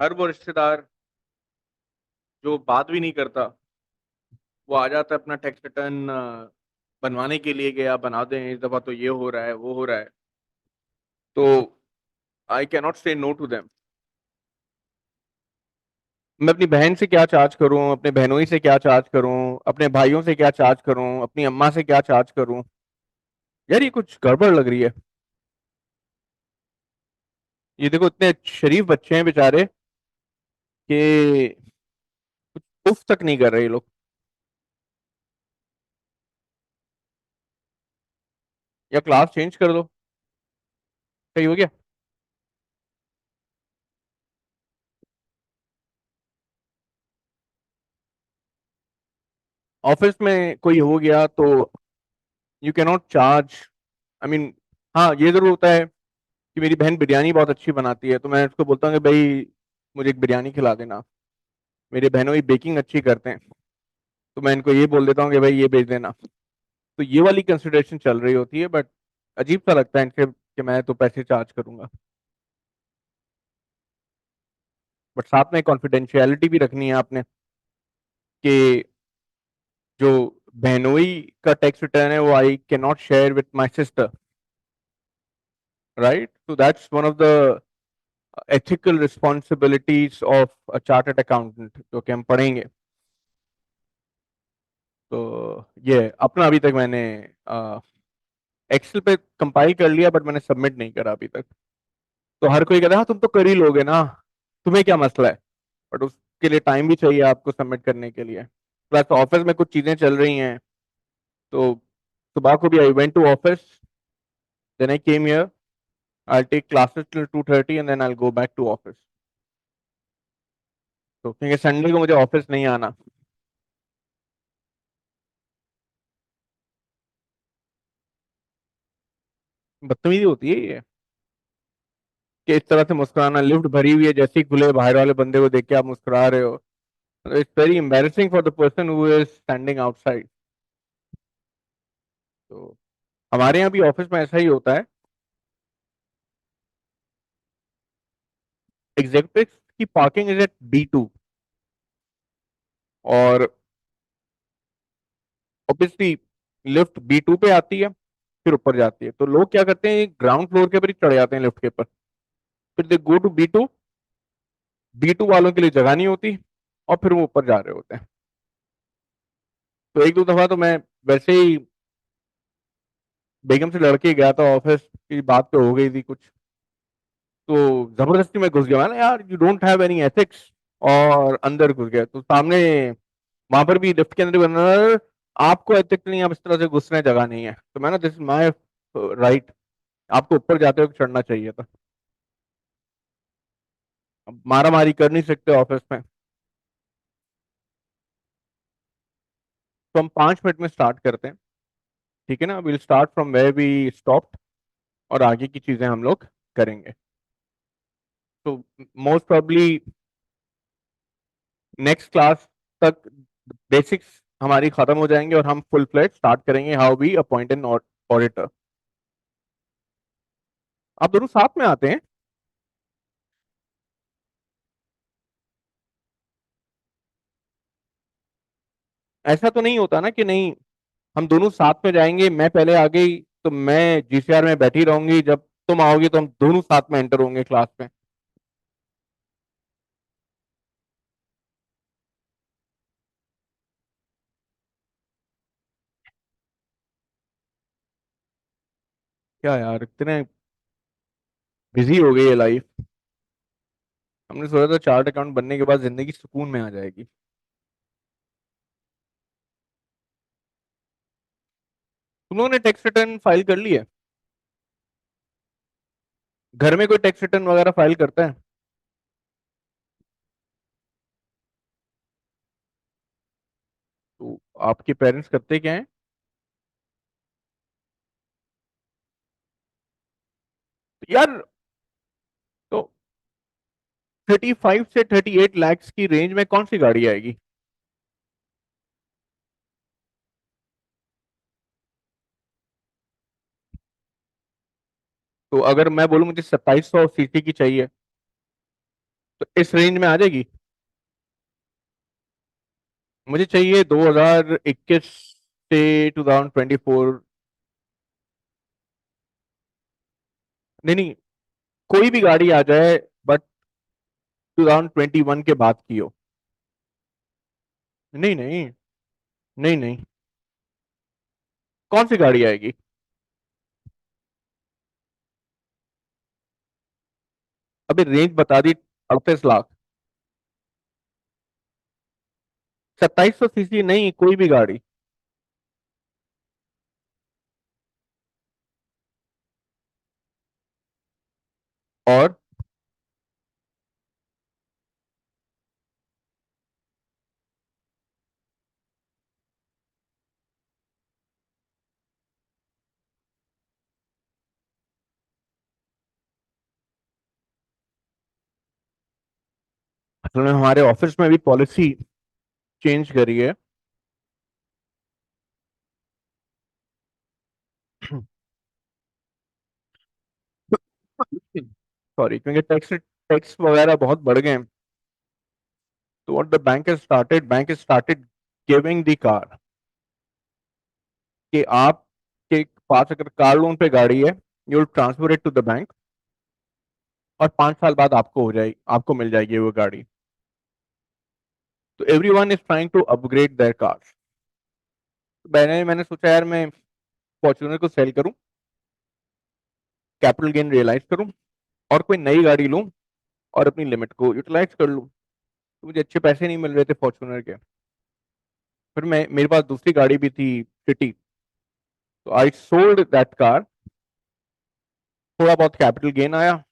हर वो रिश्तेदार जो बात भी नहीं करता, वो आ जाता है अपना टैक्स रिटर्न बनवाने के लिए गया बना दें, इस दफा तो ये हो रहा है वो हो रहा है। तो आई कैन नॉट से नो टू देम। मैं अपनी बहन से क्या चार्ज करूं, अपने बहनोई से क्या चार्ज करूं, अपने भाइयों से क्या चार्ज करूं, अपनी अम्मा से क्या चार्ज करूं? यार ये कुछ गड़बड़ लग रही है। ये देखो इतने शरीफ बच्चे हैं बेचारे कि उफ तक नहीं कर रहे ये लोग। या क्लास चेंज कर दो। सही हो गया। ऑफिस में कोई हो गया तो you can not charge. I mean, हाँ ये जरूर होता है कि मेरी बहन बिरयानी बहुत अच्छी बनाती है तो मैं उसको बोलता हूँ कि भाई मुझे एक बिरयानी खिला देना। मेरे बहनों की बेकिंग अच्छी करते हैं तो मैं इनको ये बोल देता हूँ कि भाई ये भेज देना। तो ये वाली कंसिडरेशन चल रही होती है, बट अजीब सा लगता है इनसे कि मैं तो पैसे चार्ज करूंगा। बट साथ में कॉन्फिडेंशियलिटी भी रखनी है आपने कि जो बहनोई का टैक्स रिटर्न है वो I can not share with my sister, right? So that's one of the ethical responsibilities of a chartered accountant जो कि हम पढ़ेंगे। तो ये अपना अभी तक मैंने एक्सेल पे कंपाइल कर लिया बट मैंने सबमिट नहीं करा अभी तक। तो हर कोई कहता है हाँ तुम तो कर ही लोगे ना, तुम्हें क्या मसला है? बट उसके लिए टाइम भी चाहिए आपको सबमिट करने के लिए, प्लस ऑफिस में कुछ चीजें चल रही हैं। तो सुबह को भी I went to office, then I came here, I take classes till 2:30 and then I go back to office. तो क्योंकि संडे को मुझे ऑफिस नहीं आना। बदतमीजी होती है ये कि इस तरह से मुस्कुराना, लिफ्ट भरी हुई है जैसे ही खुले बाहर वाले बंदे को देख के आप मुस्कुरा रहे हो। It's very embarrassing for the person who is standing outside. तो हमारे यहाँ भी ऑफिस में ऐसा ही होता है। एग्जीक्यूटिव की पार्किंग इज एट B2, और ऑब्वियसली लिफ्ट B2 पे आती है फिर ऊपर जाती है, तो लोग क्या करते हैं ग्राउंड फ्लोर के ऊपर ही चढ़ जाते हैं लिफ्ट के ऊपर। फिर दे गो टू B2, B2 वालों के लिए जगह नहीं होती और फिर वो ऊपर जा रहे होते हैं। तो एक दो दफा तो मैं वैसे ही बेगम से लड़के गया था, ऑफिस की बात तो हो गई थी कुछ, तो जबरदस्ती में घुस गया ना यार, you don't have any ethics, और अंदर घुस गया तो सामने वहां पर भी लिफ्ट के अंदर भी अंदर, आपको एथिक्स नहीं, आप इस तरह से घुसने जगह नहीं है। तो मैंने दिस इज माय राइट, आपको ऊपर जाते हुए चढ़ना चाहिए था। अब मारा मारी कर नहीं सकते ऑफिस में। तो हम 5 मिनट में स्टार्ट करते हैं, ठीक है ना? Will start from where we stopped, और आगे की चीजें हम लोग करेंगे। तो मोस्ट प्रोबली नेक्स्ट क्लास तक बेसिक्स हमारी खत्म हो जाएंगे और हम फुल फ्लेज स्टार्ट करेंगे how we appoint an auditor. आप दोनों साथ में आते हैं? ऐसा तो नहीं होता ना कि नहीं, हम दोनों साथ में जाएंगे, मैं पहले आ गई तो मैं GCR में बैठी रहूंगी, जब तुम आओगी तो हम दोनों साथ में एंटर होंगे क्लास में। क्या यार, इतने बिजी हो गई है लाइफ। हमने सोचा था चार्ट अकाउंट बनने के बाद जिंदगी सुकून में आ जाएगी। तुम लोगों ने टैक्स रिटर्न फाइल कर ली है? घर में कोई टैक्स रिटर्न वगैरह फाइल करता है? तो आपके पेरेंट्स करते क्या हैं? तो यार, तो 35 से 38 लाख की रेंज में कौन सी गाड़ी आएगी? तो अगर मैं बोलूं मुझे 2700 सीसी की चाहिए, तो इस रेंज में आ जाएगी। मुझे चाहिए 2021 से 2024। नहीं नहीं, कोई भी गाड़ी आ जाए, बट 2021 के बाद की हो। नहीं नहीं, नहीं नहीं। कौन सी गाड़ी आएगी? अभी रेंज बता दी, 38 लाख। 2700 सीसी नहीं, कोई भी गाड़ी। और असल में हमारे ऑफिस में भी पॉलिसी चेंज करी है। सॉरी, क्योंकि टैक्स टैक्स वगैरह बहुत बढ़ गए हैं। तो what the bank has started giving the car, कि आप के पास अगर कार लोन पे गाड़ी है, you will transfer it to the bank, और 5 साल बाद आपको हो जाएगी, आपको मिल जाएगी वो गाड़ी। तो every one is trying to upgrade their cars. मैंने सोचा यार मैं फॉर्च्यूनर को सेल करूं, कैपिटल गेन रियलाइज करूं, और कोई नई गाड़ी लूं, और अपनी लिमिट को यूटिलाइज कर लूं। तो मुझे अच्छे पैसे नहीं मिल रहे थे फॉर्च्यूनर के। फिर मैं, मेरे पास दूसरी गाड़ी भी थी, सिटी। तो आई सोल्ड दैट कार। थोड़ा बहुत कैपिटल गेन आया,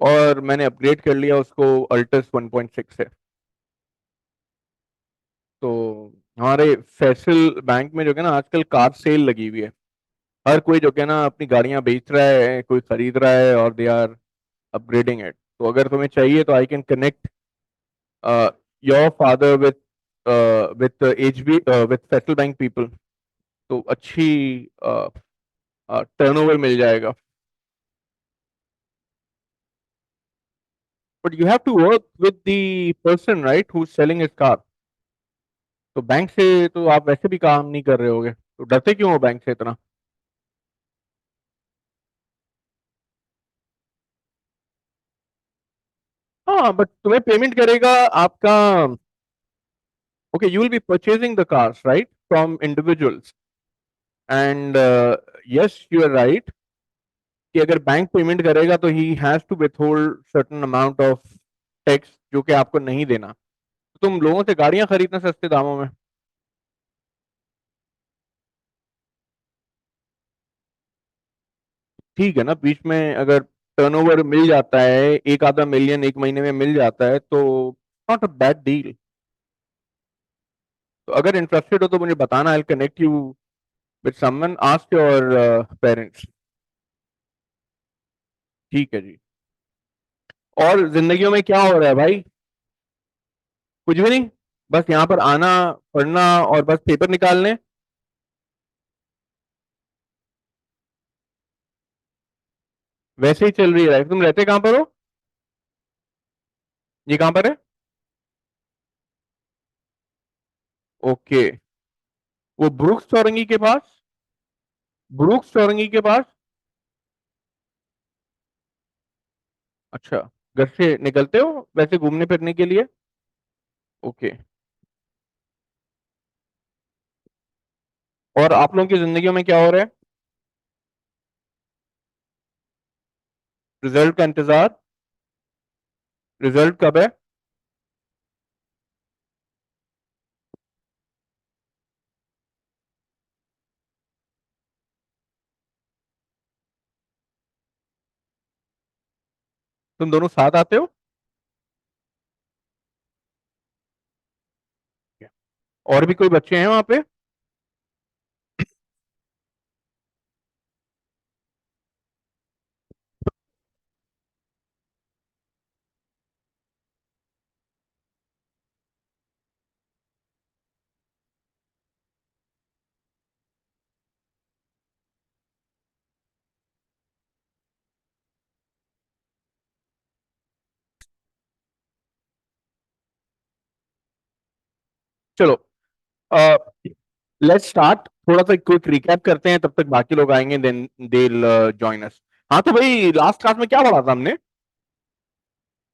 और मैंने अपग्रेड कर लिया उसको अल्टस 1.6 से। तो हमारे फैसल बैंक में जो है ना, आजकल कार सेल लगी हुई है। हर कोई जो है ना अपनी गाड़ियां बेच रहा है, कोई खरीद रहा है, और दे आर अपग्रेडिंग इट। तो अगर तुम्हें चाहिए तो I can connect your father with H B with Faisal bank people. तो अच्छी टर्नओवर मिल जाएगा। But you have to work with the person right who is selling his car. तो बैंक से तो आप वैसे भी काम नहीं कर रहे होगे, तो डरते क्यों हो बैंक से इतना? हाँ, बट तुम्हें पेमेंट करेगा आपका। Okay, you will be purchasing the cars right from individuals. And yes, you are right, कि अगर बैंक पेमेंट करेगा तो he has to withhold certain amount of tax, जो कि आपको नहीं देना। तो तुम लोगों से गाड़ियां खरीदना सस्ते दामों में। ठीक है ना, बीच में अगर टर्नओवर मिल जाता है, एक आधा मिलियन एक महीने में मिल जाता है, तो नॉट अ बैड डील। तो अगर इंटरेस्टेड हो तो मुझे बताना, I connect you with someone, ask your parents. ठीक है जी। और जिंदगियों में क्या हो रहा है भाई? कुछ भी नहीं, बस यहाँ पर आना, पढ़ना, और बस पेपर निकालने। वैसे ही चल रही है लाइफ। तुम रहते कहाँ पर हो? ये कहाँ पर है? ओके। वो ब्रुक्स चौरंगी के पास? ब्रुक्स चौरंगी के पास? अच्छा। घर से निकलते हो वैसे घूमने फिरने के लिए? ओके। और आप लोगों की जिंदगियों में क्या हो रहा है? रिजल्ट का इंतजार? रिजल्ट कब है? तुम दोनों साथ आते हो? और भी कोई बच्चे हैं वहां पे? चलो, लेट्स स्टार्ट। थोड़ा सा क्विक रिकैप करते हैं, तब तक बाकी लोग आएंगे, देन दे जॉइन अस। हाँ तो भाई, लास्ट क्लास में क्या पढ़ा था हमने?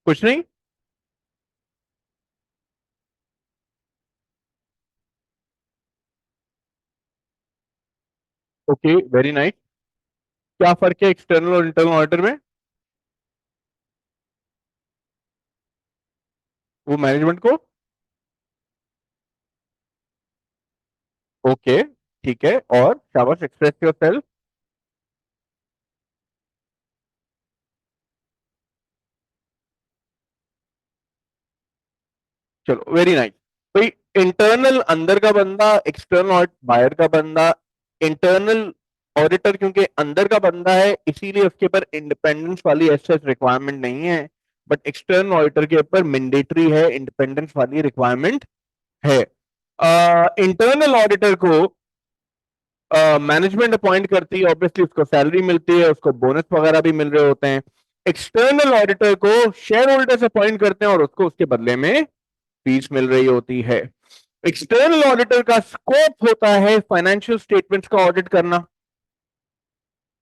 कुछ नहीं। Okay, very nice. क्या फर्क है एक्सटर्नल और इंटरनल ऑडिटर में? वो मैनेजमेंट को। ओके, ठीक है। और शाबाश, एक्सप्रेस योरसेल्फ। चलो, वेरी नाइस। भाई, इंटरनल अंदर का बंदा, एक्सटर्नल बाहर का बंदा। इंटरनल ऑडिटर क्योंकि अंदर का बंदा है, इसीलिए उसके ऊपर इंडिपेंडेंस वाली ऐसे रिक्वायरमेंट नहीं है। बट एक्सटर्नल ऑडिटर के ऊपर मैंडेटरी है, इंडिपेंडेंस वाली रिक्वायरमेंट है। इंटरनल ऑडिटर को मैनेजमेंट अपॉइंट करती है, ऑब्वियसली उसको सैलरी मिलती है, उसको बोनस वगैरह भी मिल रहे होते हैं। एक्सटर्नल ऑडिटर को शेयर होल्डर्स अपॉइंट करते हैं और उसको उसके बदले में फीस मिल रही होती है। एक्सटर्नल ऑडिटर का स्कोप होता है फाइनेंशियल स्टेटमेंट्स का ऑडिट करना।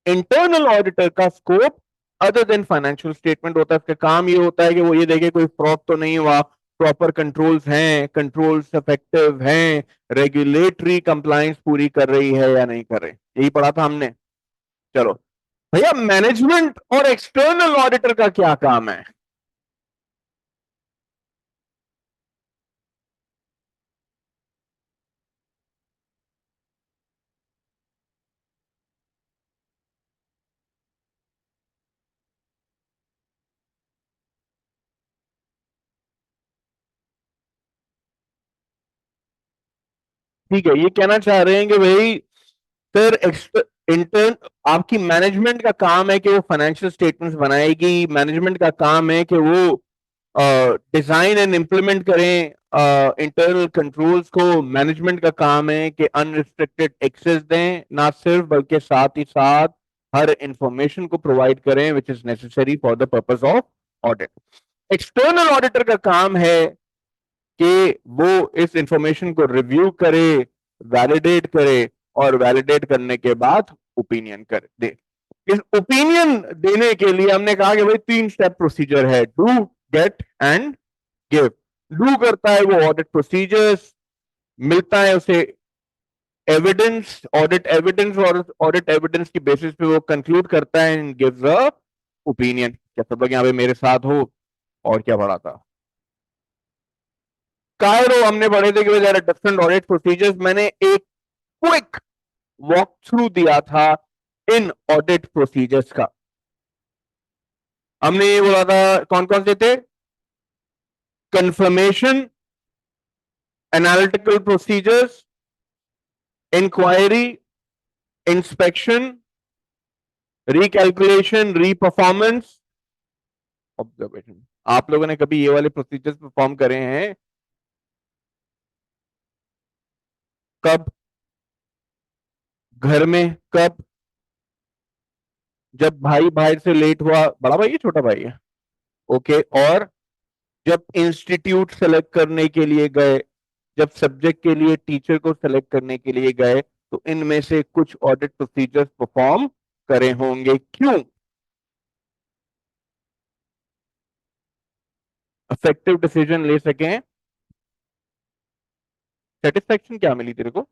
इंटरनल ऑडिटर का scope other than financial statement होता है। उसका काम ये होता है कि वो ये देखे कोई फ्रॉड तो नहीं हुआ, प्रॉपर कंट्रोल्स हैं, कंट्रोल्स इफेक्टिव हैं, रेगुलेटरी कंप्लायंस पूरी कर रही है या नहीं कर रही। यही पढ़ा था हमने। चलो भैया, मैनेजमेंट और एक्सटर्नल ऑडिटर का क्या काम है? ठीक है, ये कहना चाह रहे हैं कि भाई सर, इंटर्न आपकी मैनेजमेंट का काम है कि वो फाइनेंशियल स्टेटमेंट्स बनाएगी, मैनेजमेंट का काम है कि वो डिजाइन एंड इम्प्लीमेंट करें इंटरनल कंट्रोल्स को। मैनेजमेंट का काम है कि अनरिस्ट्रिक्टेड एक्सेस दें, ना सिर्फ बल्कि साथ ही साथ हर इंफॉर्मेशन को प्रोवाइड करें which is necessary for the purpose of audit. External auditor का काम है कि वो इस इंफॉर्मेशन को रिव्यू करे, वैलिडेट करे, और वैलिडेट करने के बाद ओपिनियन कर दे। इस ओपिनियन देने के लिए हमने कहा कि भाई तीन स्टेप प्रोसीजर है: do, get and give. Do करता है वो ऑडिट प्रोसीजर्स, मिलता है उसे एविडेंस, ऑडिट एविडेंस, और ऑडिट एविडेंस की बेसिस पे वो कंक्लूड करता है एंड गिव्स अ ओपिनियन। क्या सब लोग यहाँ पे मेरे साथ हो? और क्या पढ़ा था? कायरो हमने पढ़े थे कि there are different audit procedures. मैंने एक क्विक वॉक थ्रू दिया था इन ऑडिट प्रोसीजर्स का। हमने ये बोला था कौन कौन से थे: confirmation, analytical procedures, inquiry, inspection, recalculation, reperformance, observation. आप लोगों ने कभी ये वाले प्रोसीजर्स परफॉर्म करे हैं? कब? घर में कब? जब भाई बाहर से लेट हुआ, बड़ा भाई है छोटा भाई है? ओके। और जब इंस्टीट्यूट सेलेक्ट करने के लिए गए, जब सब्जेक्ट के लिए टीचर को सेलेक्ट करने के लिए गए, तो इनमें से कुछ ऑडिट प्रोसीजर्स परफॉर्म करे होंगे। क्यों? इफेक्टिव डिसीजन ले सकें। सेटिस्फेक्शन क्या मिली तेरे को?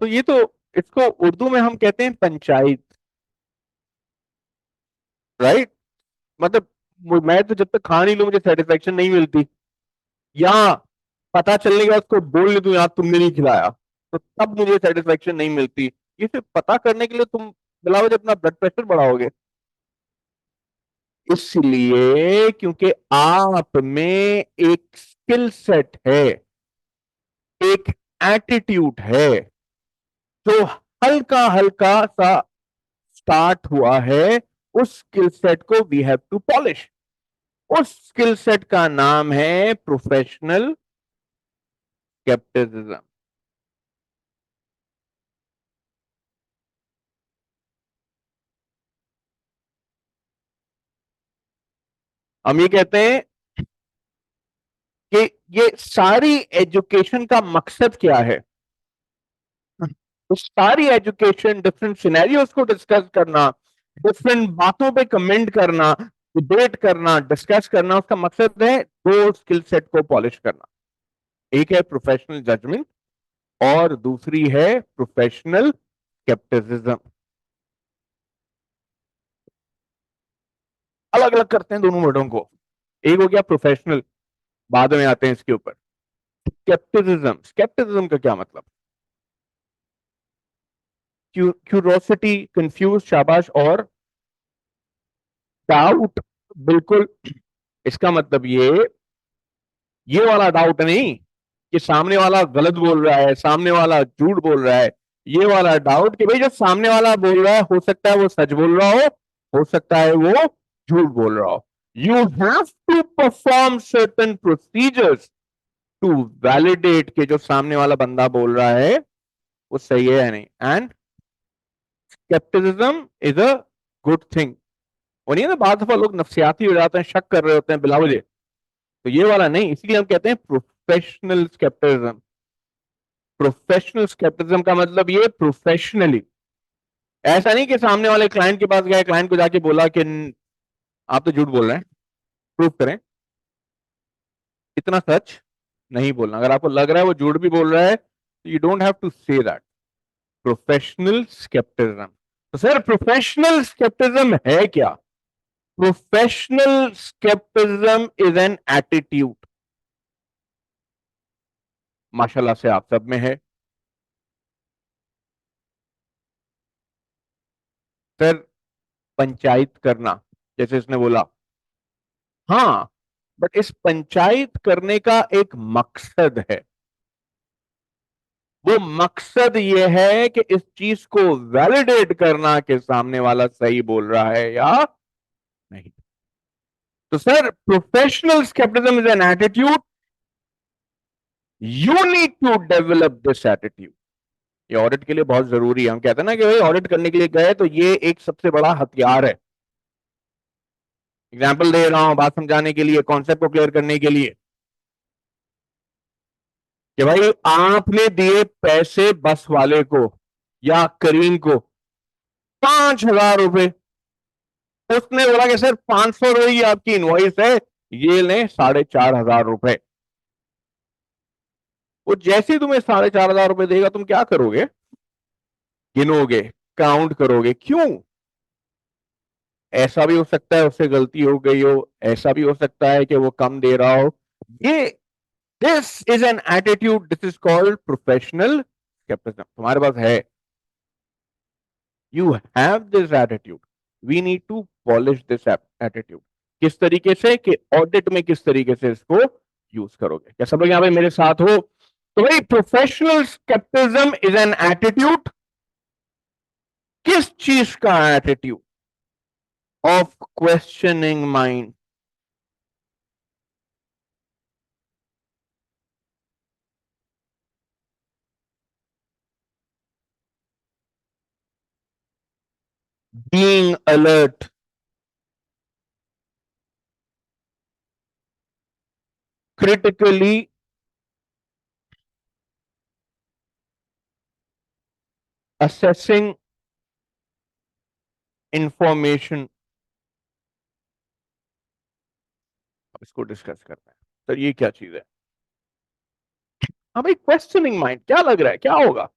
तो ये तो, इसको उर्दू में हम कहते हैं पंचायत, राइट? मतलब मैं तो जब तक खा नहीं लूं मुझे सेटिस्फेक्शन नहीं मिलती। या पता चलने के बाद उसको बोल नहीं दूं यार तुमने नहीं खिलाया, तो तब मुझे सेटिस्फेक्शन नहीं मिलती। ये सिर्फ पता करने के लिए तुम बिलावज अपना ब्लड प्रेशर बढ़ाओगे। इसलिए क्योंकि आप में एक स्किल सेट है, एक एटीट्यूड है, जो हल्का हल्का सा स्टार्ट हुआ है। उस स्किल सेट को वी हैव टू पॉलिश। उस स्किल सेट का नाम है प्रोफेशनल स्केप्टिसिज्म। हम ये कहते हैं कि ये सारी एजुकेशन का मकसद क्या है। तो सारी एजुकेशन डिफरेंट सिनेरियोस को डिस्कस करना, डिफरेंट बातों पे कमेंट करना, डिबेट करना, डिस्कस करना, उसका मकसद है दो स्किल सेट को पॉलिश करना। एक है प्रोफेशनल जजमेंट और दूसरी है प्रोफेशनल स्केप्टिसिज्म। अलग अलग करते हैं दोनों वर्डों को। एक हो गया प्रोफेशनल, बाद में आते हैं इसके ऊपर। स्केप्टिसिज्म, स्केप्टिसिज्म का क्या मतलब? क्यूरोसिटी, कंफ्यूज, शाबाश, और डाउट। बिल्कुल। इसका मतलब ये वाला डाउट नहीं कि सामने वाला गलत बोल रहा है, सामने वाला झूठ बोल रहा है। ये वाला डाउट कि भाई जो सामने वाला बोल रहा है, हो सकता है वो सच बोल रहा हो सकता है वो झूठ बोल रहा हो। You have to perform certain procedures to validate कि जो सामने वाला बंदा बोल रहा है वो सही है या नहीं। And scepticism is a good thing. और नहीं ना, बाद दफा लोग नफसियाती हो जाते हैं, शक कर रहे होते हैं बिला वजह। तो ये वाला नहीं, इसलिए हम कहते हैं प्रोफेशनल स्केप्टिज्म। प्रोफेशनल स्केप्टिज्म का मतलब ये प्रोफेशनली। ऐसा नहीं कि सामने वाले क्लाइंट के पास गए, क्लाइंट को जाके बोला कि आप तो झूठ बोल रहे हैं, प्रूव करें। इतना सच नहीं बोलना। अगर आपको लग रहा है वो झूठ भी बोल रहा है, तो you don't have to say that. Professional scepticism. तो सर प्रोफेशनल स्केप्टिज्म है क्या? Professional scepticism is an attitude. माशाल्लाह से आप सब में है। सर पंचायत करना, जैसे इसने बोला, हाँ, बट इस पंचायत करने का एक मकसद है। वो मकसद ये है कि इस चीज को वैलिडेट करना कि सामने वाला सही बोल रहा है या नहीं। तो sir professional scepticism is an attitude. You need to develop this attitude. ये ऑडिट के लिए बहुत जरूरी है। हम कहते हैं ना कि भाई ऑडिट करने के लिए गए तो ये एक सबसे बड़ा हथियार है। एग्जाम्पल दे रहा हूं बात समझाने के लिए, कॉन्सेप्ट को क्लियर करने के लिए, कि भाई आपने दिए पैसे बस वाले को या करीम को 5,000 रुपए। उसने बोला कि सर 500 रुपए की आपकी इनवॉइस है, ये लें 4,500 रुपए। वो जैसे ही तुम्हें 4,500 रुपए देगा, तुम क्या करोगे? गिनोगे, काउंट करोगे। क्यों? ऐसा भी हो सकता है उससे गलती हो गई हो, ऐसा भी हो सकता है कि वो कम दे रहा हो। ये this is an attitude, this is called professional capacity. तुम्हारे पास है, you have this attitude, we need to polish this attitude. किस तरीके से? कि ऑडिट में किस तरीके से इसको यूज करोगे। क्या सब लोग यहां पे मेरे साथ हो? तो भाई professional scepticism is an attitude. किस चीज का attitude? Of questioning mind, being alert, critically assessing information। अब इसको डिस्कस करते हैं। सर ये क्या चीज है? हाँ भाई, क्वेश्चनिंग माइंड क्या लग रहा है, क्या होगा?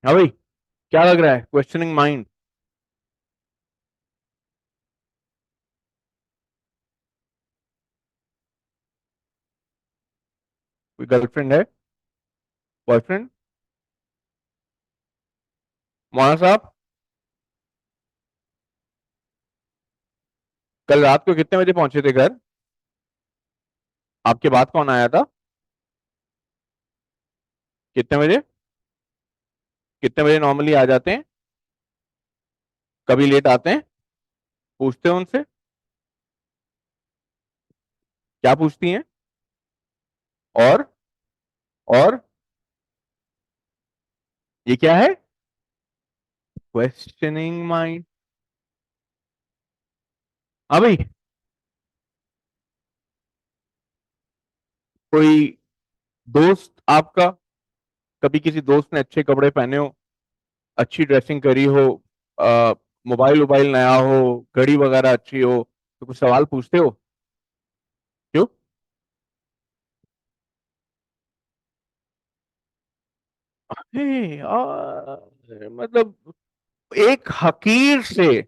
हाँ भाई, क्या लग रहा है क्वेश्चनिंग माइंड? कोई गर्लफ्रेंड है, बॉयफ्रेंड? मौलाना साहब, कल रात को कितने बजे पहुंचे थे घर? आपके बाद कौन आया था? कितने बजे? कितने बजे नॉर्मली आ जाते हैं? कभी लेट आते हैं? पूछते हैं उनसे? क्या पूछती हैं? और ये क्या है? Questioning mind. हाँ भाई, कोई दोस्त आपका, कभी किसी दोस्त ने अच्छे कपड़े पहने हो, अच्छी ड्रेसिंग करी हो, मोबाइल वोबाइल नया हो, घड़ी वगैरह अच्छी हो, तो कुछ सवाल पूछते हो? क्यों? अरे यार, मतलब एक हकीर से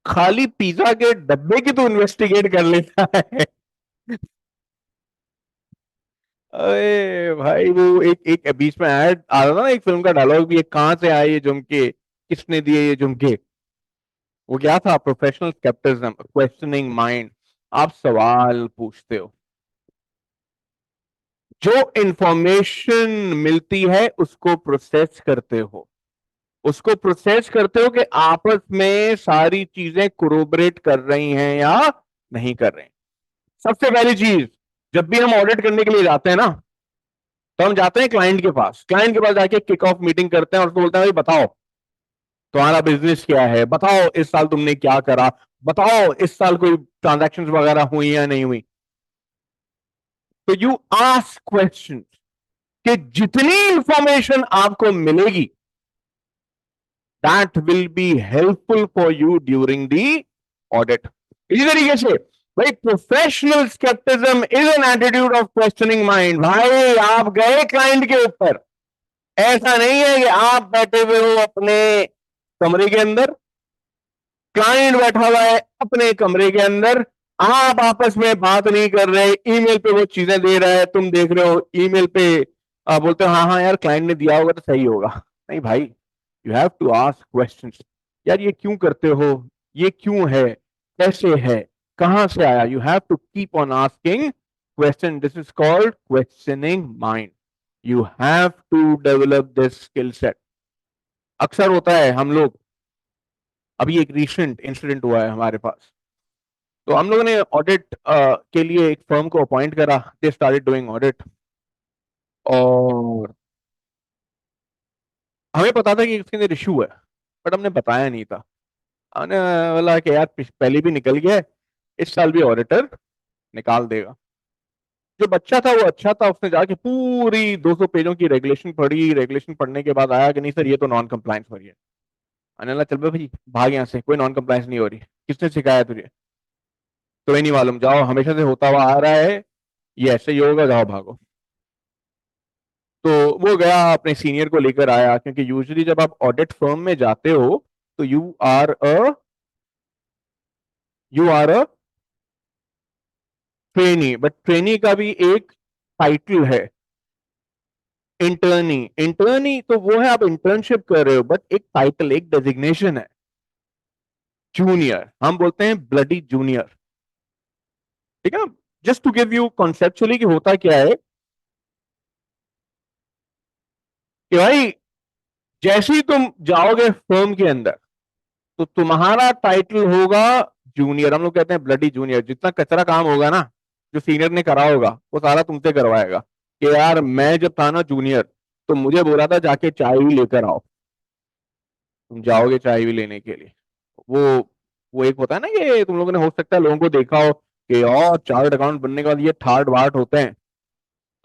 खाली पिज्जा के डब्बे की तो इन्वेस्टिगेट कर लेता है। अरे भाई, वो एक एक बीच में ऐड आ रहा था ना, एक फिल्म का डायलॉग भी, ये कहाँ से आए ये झुमके, किसने दिए ये झुमके? वो क्या था? Professional scepticism, questioning mind. आप सवाल पूछते हो, जो इंफॉर्मेशन मिलती है उसको प्रोसेस करते हो, उसको प्रोसेस करते हो कि आपस में सारी चीजें कोरोबरेट कर रही हैं या नहीं कर रही। सबसे पहली चीज, जब भी हम ऑडिट करने के लिए जाते हैं ना, तो हम जाते हैं क्लाइंट के पास जाके किक ऑफ मीटिंग करते हैं और उसको बोलते हैं भाई बताओ तुम्हारा बिजनेस क्या है, बताओ इस साल तुमने क्या करा, बताओ इस साल कोई ट्रांजैक्शंस वगैरह हुई या नहीं हुई। तो यू आस्क क्वेश्चन, कि जितनी इंफॉर्मेशन आपको मिलेगी, that will be helpful for you during the audit. इसी तरीके से भाई, professional scepticism is an attitude of questioning mind. भाई आप गए क्लाइंट के ऊपर, ऐसा नहीं है कि आप बैठे हुए हो अपने कमरे के अंदर, क्लाइंट बैठा हुआ है अपने कमरे के अंदर, आप आपस में बात नहीं कर रहे, ईमेल पे वो चीजें दे रहा है, तुम देख रहे हो ईमेल पे, आप बोलते हो हाँ हाँ यार क्लाइंट ने दिया होगा तो सही होगा। नहीं भाई, you have to ask questions. यार ये क्यों करते हो, ये क्यों है, कैसे है, कहां से आया? You have to keep on asking question. This is called questioning mind. You have to develop this skill set. अक्सर होता है हम लोग, अभी एक रिसेंट इंसिडेंट हुआ है हमारे पास, तो हम लोगों ने ऑडिट के लिए एक फर्म को अपॉइंट करा, दे स्टार्टेड डूइंग ऑडिट। और हमें पता था कि इसके अंदर इशू है, बट हमने बताया नहीं था। हमने बोला कि यार पहले भी निकल गया है, इस साल भी ऑडिटर निकाल देगा। जो बच्चा था वो अच्छा था, उसने जाके पूरी 200 पेजों की रेगुलेशन पढ़ी, रेगुलेशन पढ़ने के बाद आया कि नहीं सर ये तो नॉन कंप्लायंस हो रही है। मैंने बोला चल बे भाई भाग यहाँ से, कोई नॉन कंप्लायंस नहीं हो रही। किसने सिखाया तुझे? तुम्हें नहीं मालूम, जाओ, हमेशा से होता हुआ आ रहा है, ये ऐसे ही होगा, जाओ भागो। तो वो गया अपने सीनियर को लेकर आया, क्योंकि यूजुअली जब आप ऑडिट फर्म में जाते हो तो you are a trainee, but trainee का भी एक टाइटल है, इंटर्नी। इंटर्नी तो वो है, आप इंटर्नशिप कर रहे हो, बट एक टाइटल, एक डेजिग्नेशन है, जूनियर। हम बोलते हैं ब्लडी जूनियर। ठीक है? Just to give you conceptually कि होता क्या है, कि भाई जैसे ही तुम जाओगे फर्म के अंदर, तो तुम्हारा टाइटल होगा जूनियर। हम लोग कहते हैं ब्लडी जूनियर। जितना कचरा काम होगा ना, जो सीनियर ने करा होगा, वो सारा तुमसे करवाएगा। कि यार मैं जब था ना जूनियर, तो मुझे बोला था जाके चाय भी लेकर आओ। तुम जाओगे चाय भी लेने के लिए, वो वो एक होता है ना, कि तुम लोगों ने हो सकता है लोगों को देखा हो कि और चार्टर्ड अकाउंट बनने के बाद ये ठाट बाट होते हैं।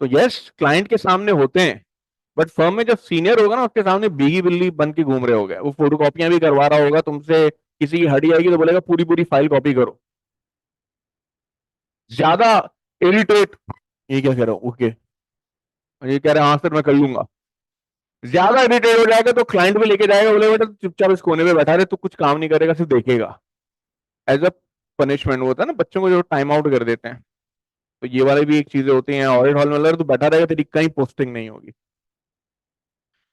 तो यस, क्लाइंट के सामने होते हैं, बट फर्म में जब सीनियर होगा ना, उसके सामने बीगी बिल्ली बन के घूम रहे होगे। वो फोटो कॉपियां भी करवा रहा होगा तुमसे, किसी की हड्डी आएगी तो बोलेगा पूरी पूरी फाइल कॉपी करो। ज्यादा इरिटेट, ये क्या कह रहा हूँ, ओके, ये कह रहे हैं हाँ सर मैं कर लूंगा। ज्यादा इरिटेट हो जाएगा तो क्लाइंट भी लेके जाएगा, बोलेगा बेटा चुपचाप इस कोने में बैठा रहे, तू कुछ काम नहीं करेगा, सिर्फ देखेगा। As a punishment. वो होता है ना बच्चों को जो टाइम आउट कर देते हैं, तो ये वाली भी एक चीजें होती हैं। ऑडिट हॉल में अगर तू बैठा रहेगा, तेरी कहीं पोस्टिंग नहीं होगी।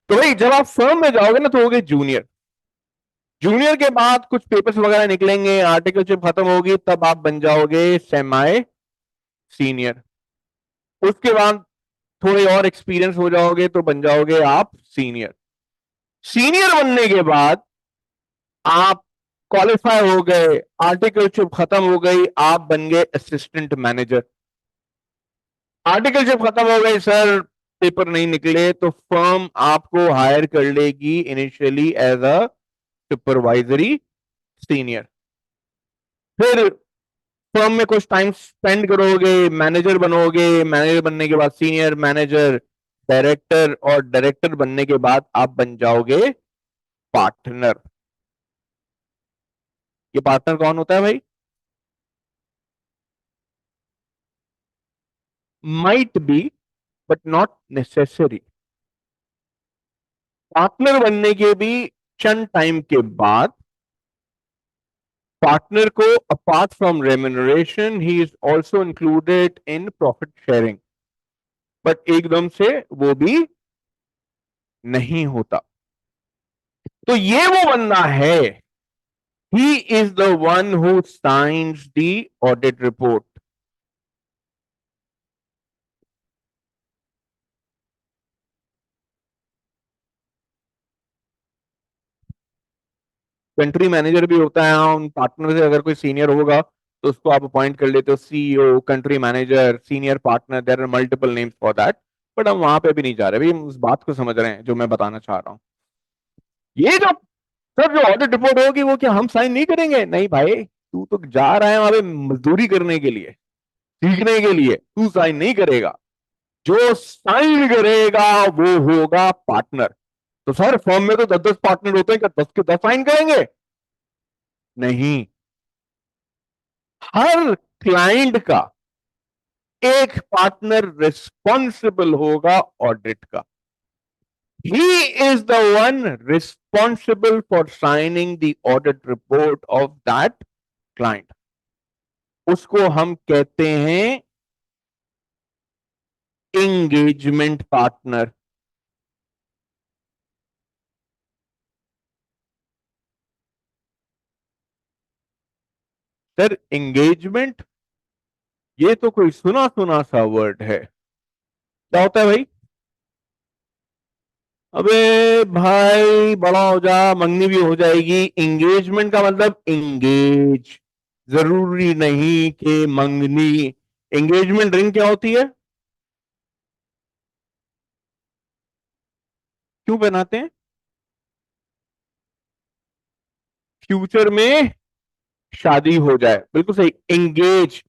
तो भाई जब आप फर्म में जाओगे ना, तो होगे जूनियर। जूनियर के बाद कुछ पेपर्स वगैरह निकलेंगे, आर्टिकलशिप खत्म होगी, तब आप बन जाओगे सेमाई सीनियर। उसके बाद थोड़े और एक्सपीरियंस हो जाओगे तो बन जाओगे आप सीनियर। सीनियर बनने के बाद आप क्वालिफाई हो गए, आर्टिकलशिप खत्म हो गई, आप बन गए असिस्टेंट मैनेजर। आर्टिकलशिप खत्म हो गई सर, पेपर नहीं निकले, तो फर्म आपको हायर कर लेगी initially as a supervisory senior. फिर फर्म में कुछ टाइम स्पेंड करोगे, मैनेजर बनोगे, मैनेजर बनने के बाद सीनियर मैनेजर, डायरेक्टर, और डायरेक्टर बनने के बाद आप बन जाओगे पार्टनर। ये पार्टनर कौन होता है भाई? Might be but not necessary. Partner बनने के भी चंद टाइम के बाद पार्टनर को apart from remuneration he is also included in profit sharing, but एकदम से वो भी नहीं होता। तो ये वो बंदा है, ही is the one who science the audit report. Country manager भी होता है, उन पार्टनर से अगर कोई सीनियर होगा तो उसको आप अपॉइंट कर लेते हो, CEO, country manager, senior partner, there are multiple names for that. But हम वहां पे भी नहीं जा रहे भाई, हम उस बात को समझ रहे हैं जो मैं बताना चाह रहा हूँ। ये जो सर जो ऑडिट रिपोर्ट होगी वो क्या हम साइन नहीं करेंगे? नहीं भाई, तू तो जा रहा है वहां पे मजदूरी करने के लिए, सीखने के लिए, तू साइन नहीं करेगा। जो साइन करेगा वो होगा पार्टनर। तो सर फर्म में तो 10-10 पार्टनर होते हैं, क्या 10 के 10 साइन करेंगे? नहीं, हर क्लाइंट का एक पार्टनर रिस्पॉन्सिबल होगा ऑडिट का। ही is the one responsible for signing the audit report of that client. उसको हम कहते हैं एंगेजमेंट पार्टनर। सर एंगेजमेंट ये तो कोई सुना सुना सा वर्ड है, क्या होता है भाई? अबे भाई बड़ा हो जा, मंगनी भी हो जाएगी। एंगेजमेंट का मतलब एंगेज, जरूरी नहीं कि मंगनी। एंगेजमेंट रिंग क्या होती है? क्यों पहनाते हैं? फ्यूचर में शादी हो जाए, बिल्कुल सही। Engage,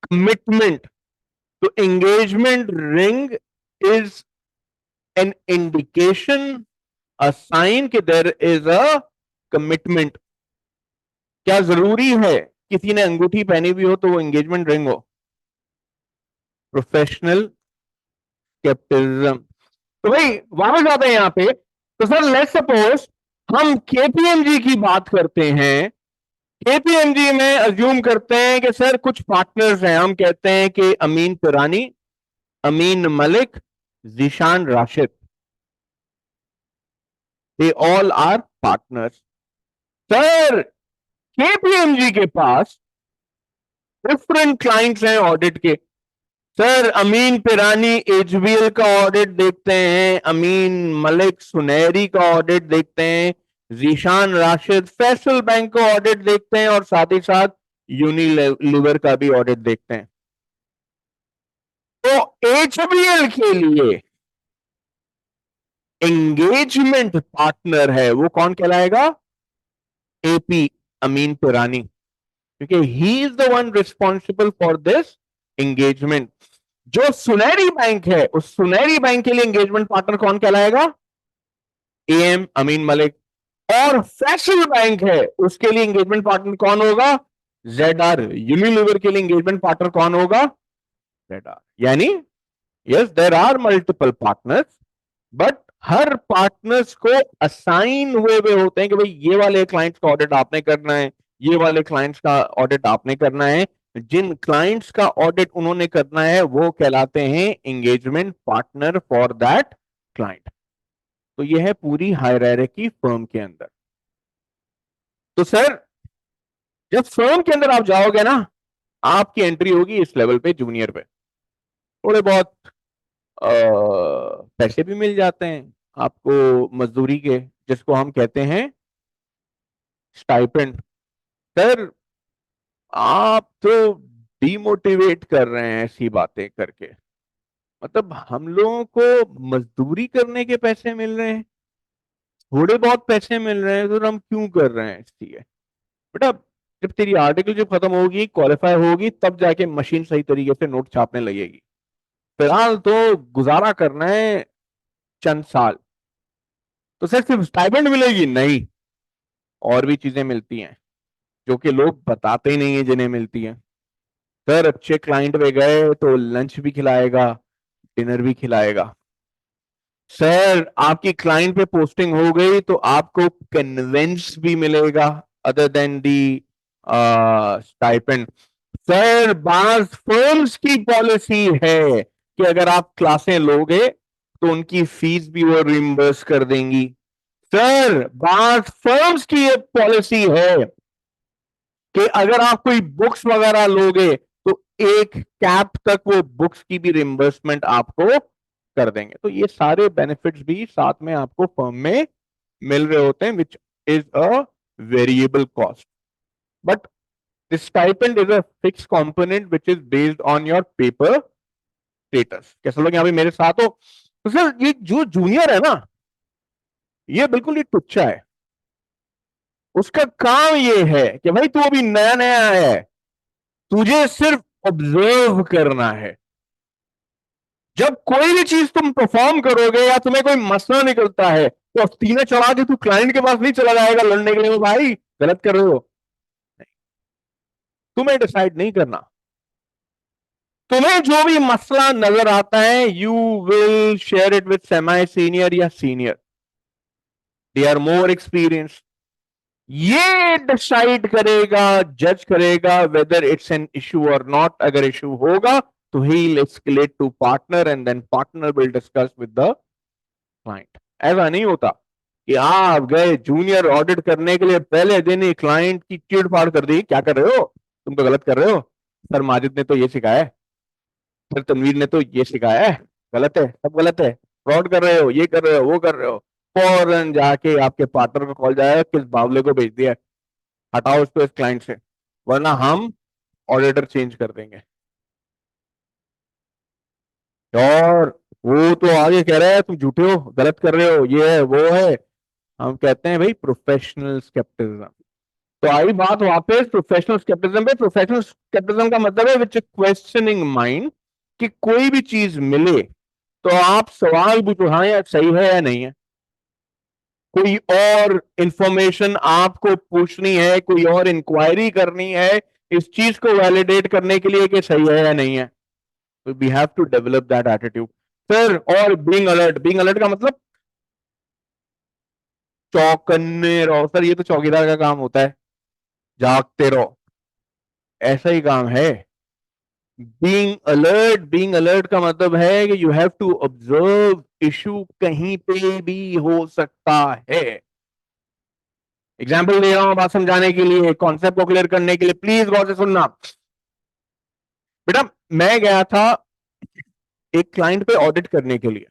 commitment. तो engagement ring is an indication, a sign कि देयर इज अ कमिटमेंट। क्या जरूरी है किसी ने अंगूठी पहनी हुई हो तो वो एंगेजमेंट रिंग हो? Professional capitalism. तो भाई वापस आते हैं यहां पे। तो सर लेट्स सपोज हम केपीएमजी की बात करते हैं। केपीएमजी में अज्यूम करते हैं कि सर कुछ पार्टनर्स हैं, हम कहते हैं कि Amin Pirani, Amin Malik, Zeeshan Rashid, they all are partners. Sir KPMG के पास डिफरेंट क्लाइंट्स हैं ऑडिट के। सर अमीन पिरानी एचबीएल का ऑडिट देखते हैं, अमीन मलिक सुनहरी का ऑडिट देखते हैं, जीशान राशिद फैसल बैंक का ऑडिट देखते हैं, और साथ ही साथ यूनिलीवर का भी ऑडिट देखते हैं। तो एचबीएल के लिए एंगेजमेंट पार्टनर है वो कौन कहलाएगा? एपी, अमीन पिरानी, क्योंकि ही is the one responsible for this engagement. जो सुनहरी बैंक है उस सुनहरी बैंक के लिए एंगेजमेंट पार्टनर कौन कहलाएगा? एएम, अमीन मलिक। और फैसल बैंक है उसके लिए एंगेजमेंट पार्टनर कौन होगा? Z are. यूनिलीवर के लिए एंगेजमेंट पार्टनर कौन होगा? Z R. यानी yes there are multiple partners, but हर पार्टनर्स को असाइन हुए हुए होते हैं कि भाई ये वाले क्लाइंट्स का ऑडिट आपने करना है, ये वाले क्लाइंट्स का ऑडिट आपने करना है। जिन क्लाइंट्स का ऑडिट उन्होंने करना है वो कहलाते हैं engagement partner for that client. तो यह है पूरी हायरार्की फर्म के अंदर। तो सर जब फर्म के अंदर आप जाओगे ना, आपकी एंट्री होगी इस लेवल पे, जूनियर पे। थोड़े बहुत पैसे भी मिल जाते हैं आपको मजदूरी के, जिसको हम कहते हैं स्टाइपेंड। सर आप तो डिमोटिवेट कर रहे हैं ऐसी बातें करके। मतलब हम लोगों को मजदूरी करने के पैसे मिल रहे हैं, थोड़े बहुत पैसे मिल रहे हैं, तो हम क्यों कर रहे हैं इसलिए? बेटा जब तेरी आर्टिकल जब खत्म होगी, क्वालिफाई होगी, तब जाके मशीन सही तरीके से नोट छापने लगेगी। फिलहाल तो गुजारा करना है चंद साल। तो सर सिर्फ स्टाइपेंड मिलेगी? नहीं, और भी चीजें मिलती हैं जो कि लोग बताते ही नहीं है जिन्हें मिलती है। सर अच्छे क्लाइंट पे गए तो लंच भी खिलाएगा, डिनर भी खिलाएगा। सर आपकी क्लाइंट पे पोस्टिंग हो गई तो आपको कन्वेंस भी मिलेगा, अदर देन दी स्टाइपेंड। सर बास फर्म्स की पॉलिसी है कि अगर आप क्लासें लोगे तो उनकी फीस भी वो रिम्बर्स कर देंगी। सर बास फर्म्स की ये पॉलिसी है कि अगर आप कोई बुक्स वगैरह लोगे तो एक कैप तक वो बुक्स की भी रिम्बर्समेंट आपको कर देंगे। तो ये सारे बेनिफिट्स भी साथ में आपको फर्म में मिल रहे होते हैं, which is a variable cost. But this stipend is a fix component which is based on your paper status. कैसे लोग यहाँ पे मेरे साथ हो? तो सर ये जो जूनियर है ना, ये बिल्कुल ही टुच्चा है। उसका काम ये है कि भाई तू अभी नया नया आया है, तुझे सिर्फ ऑब्जर्व करना है। जब कोई भी चीज तुम परफॉर्म करोगे या तुम्हें कोई मसला निकलता है तो तीने चढ़ा के तू क्लाइंट के पास नहीं चला जाएगा लड़ने के लिए, भाई गलत कर रहे हो। तुम्हें डिसाइड नहीं करना। तुम्हें जो भी मसला नजर आता है you will share it with semi senior या senior, they are more experience. ये डिसाइड करेगा, जज करेगा वेदर इट्स एन इशू और नॉट। अगर इशू होगा तो he will escalate to partner and then partner will discuss with the client. ऐसा नहीं होता कि आप गए जूनियर ऑडिट करने के लिए, पहले दिन ही क्लाइंट की चिड़ फाड़ कर दी, क्या कर रहे हो, तुम तो गलत कर रहे हो, सर माजिद ने तो ये सिखाया है, सर तनवीर ने तो ये सिखाया है, गलत है, सब गलत है, फ्रॉड कर रहे हो, ये कर रहे हो, वो कर रहे हो। फौरन जाके आपके पार्टनर को कॉल जाएगा, किस बावले को भेज दिया है, हटाओ उसको इस क्लाइंट से, वरना हम ऑडिटर चेंज कर देंगे। और वो तो आगे कह रहा है तुम झूठे हो, गलत कर रहे हो, ये है वो है। हम कहते हैं भाई प्रोफेशनल स्केप्टिज्म। तो आई बात वापस प्रोफेशनल स्केप्टिज्म पे। प्रोफेशनल स्केप्टिज्म का मतलब है विच क्वेश्चनिंग माइंड, कि कोई भी चीज मिले तो आप सवाल पूछो, हाँ यार सही है या नहीं है। कोई और इंफॉर्मेशन आपको पूछनी है, कोई और इंक्वायरी करनी है इस चीज को वैलिडेट करने के लिए कि सही है या नहीं है। तो we have to develop that attitude sir. और बीइंग अलर्ट, बीइंग अलर्ट का मतलब चौकन्ने रहो सर, ये तो चौकीदार का काम होता है, जागते रहो, ऐसा ही काम है। बीइंग अलर्ट, बीइंग अलर्ट का मतलब है कि you have to observe issue, कहीं पे भी हो सकता है। एग्जाम्पल दे रहा हूं बात समझाने के लिए, कॉन्सेप्ट को क्लियर करने के लिए, प्लीज गौर से सुनना। बेटा मैं गया था एक क्लाइंट पे ऑडिट करने के लिए।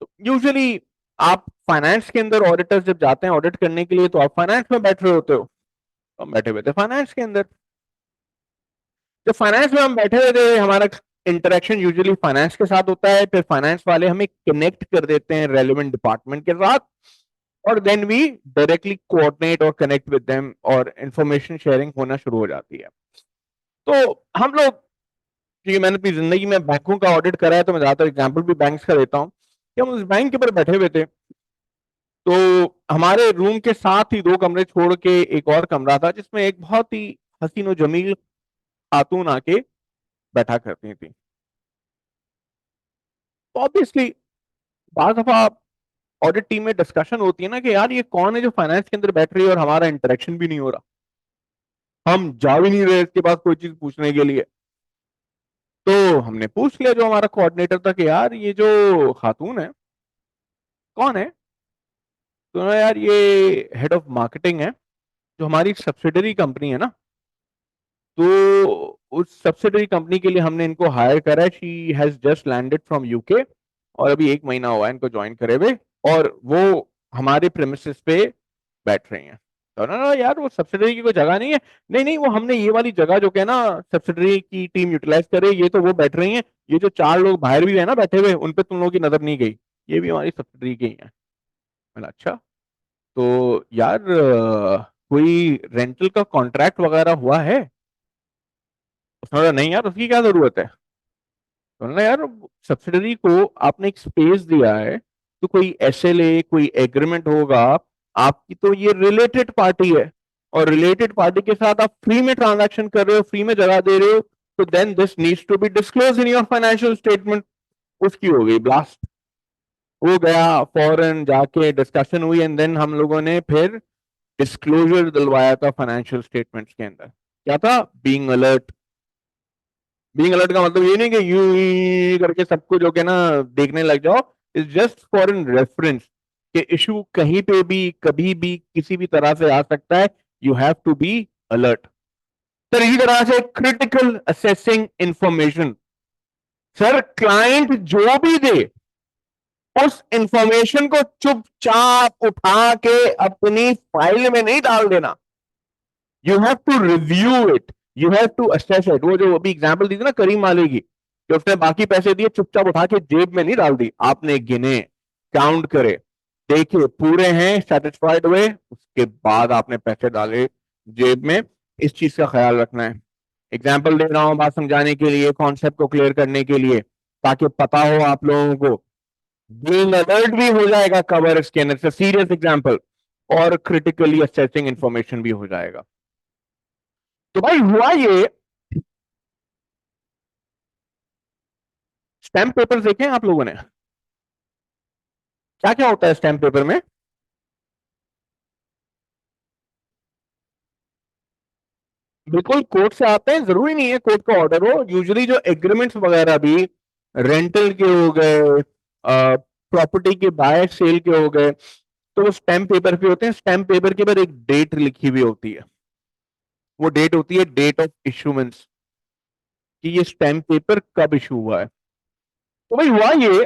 तो यूजुअली आप फाइनेंस के अंदर ऑडिटर्स जब जाते हैं ऑडिट करने के लिए तो आप फाइनेंस में बैठ रहे होते हो। तो हम बैठे हुए थे फाइनेंस के अंदर। जब फाइनेंस में हम बैठे हुए थे, हमारा इंटरेक्शन यूजुअली फाइनेंस के साथ होता है, फिर फाइनेंस वाले हमें कनेक्ट कर देते हैं रेलिवेंट डिपार्टमेंट के साथ, और देन वी डायरेक्टली कोऑर्डिनेट और कनेक्ट विद देम, और इंफॉर्मेशन शेयरिंग होना शुरू हो जाती है। तो हम लोग, क्योंकि मैंने अपनी जिंदगी में बैंकों का ऑडिट करा है तो मैं ज्यादातर एग्जाम्पल भी बैंक का देता हूँ, कि हम उस बैंक के ऊपर बैठे हुए थे। तो हमारे रूम के साथ ही दो कमरे छोड़ के एक और कमरा था जिसमें एक बहुत ही हसीन और जमील खातून आके बैठा करती थी। तो ऑब्वियसली बात दफा ऑडिट टीम में डिस्कशन होती है ना कि यार ये कौन है जो फाइनेंस के अंदर बैठ रही है और हमारा इंटरेक्शन भी नहीं हो रहा, हम जा भी नहीं रहे इसके पास कोई चीज पूछने के लिए। तो हमने पूछ लिया जो हमारा कोऑर्डिनेटर था कि यार ये जो खातून है कौन है। तो यार ये हेड ऑफ मार्केटिंग है, जो हमारी सब्सिडरी कंपनी है ना, तो उस सब्सिडरी कंपनी के लिए हमने इनको हायर करा है। She has just landed from UK, और अभी 1 महीना हुआ है इनको ज्वाइन करे हुए। और वो हमारे प्रेमिसेस पे बैठ रही हैं। तो ना यार वो सब्सिडरी की कोई जगह नहीं है। नहीं नहीं, वो हमने ये वाली जगह जो क्या ना सब्सिडरी की टीम यूटिलाइज करे, ये तो वो बैठ रही हैं। ये जो चार लोग बाहर भी है ना बैठे हुए, उन पे तुम लोगों की नजर नहीं गई, ये भी हमारी सब्सिडरी के ही है। मैंने अच्छा, तो यार कोई रेंटल का कॉन्ट्रैक्ट वगैरह हुआ है? उसने बोला नहीं यार, उसकी क्या जरूरत है। तो बोला यार, सब्सिडरी को आपने एक स्पेस दिया है, तो कोई एसएलए कोई एग्रीमेंट होगा। आपकी तो ये रिलेटेड पार्टी है, और रिलेटेड पार्टी के साथ आप फ्री में ट्रांजैक्शन कर रहे हो, फ्री में जगह दे रहे हो, तो then this needs to be disclose in your financial statement. उसकी हो गई ब्लास्ट। वो गया फॉरेन, जाके डिस्कशन हुई, एंड देन हम लोगों ने फिर डिस्क्लोजर दिलवाया था फाइनेंशियल स्टेटमेंट्स के अंदर। क्या था? Being alert. बीइंग अलर्ट का मतलब ये नहीं कि यू करके सबको जो के ना देखने लग जाओ। It's just for in reference कि इशू कहीं पे भी कभी भी किसी भी तरह से आ सकता है। You have to be alert. Sir इसी तरह से critical assessing information. Sir client जो भी दे, उस इंफॉर्मेशन को चुपचाप उठा के अपनी फाइल में नहीं डाल देना। You have to review it, you have to assess it. वो जो अभी एग्जांपल दी थी ना करीम माली की, कि उसने बाकी पैसे दिए, चुपचाप उठा के जेब में नहीं डाल दी, आपने गिने, काउंट करे, देखे पूरे हैं, सेटिस्फाइड हुए, उसके बाद आपने पैसे डाले जेब में। इस चीज का ख्याल रखना है। एग्जाम्पल दे रहा हूं बात समझाने के लिए, कॉन्सेप्ट को क्लियर करने के लिए, ताकि पता हो आप लोगों को। बीइंग अलर्ट भी हो जाएगा कवर इसके अंदर, सीरियस एग्जाम्पल, और क्रिटिकली असेसिंग इंफॉर्मेशन भी हो जाएगा। तो भाई हुआ ये, स्टैम्प पेपर देखे आप लोगों ने? क्या क्या होता है स्टैम्प पेपर में? बिल्कुल कोर्ट से आते हैं, जरूरी नहीं है कोर्ट का ऑर्डर हो। यूजुअली जो एग्रीमेंट्स वगैरह भी रेंटल के हो गए, प्रॉपर्टी के बाय सेल के हो गए, तो वो स्टैम्प पेपर पे होते हैं। स्टैम्प पेपर के ऊपर एक डेट लिखी हुई होती है। वो डेट होती है डेट ऑफ इशूमेंस, कि ये स्टैम्प पेपर कब इशू हुआ है। तो भाई हुआ ये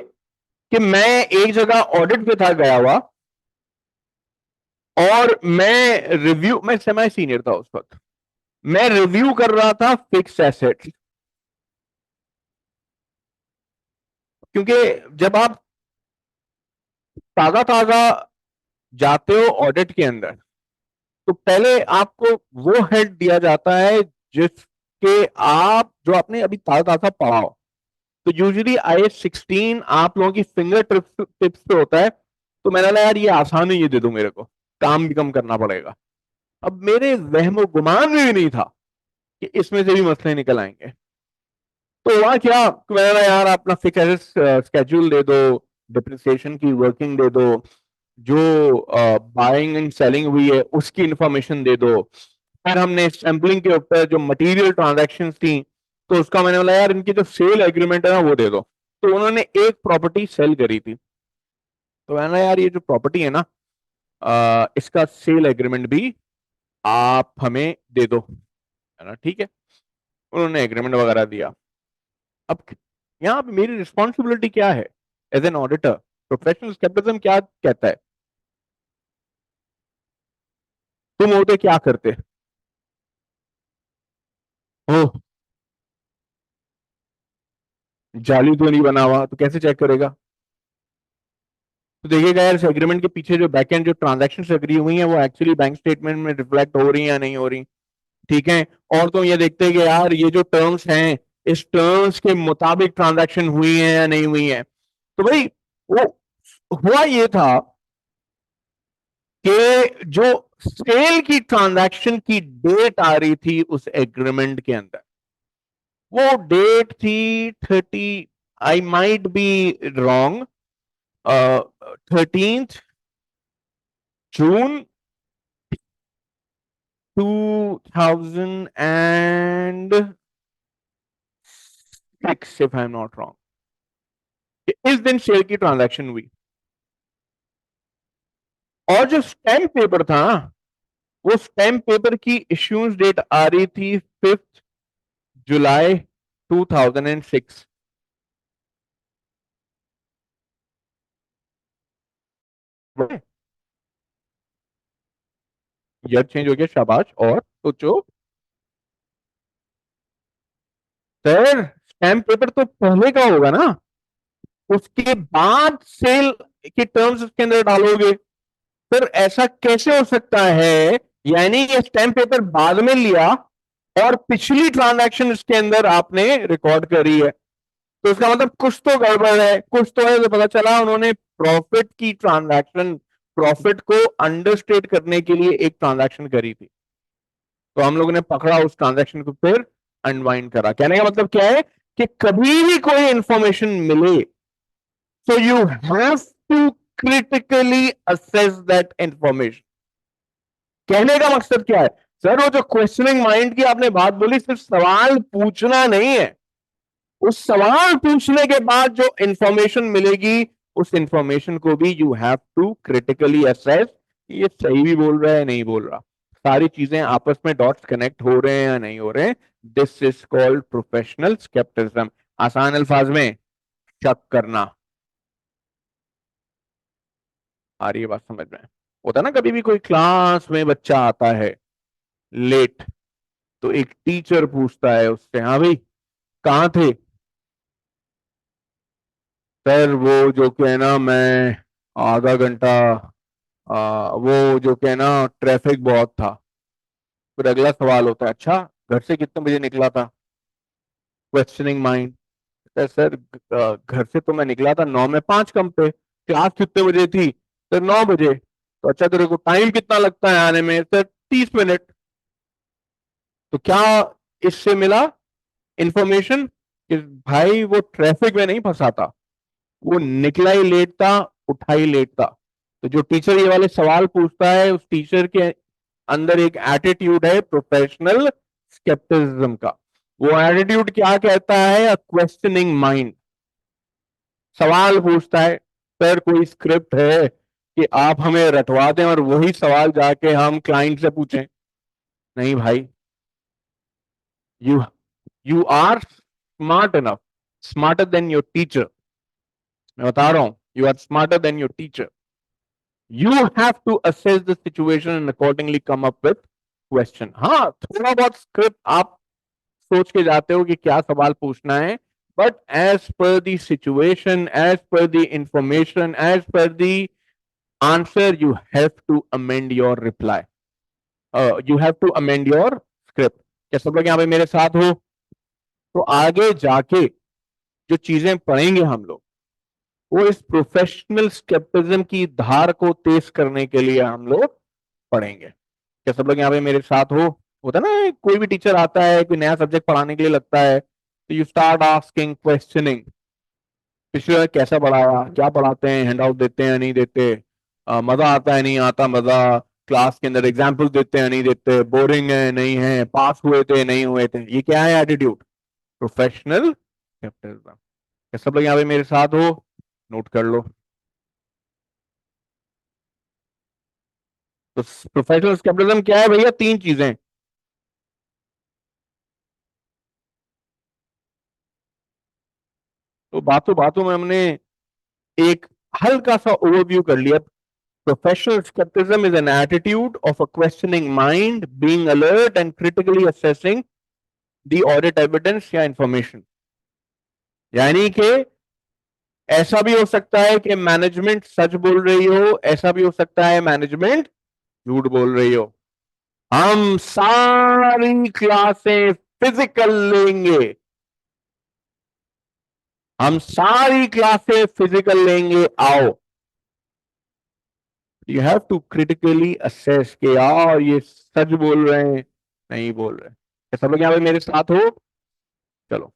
कि मैं एक जगह ऑडिट पे था गया हुआ, और मैं सेमी सीनियर था उस वक्त। मैं रिव्यू कर रहा था फिक्स एसेट्स। क्योंकि जब आप ताजा ताजा जाते हो ऑडिट के अंदर, तो पहले आपको वो हेड दिया जाता है जिसके आप जो आपने अभी ताजा ताजा पढ़ा हो। तो यूजुअली IS 16 आप लोगों की फिंगर टिप्स पे होता है। तो मैंने बोला यार ये आसान है, ये दे दो मेरे को, काम भी कम करना पड़ेगा। अब मेरे वहमो गुमान में भी नहीं था कि इसमें से भी मसले निकल आएंगे। तो वहां क्या, तो मैंने बोला यार अपना फिक्स स्केड्यूल दे दो, डिप्रिसिएशन की वर्किंग दे दो, जो बाइंग एंड सेलिंग हुई है उसकी इंफॉर्मेशन दे दो। फिर हमने सैम्पलिंग के ऊपर जो मटेरियल ट्रांजैक्शंस थी, तो उसका मैंने बोला यार इनकी जो सेल एग्रीमेंट है ना वो दे दो। तो उन्होंने एक प्रॉपर्टी सेल करी थी, तो मैंने बोला यार ये जो प्रॉपर्टी है ना, इसका सेल एग्रीमेंट भी आप हमें दे दो, है ना, ठीक है। उन्होंने एग्रीमेंट वगैरह दिया। अब यहाँ पे मेरी रिस्पॉन्सिबिलिटी क्या है as an auditor? Professional scepticism क्या कहता है? तुम होते क्या करते? ओह, जाली तो नहीं बना हुआ, तो कैसे चेक करेगा? तो देखिएगा यार इस एग्रीमेंट के पीछे जो बैक एंड जो ट्रांजैक्शंस एग्री हुई हैं वो एक्चुअली बैंक स्टेटमेंट में रिफ्लेक्ट हो रही हैं या नहीं हो रही, ठीक है। और तो ये देखते हैं कि यार ये जो टर्म्स हैं, इस टर्म्स के मुताबिक ट्रांजैक्शन हुई है या नहीं हुई है। तो भाई वो हुआ ये था कि जो सेल की ट्रांजैक्शन की डेट आ रही थी उस एग्रीमेंट के अंदर, वो डेट थी 30, I might be wrong, 13 June 2006, if I am not wrong. इस दिन शेयर की ट्रांजैक्शन हुई। और जो स्टैम्प पेपर था ना, वो स्टैम्प पेपर की इश्यूज डेट आ रही थी 5 जुलाई 2006। ईयर चेंज हो गया, शाबाश। और सोचो सर, स्टैम्प पेपर तो पहले का होगा ना, उसके बाद सेल के टर्म्स उसके अंदर डालोगे। फिर ऐसा कैसे हो सकता है? यानी ये स्टैम्प पेपर बाद में लिया और पिछली ट्रांजैक्शन इसके अंदर आपने रिकॉर्ड करी है। तो इसका मतलब कुछ तो गड़बड़ है, कुछ तो है। तो पता चला उन्होंने प्रॉफिट की ट्रांजैक्शन, प्रॉफिट को अंडरस्टेट करने के लिए एक ट्रांजैक्शन करी थी। तो हम लोगों ने पकड़ा उस ट्रांजैक्शन को, फिर अनवाइंड करा। कहने का मतलब क्या है कि कभी भी कोई इंफॉर्मेशन मिले, so you have to critically assess that information। कहने का मकसद क्या है सर? वो जो क्वेश्चनिंग माइंड की आपने बात बोली, सिर्फ सवाल पूछना नहीं है। उस सवाल पूछने के बाद जो इंफॉर्मेशन मिलेगी, उस इंफॉर्मेशन को भी you have to critically assess. ये सही भी बोल रहा है, नहीं बोल रहा, सारी चीजें आपस में डॉट्स कनेक्ट हो रहे हैं या नहीं हो रहे हैं। This is called professional scepticism. आसान अल्फाज में, शक करना। आ रही है बात समझ में? होता ना कभी भी कोई क्लास में बच्चा आता है लेट, तो एक टीचर पूछता है उससे, हाँ भाई कहाँ थे? सर वो जो कि है ना, मैं आधा घंटा, वो जो कि है ना, ट्रैफिक बहुत था। फिर अगला सवाल होता है, अच्छा घर से कितने बजे निकला था? Questioning mind. सर घर से तो मैं निकला था 9 में 5 कम पे। क्लास कितने बजे थी? सर 9 बजे। तो अच्छा तेरे को टाइम कितना लगता है आने में? Sir 30 minute. तो क्या इससे मिला इंफॉर्मेशन कि भाई वो ट्रैफिक में नहीं फंसा था, वो निकला ही लेट था, उठा ही लेट था। तो जो टीचर ये वाले सवाल पूछता है, उस टीचर के अंदर एक एटीट्यूड है प्रोफेशनल स्केप्टिसिज्म का। वो एटीट्यूड क्या कहता है? अ क्वेश्चनिंग माइंड। सवाल पूछता है, सर कोई स्क्रिप्ट है कि आप हमें रटवा दें और वही सवाल जाके हम क्लाइंट से पूछें? नहीं भाई, you you are smart enough, smarter than your teacher. मैं बता रहा हूं, you are smarter than your teacher. You have to assess the situation and accordingly come up with question. हाँ, थोड़ा बहुत स्क्रिप्ट आप सोच के जाते हो कि क्या सवाल पूछना है, but as per the situation, as per the information, as per the answer, you have to amend your reply, you have to amend your script। क्या सब लोग यहाँ पे मेरे साथ हो? तो आगे जाके जो चीजें पढ़ेंगे हम लोग, वो इस प्रोफेशनल स्केप्टिज्म की धार को तेज करने के लिए हम लोग पढ़ेंगे। क्या सब लोग यहाँ पे मेरे साथ हो? होता ना, कोई भी टीचर आता है, कोई नया सब्जेक्ट पढ़ाने के लिए लगता है, तो यू स्टार्ट आस्किंग क्वेश्चनिंग, पिछले बार कैसा पढ़ाया, क्या पढ़ाते हैं, हैंड आउट देते हैं नहीं देते, मजा आता है नहीं आता मजा, क्लास के अंदर एग्जाम्पल देते हैं नहीं देते, बोरिंग है नहीं है, पास हुए थे नहीं हुए थे। ये क्या है? Attitude, professional capitalism. क्या सब लोग यहाँ पे मेरे साथ हो? नोट कर लो। तो प्रोफेशनल कैपिटलिज्म क्या है भैया? 3 चीजें। तो बातों बातों में हमने एक हल्का सा ओवरव्यू कर लिया। Professional skepticism is an attitude of a questioning mind, being alert and critically assessing the audit evidence या information। यानी कि ऐसा भी हो सकता है कि मैनेजमेंट सच बोल रही हो, ऐसा भी हो सकता है मैनेजमेंट झूठ बोल रही हो। हम सारी क्लासें फिजिकल लेंगे, हम सारी क्लासें फिजिकल लेंगे, आओ। You have to critically assess कि यार ये सच बोल रहे हैं, नहीं बोल रहे। क्या सब लोग यहाँ पे मेरे साथ हो? चलो।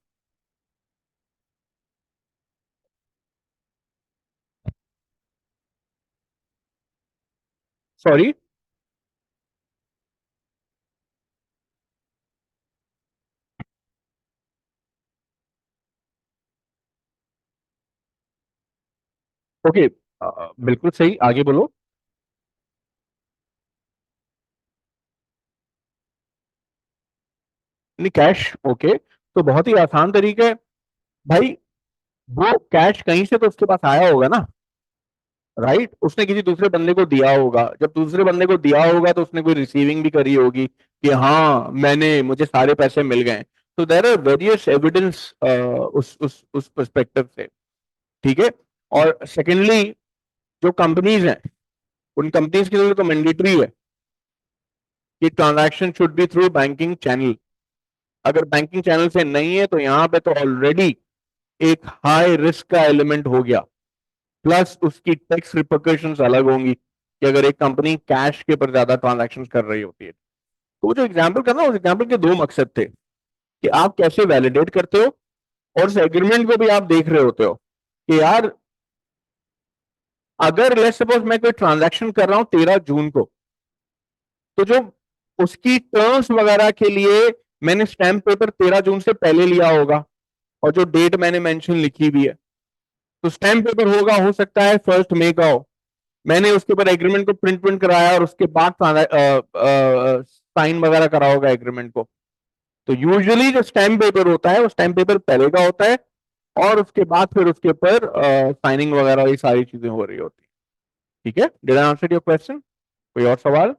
सॉरी। ओके, बिल्कुल सही, आगे बोलो। नहीं, कैश, ओके, तो बहुत ही आसान तरीका है भाई। वो कैश कहीं से तो उसके पास आया होगा ना। राइट, उसने किसी दूसरे बंदे को दिया होगा, जब दूसरे बंदे को दिया होगा तो उसने कोई रिसीविंग भी करी होगी कि हाँ मैंने, मुझे सारे पैसे मिल गए। तो देयर आर वेरियस एविडेंस उस पर्सपेक्टिव से। ठीक है। और सेकेंडली, जो कंपनीज हैं, उन कंपनीज के लिए तो मैंडेटरी है कि transaction should be through banking channel. अगर बैंकिंग चैनल से नहीं है तो यहाँ पे तो ऑलरेडी एक हाई रिस्क का एलिमेंट हो गया, प्लस उसकी टैक्स रिपोर्टेशंस अलग होंगी कि अगर एक कंपनी कैश के पर ज्यादा ट्रांजैक्शन कर रही होती है। तो वो जो एग्जाम्पल करना, उस एग्जाम्पल के दो मकसद थे कि आप कैसे वैलिडेट करते हो और उस एग्रीमेंट को भी आप देख रहे होते हो कि यार, अगर लेट्स सपोज मैं कोई ट्रांजैक्शन कर रहा हूं 13 जून को, तो जो उसकी टर्म्स वगैरह के लिए मैंने स्टैम्प पेपर 13 जून से पहले लिया होगा, और जो डेट मैंने मेंशन लिखी भी है, तो स्टैम्प पेपर होगा, हो सकता है 1 मई का हो। मैंने उसके ऊपर एग्रीमेंट को प्रिंट प्रिंट कराया और उसके बाद साइन वगैरह करा होगा एग्रीमेंट को। तो यूजुअली जो स्टैम्प पेपर होता है वो स्टैम्प पेपर पहले का होता है, और उसके बाद फिर उसके ऊपर साइनिंग वगैरह ये सारी चीजें हो रही होती है। ठीक है, did I answer your question? कोई और सवाल?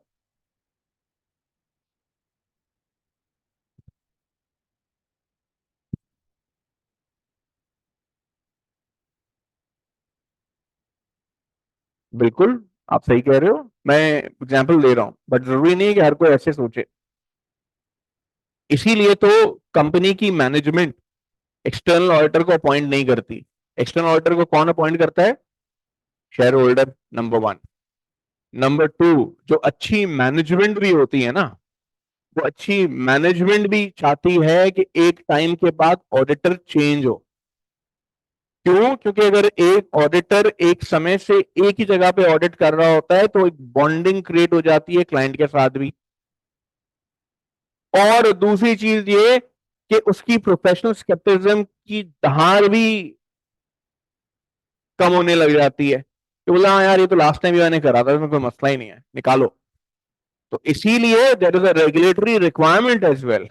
बिल्कुल, आप सही कह रहे हो, मैं एग्जांपल दे रहा हूं, बट जरूरी नहीं है कि हर कोई ऐसे सोचे। इसीलिए तो कंपनी की मैनेजमेंट एक्सटर्नल ऑडिटर को अपॉइंट नहीं करती। एक्सटर्नल ऑडिटर को कौन अपॉइंट करता है? Share holder, number one. Number two, जो अच्छी मैनेजमेंट भी होती है ना, वो अच्छी मैनेजमेंट भी चाहती है कि एक टाइम के बाद ऑडिटर चेंज हो। क्यों? क्योंकि अगर एक ऑडिटर एक समय से एक ही जगह पे ऑडिट कर रहा होता है तो एक बॉन्डिंग क्रिएट हो जाती है क्लाइंट के साथ भी। और दूसरी चीज ये कि उसकी प्रोफेशनल स्केप्टिज्म की धार भी कम होने लग जाती है कि बोला हाँ यार, ये तो लास्ट टाइम भी मैंने करा था, इसमें कोई मसला ही नहीं है, निकालो। तो इसीलिए there is a regulatory requirement as well.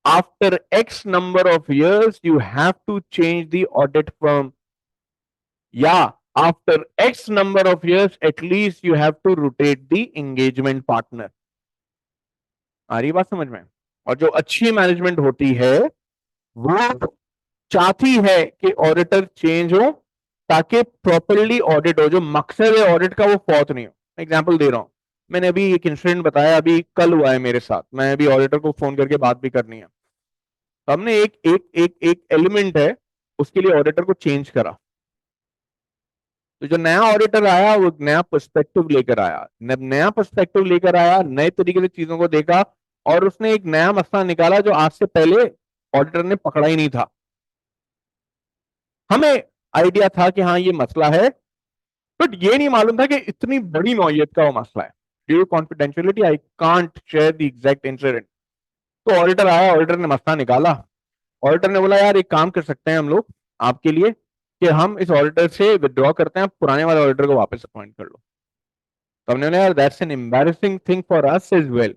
After X number of years you have to change the audit firm, या after X number of years at least you have to rotate the engagement partner। आ रही बात समझ में? और जो अच्छी management होती है वो चाहती है कि ऑडिटर चेंज हो ताकि प्रॉपरली ऑडिट हो, जो मकसद है ऑडिट का वो फौत नहीं हो। एग्जांपल दे रहा हूं, मैंने अभी एक इंसिडेंट बताया, अभी कल हुआ है मेरे साथ, मैं अभी ऑडिटर को फोन करके बात भी करनी है। तो हमने एक एक एक एक एलिमेंट है, उसके लिए ऑडिटर को चेंज करा। तो जो नया ऑडिटर आया वो नया पर्सपेक्टिव लेकर आया, नया पर्सपेक्टिव लेकर आया, नए तरीके से चीजों को देखा, और उसने एक नया मसला निकाला जो आज से पहले ऑडिटर ने पकड़ा ही नहीं था। हमें आइडिया था कि हाँ ये मसला है, बट ये नहीं मालूम था कि इतनी बड़ी नौयत का वो मसला है। Due confidentiality I can't share the exact incident. तो ऑडिटर आया, ऑडिटर ने मसला निकाला। ऑडिटर ने बोला यार एक काम कर सकते हैं हम लोग आपके लिए कि हम इस ऑडिटर से विड्रॉ करते हैं, पुराने वाले ऑडिटर को वापस अपॉइंट कर लो। तो हमने बोला यार that's an embarrassing thing for us as well,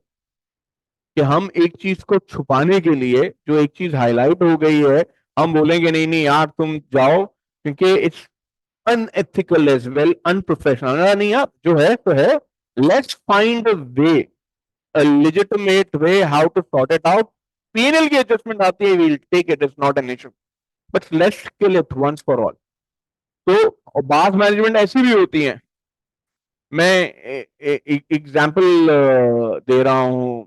कि हम एक चीज को छुपाने के लिए, जो एक चीज हाईलाइट हो गई है, हम बोलेंगे नहीं नहीं यार तुम जाओ, क्योंकि it's unethical as well, unprofessional. नहीं यार, जो है तो है, let's find a way, a legitimate way how to sort it out. PNL की एडजस्टमेंट आती है, we'll take it, is not an issue, but let's kill it once for all. तो बास मैनेजमेंट ऐसी भी होती है। मैं एग्जाम्पल दे रहा हूं।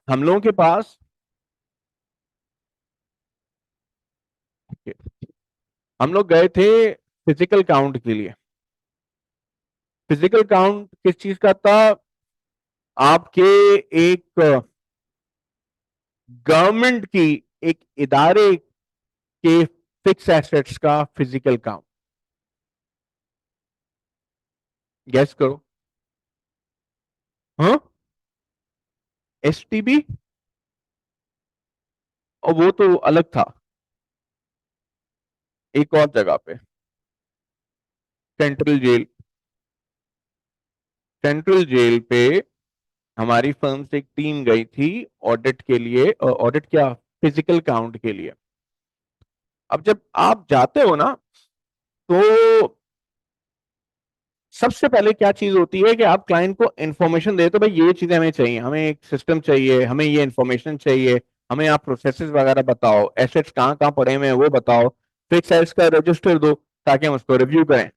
हम लोगों के पास, हम लोग गए थे फिजिकल काउंट के लिए। फिजिकल काउंट किस चीज का था? आपके एक गवर्नमेंट की, एक इदारे के फिक्स एसेट्स का फिजिकल काउंट। गैस करो। हाँ, एसटीबी। और वो तो अलग था, एक और जगह पे, सेंट्रल जेल। सेंट्रल जेल पे हमारी फर्म से एक टीम गई थी ऑडिट के लिए, ऑडिट क्या, फिजिकल काउंट के लिए। अब जब आप जाते हो ना, तो सबसे पहले क्या चीज होती है कि आप क्लाइंट को इंफॉर्मेशन दे, तो भाई ये चीजें हमें चाहिए, हमें एक सिस्टम चाहिए, हमें ये इंफॉर्मेशन चाहिए, हमें आप प्रोसेसेस वगैरह बताओ, एसेट्स कहाँ कहाँ पड़े हुए हैं वो बताओ, फिक्स एसेट्स का रजिस्टर दो ताकि हम उसको रिव्यू करें।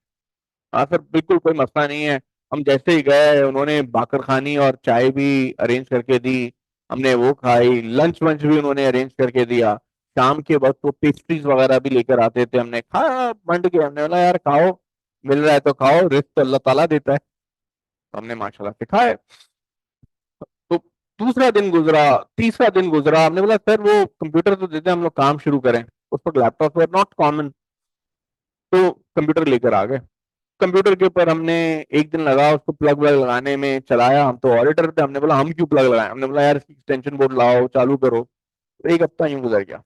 हाँ सर, बिल्कुल कोई मसला नहीं है। हम जैसे ही गए उन्होंने बाकर खानी और चाय भी अरेंज करके दी, हमने वो खाई, लंच वंच भी उन्होंने अरेंज करके दिया। शाम के वक्त वो पेस्ट्रीज वगैरह भी लेकर आते थे, हमने खाया बंट के, हमने बोला यार खाओ, मिल रहा है तो खाओ, रिस्क तो अल्लाह ताला देता है। तो हमने माशाल्लाह से खाए। तो दूसरा दिन गुजरा, तीसरा दिन गुजरा, हमने बोला सर वो कंप्यूटर तो देते हैं, हम लोग काम शुरू करें। उस वक्त लैपटॉप वर नॉट कॉमन, तो कंप्यूटर लेकर आ गए। कंप्यूटर के ऊपर हमने एक दिन लगा उसको प्लग व्लग लगाने में, चलाया। हम तो ऑडिटर थे, हमने बोला हम क्यों प्लग लगाएं, हमने बोला यार इसकी एक्सटेंशन बोर्ड लाओ चालू करो। तो एक हफ्ता यूं गुजर गया।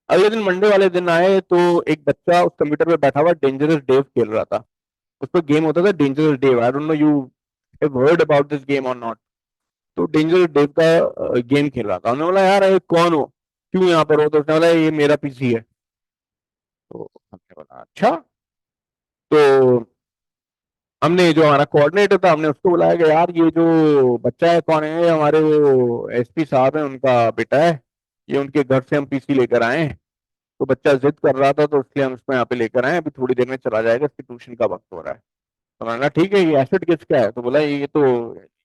अगले दिन मंडे वाले दिन आए तो एक बच्चा उस कंप्यूटर पे बैठा हुआ डेंजरस डेव खेल रहा था। उस पर गेम होता था dangerous Dave, I don't know you have heard about this game और नॉट। तो डेंजरस डेव का गेम खेल रहा था। हमने बोला यार ये कौन हो, क्यों यहाँ पर हो? तो उसने बोला ये मेरा पीसी है। तो हमने बोला अच्छा। तो हमने जो हमारा कोऑर्डिनेटर था हमने उसको बुलाया कि यार ये जो बच्चा है कौन है? ये हमारे वो एसपी साहब है उनका बेटा है, ये उनके घर से हम पीसी लेकर आए हैं। तो बच्चा जिद कर रहा था तो इसलिए हम इसको यहाँ पे लेकर आए, अभी थोड़ी देर में चला जाएगा, इसकी ट्यूशन का वक्त हो रहा है। तो मैंने कहा ठीक है, ये एसेट किसका है? तो बोला ये तो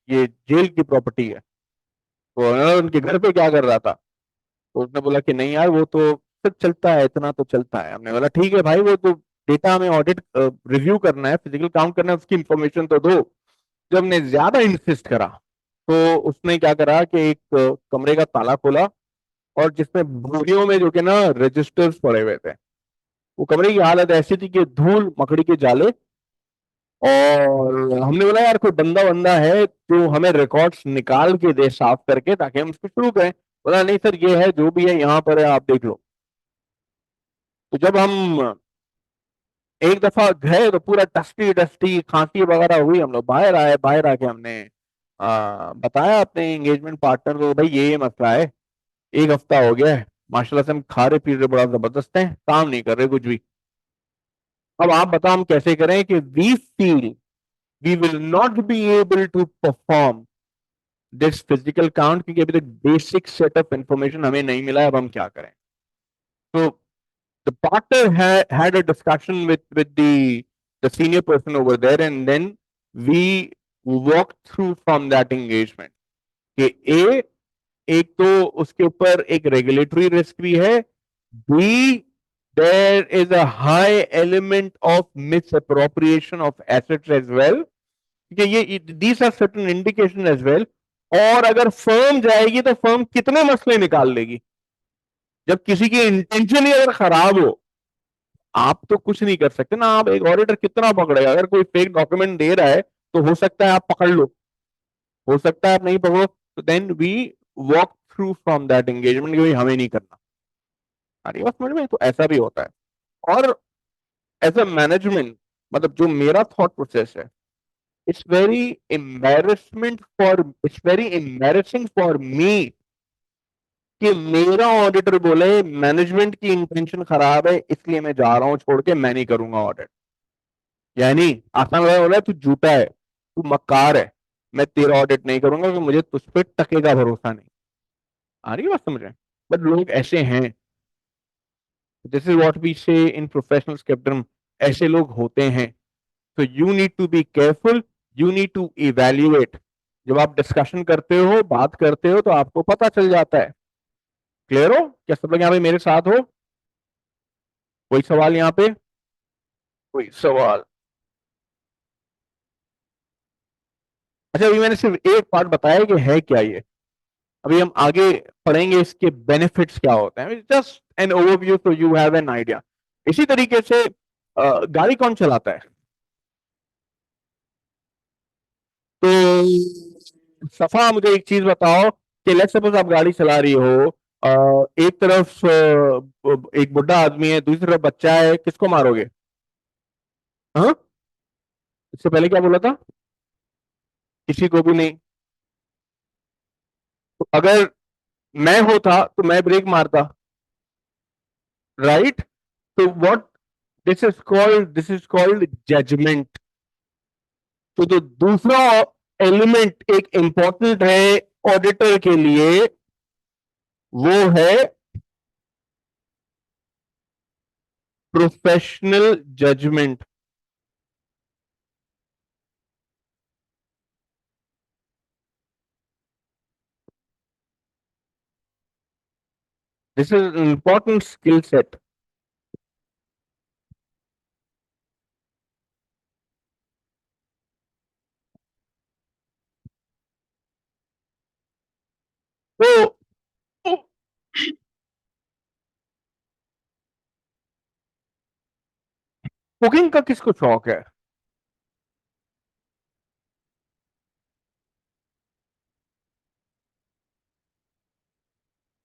ये जेल की प्रॉपर्टी है। तो उनके घर पे क्या कर रहा था? तो उसने बोला कि नहीं यार वो तो सब चलता है, इतना तो चलता है। हमने बोला ठीक है भाई, वो तो डेटा हमें ऑडिट रिव्यू करना है, फिजिकल काउंट करना है, उसकी इंफॉर्मेशन तो दो। जब हमने ज्यादा इंसिस्ट करा तो उसने क्या करा कि एक कमरे का ताला खोला, और जिसमें बोरियों में जो कि ना रजिस्टर्स पड़े हुए थे। वो कमरे की हालत ऐसी थी कि धूल मकड़ी के जाले। और हमने बोला यार कोई बंदा बंदा है जो हमें रिकॉर्ड्स निकाल के दे साफ करके ताकि हम उसको शुरू करें। बोला नहीं सर ये है जो भी है यहाँ पर है, आप देख लो। तो जब हम एक दफा गए तो पूरा डस्टी डस्टी खांसी वगैरह हुई, हम लोग बाहर आए, बाहर आके हमने बताया अपने एंगेजमेंट पार्टनर को, भाई ये मसला है, एक हफ्ता हो गया है, माशाल्लाह से हम खा रहे पी रहे बड़ा जबरदस्त है, काम नहीं कर रहे कुछ भी। अब आप बताओ हम कैसे करें कि we feel we will not be able to perform this physical count, क्योंकि अभी तक बेसिक सेट ऑफ इंफॉर्मेशन हमें नहीं मिला है, अब हम क्या करें? तो the partner had a discussion with the senior person over there, and then we walked through from that engagement कि ए, एक तो उसके ऊपर एक रेगुलेटरी रिस्क भी है, be there is a high element of misappropriation of assets as well, क्योंकि ये these are certain indication as well. और अगर फर्म जाएगी तो फर्म कितने मसले निकाल लेगी जब किसी की इंटेंशन ही अगर खराब हो। आप तो कुछ नहीं कर सकते ना, आप एक ऑडिटर कितना पकड़ेगा? अगर कोई फेक डॉक्यूमेंट दे रहा है तो हो सकता है आप पकड़ लो, हो सकता है आप नहीं पकड़ो। तो then we walk through from that engagement कि भाई हमें नहीं करना। आ रही है बात समझ में? तो ऐसा भी होता है। और एज अ मैनेजमेंट, मतलब जो मेरा थॉट प्रोसेस है, it's very embarrassing for me कि मेरा ऑडिटर बोले मैनेजमेंट की इंटेंशन खराब है इसलिए मैं जा रहा हूं छोड़ के, मैं नहीं करूंगा ऑडिट। यानी आसान लगा, बोला तू झूठा है, तू मक्कार है, मैं तेरा ऑडिट नहीं करूंगा क्योंकि मुझे तुझ पे टके का भरोसा नहीं। आ रही है बात समझ में? बट लोग ऐसे हैं, दिस इज व्हाट वी से इन प्रोफेशनल स्पेक्ट्रम, ऐसे लोग होते हैं। तो you need to be careful, you need to evaluate. जब आप डिस्कशन करते हो, बात करते हो, तो आपको पता चल जाता है। क्लियर हो? क्या सब लोग यहाँ पे मेरे साथ हो? कोई सवाल यहाँ पे? कोई सवाल? अच्छा, अभी मैंने सिर्फ एक पार्ट बताया कि है क्या ये, अभी हम आगे पढ़ेंगे इसके बेनिफिट्स क्या होते हैं। Just an overview so you have an idea. इसी तरीके से गाड़ी कौन चलाता है? तो सफा मुझे एक चीज बताओ कि लेट्स सपोज आप गाड़ी चला रही हो, एक तरफ एक बुढ़ा आदमी है, दूसरी तरफ बच्चा है, किसको मारोगे? हाँ, इससे पहले क्या बोला था? किसी को भी नहीं। तो अगर मैं होता तो मैं ब्रेक मारता, राइट? तो what this is called judgement. तो जो दूसरा एलिमेंट एक इंपॉर्टेंट है ऑडिटर के लिए, वो है professional judgement. This is important skill set. तो कुकिंग का किसको शौक है?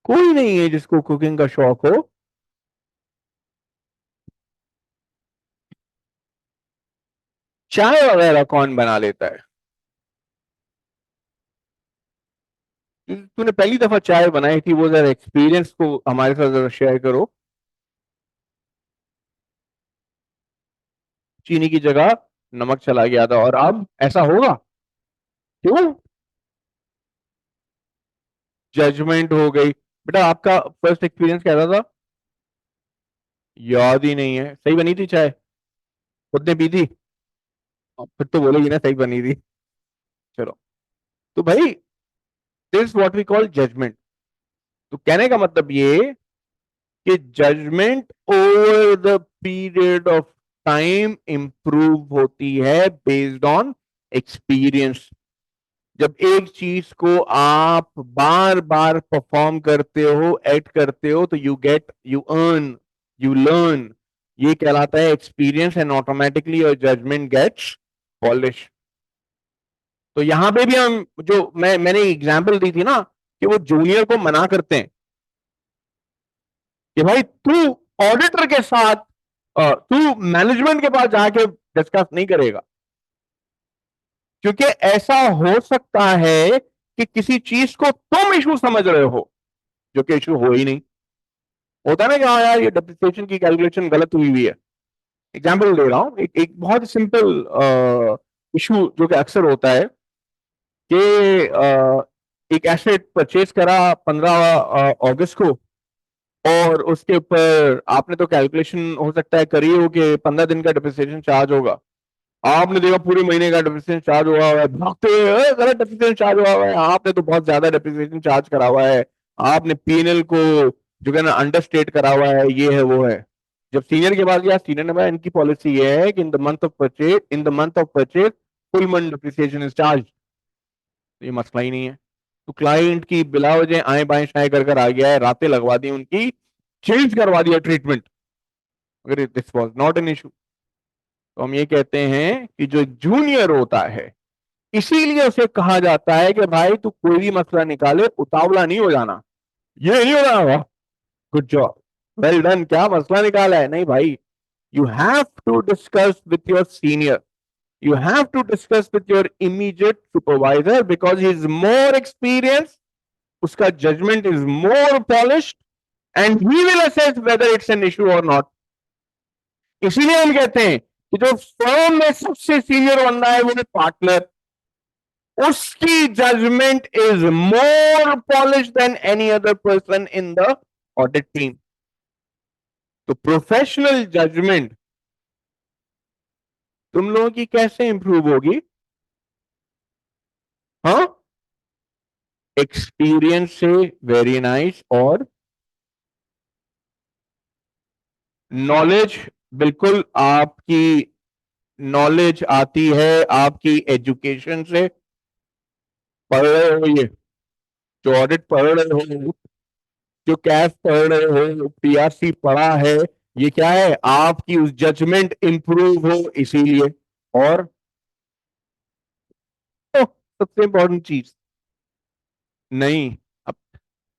कोई नहीं है जिसको कुकिंग का शौक हो। चाय वगैरह कौन बना लेता है? तूने पहली दफा चाय बनाई थी, वो जरा एक्सपीरियंस को हमारे साथ जरा शेयर करो। चीनी की जगह नमक चला गया था और अब ऐसा होगा? क्यों? जजमेंट हो गई। बेटा आपका फर्स्ट एक्सपीरियंस कैसा था? याद ही नहीं है। सही बनी थी चाय? खुद ने पी थी? अब फिर तो बोलेगी ना सही बनी थी। चलो। तो भाई, this what we call judgement. तो कहने का मतलब ये कि judgement over the period of time improve होती है बेस्ड ऑन एक्सपीरियंस। जब एक चीज को आप बार बार परफॉर्म करते हो, एक्ट करते हो, तो यू अर्न, यू लर्न। ये कहलाता है experience, and automatically your judgement gets polish. तो यहां पे भी हम, जो मैंने एग्जांपल दी थी ना, कि वो जूनियर को मना करते हैं कि भाई तू ऑडिटर के साथ, तू मैनेजमेंट के पास जाके डिस्कस नहीं करेगा, क्योंकि ऐसा हो सकता है कि किसी चीज को तुम इशू समझ रहे हो, जो कि इशू हो ही नहीं। होता है ना कि हाँ यार, ये डेप्रिसिएशन की कैलकुलेशन गलत हुई हुई है। एग्जाम्पल दे रहा हूं, एक बहुत सिंपल इशू जो कि अक्सर होता है कि एक एसेट परचेज करा 15 अगस्त को, और उसके ऊपर आपने तो कैलकुलेशन हो सकता है करी हो कि 15 दिन का डेप्रिसिएशन चार्ज होगा। आपने देखा पूरे महीने का डेप्रिसिएशन चार्ज हुआ हुआ है, भागते हुए गलत डेप्रिसिएशन चार्ज हुआ हुआ है, आपने तो बहुत ज्यादा डेप्रिसिएशन चार्ज करा हुआ है, आपने पीएनएल को जो है ना अंडरस्टेट करा हुआ है, ये है वो है। जब सीनियर के पास गया, सीनियर ने बताया इनकी पॉलिसी ये है कि in the month of purchase full month depreciation is charge. ये मसला ही नहीं है। तो क्लाइंट की बिला वजह आए बाएं शाएं कर आ गया है, रातें लगवा दी उनकी, चेंज करवा दिया ट्रीटमेंट, अगर this was not an issue. तो हम ये कहते हैं कि जो जूनियर होता है, इसीलिए उसे कहा जाता है कि भाई तू कोई भी मसला निकाले, उतावला नहीं हो जाना। ये नहीं हो रहा, गुड जॉब, वेल डन, क्या मसला निकाला है, नहीं भाई, you have to discuss with your senior, you have to discuss with your immediate supervisor because he is more experienced, uska judgment is more polished, and he will assess whether it's an issue or not. इसीलिए हम कहते हैं कि जो firm में सबसे senior बंदा है वो है पार्टनर, उसकी judgement is more polish than any other person in the audit team. तो प्रोफेशनल जजमेंट तुम लोगों की कैसे इंप्रूव होगी? हाँ, एक्सपीरियंस से, वेरी नाइस। और नॉलेज, बिल्कुल आपकी नॉलेज आती है आपकी एजुकेशन से। पढ़ रहे हो ये, जो ऑडिट पढ़ रहे हो, जो कैश पढ़ रहे हो, पीआरसी पढ़ा है, ये क्या है? आपकी उस जजमेंट इंप्रूव हो इसीलिए। और तो सबसे इंपॉर्टेंट चीज, नहीं, अब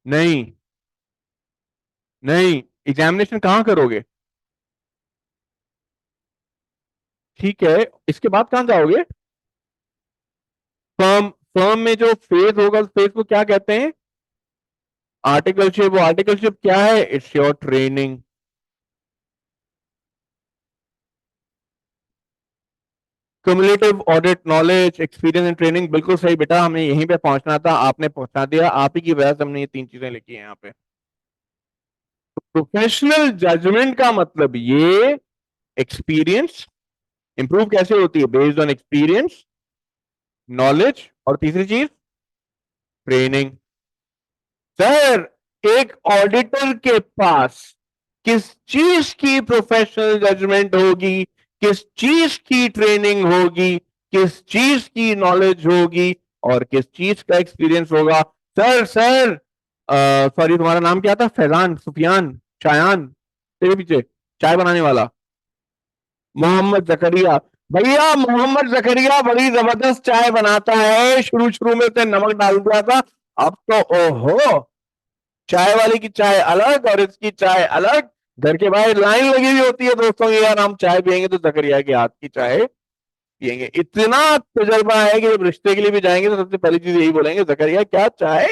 नहीं, नहीं, एग्जामिनेशन कहाँ करोगे? ठीक है, इसके बाद कहाँ जाओगे? फर्म। फर्म में जो फेज होगा, उस फेज को क्या कहते हैं? आर्टिकलशिप। वो आर्टिकलशिप क्या है? It's your training. Cumulative audit knowledge experience and training, बिल्कुल सही बेटा, हमें यहीं पे पहुंचना था, आपने पहुंचा दिया, आप ही की वजह से हमने ये तीन चीजें लिखी है यहाँ पे। प्रोफेशनल जजमेंट का मतलब ये एक्सपीरियंस इंप्रूव कैसे होती है, बेस्ड ऑन एक्सपीरियंस, नॉलेज, और तीसरी चीज ट्रेनिंग। सर, एक ऑडिटर के पास किस चीज की प्रोफेशनल जजमेंट होगी, किस चीज की ट्रेनिंग होगी, किस चीज की नॉलेज होगी, और किस चीज का एक्सपीरियंस होगा? सर सॉरी, तुम्हारा नाम क्या था? फैजान, सुफियान, शायान, तेरे पीछे चाय बनाने वाला मोहम्मद जकरिया। भैया मोहम्मद जकरिया बड़ी जबरदस्त चाय बनाता है, शुरू शुरू में उसने नमक डाल दिया था, अब तो ओहो, चाय वाले की चाय अलग और इसकी चाय अलग। घर के बाहर लाइन लगी हुई होती है दोस्तों की, यार हम चाय पियेंगे तो जकरिया के हाथ की चाय पियेंगे। इतना तजर्बा है कि जब रिश्ते के लिए भी जाएंगे तो सबसे पहली चीज यही बोलेंगे, जकरिया क्या चाय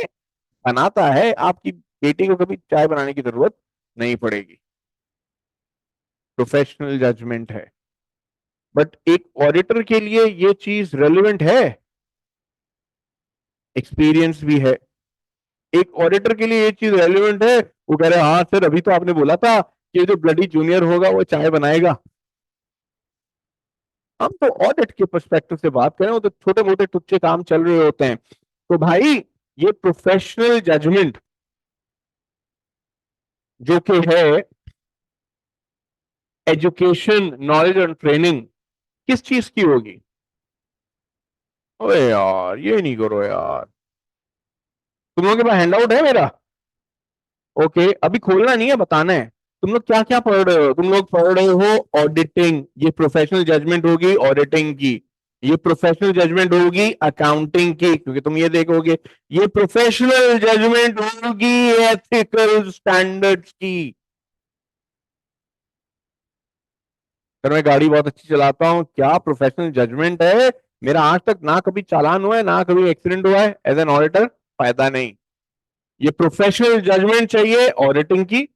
बनाता है, आपकी बेटी को कभी चाय बनाने की जरूरत नहीं पड़ेगी। प्रोफेशनल जजमेंट है, बट एक ऑडिटर के लिए ये चीज रेलिवेंट है, एक्सपीरियंस भी है। एक ऑडिटर के लिए ये चीज रेलिवेंट है, वो कह रहे हैं हाँ सर अभी तो आपने बोला था कि ये जो ब्लडी जूनियर होगा वो चाय बनाएगा। हम तो ऑडिट के पर्सपेक्टिव से बात करें, वो तो छोटे मोटे टुच्चे काम चल रहे होते हैं। तो भाई ये प्रोफेशनल जजमेंट जो कि है एजुकेशन, नॉलेज और ट्रेनिंग, किस चीज की होगी? ओए यार ये नहीं करो यार, तुम लोगों के पास हैंडआउट है मेरा? ओके, अभी खोलना नहीं है, बताना है। तुम लोग क्या क्या पढ़ रहे हो? तुम लोग पढ़ रहे हो ऑडिटिंग, ये प्रोफेशनल जजमेंट होगी ऑडिटिंग की। ये प्रोफेशनल जजमेंट होगी अकाउंटिंग की, क्योंकि तुम ये देखोगे। ये प्रोफेशनल जजमेंट होगी एथिकल स्टैंडर्ड्स की। सर मैं गाड़ी बहुत अच्छी चलाता हूँ, क्या प्रोफेशनल जजमेंट है? मेरा आज तक ना कभी चालान हुआ है, ना कभी एक्सीडेंट हुआ है, एज एन ऑडिटर फायदा नहीं। ये प्रोफेशनल जजमेंट चाहिए ऑडिटिंग की,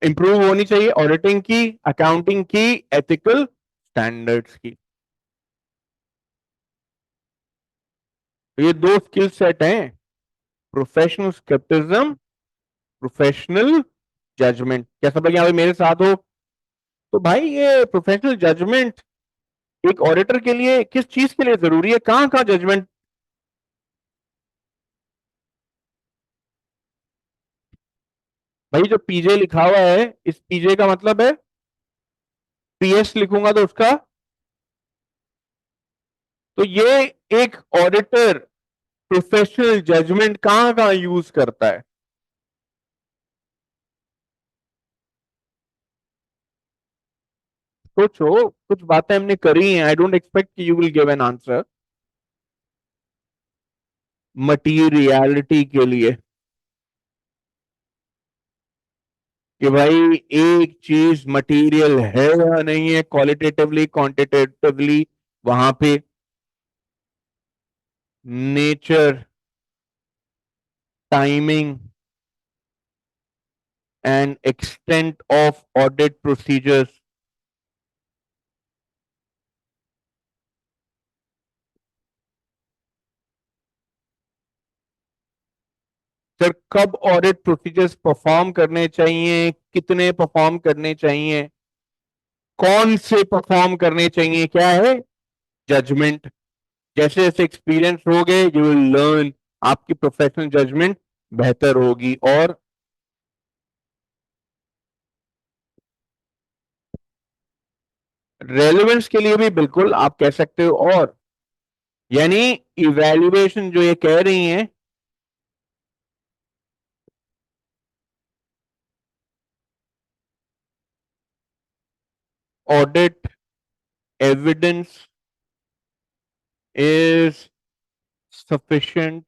इंप्रूव होनी चाहिए ऑडिटिंग की, अकाउंटिंग की, एथिकल स्टैंडर्ड्स की। तो ये दो स्किल सेट हैं, प्रोफेशनल स्केप्टिज्म, प्रोफेशनल जजमेंट। क्या सब लोग यहाँ पे मेरे साथ हो? तो भाई ये प्रोफेशनल जजमेंट एक ऑडिटर के लिए किस चीज के लिए जरूरी है, कहां कहां जजमेंट? भाई जो पीजे लिखा हुआ है, इस पीजे का मतलब है, पीएस लिखूंगा तो उसका, तो ये एक ऑडिटर प्रोफेशनल जजमेंट कहां कहां यूज करता है? सोचो, कुछ बातें हमने करी हैं, आई डोंट एक्सपेक्ट कि you will give an answer. Materiality के लिए, कि भाई एक चीज मटेरियल है या नहीं है, क्वालिटेटिवली क्वांटिटेटिवली, वहां पे nature, timing and extent of audit procedures. Sir कब ऑडिट प्रोसीजर्स परफॉर्म करने चाहिए, कितने परफॉर्म करने चाहिए, कौन से परफॉर्म करने चाहिए, क्या है जजमेंट। जैसे जैसे एक्सपीरियंस होगे यू विल लर्न, आपकी प्रोफेशनल जजमेंट बेहतर होगी। और रेलेवेंस के लिए भी बिल्कुल आप कह सकते हो। और यानी इवैल्यूएशन जो ये कह रही हैं, audit evidence is sufficient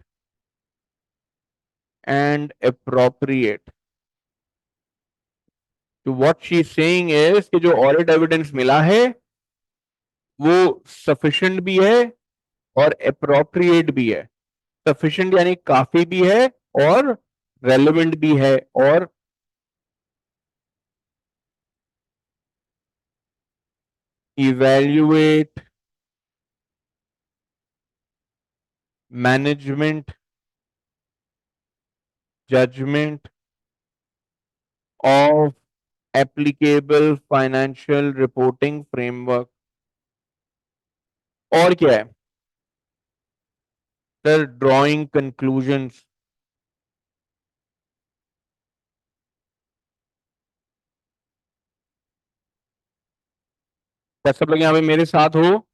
and appropriate। तो व्हाट शी सेइंग इज कि जो ऑडिट एविडेंस मिला है वो सफिशिएंट भी है और अप्रोप्रिएट भी है। सफिशिएंट यानी काफी भी है, और रेलेवेंट भी है, और evaluate management judgment of applicable financial reporting framework। और क्या है सर? Drawing conclusions. क्या सब लोग यहाँ पे मेरे साथ हो?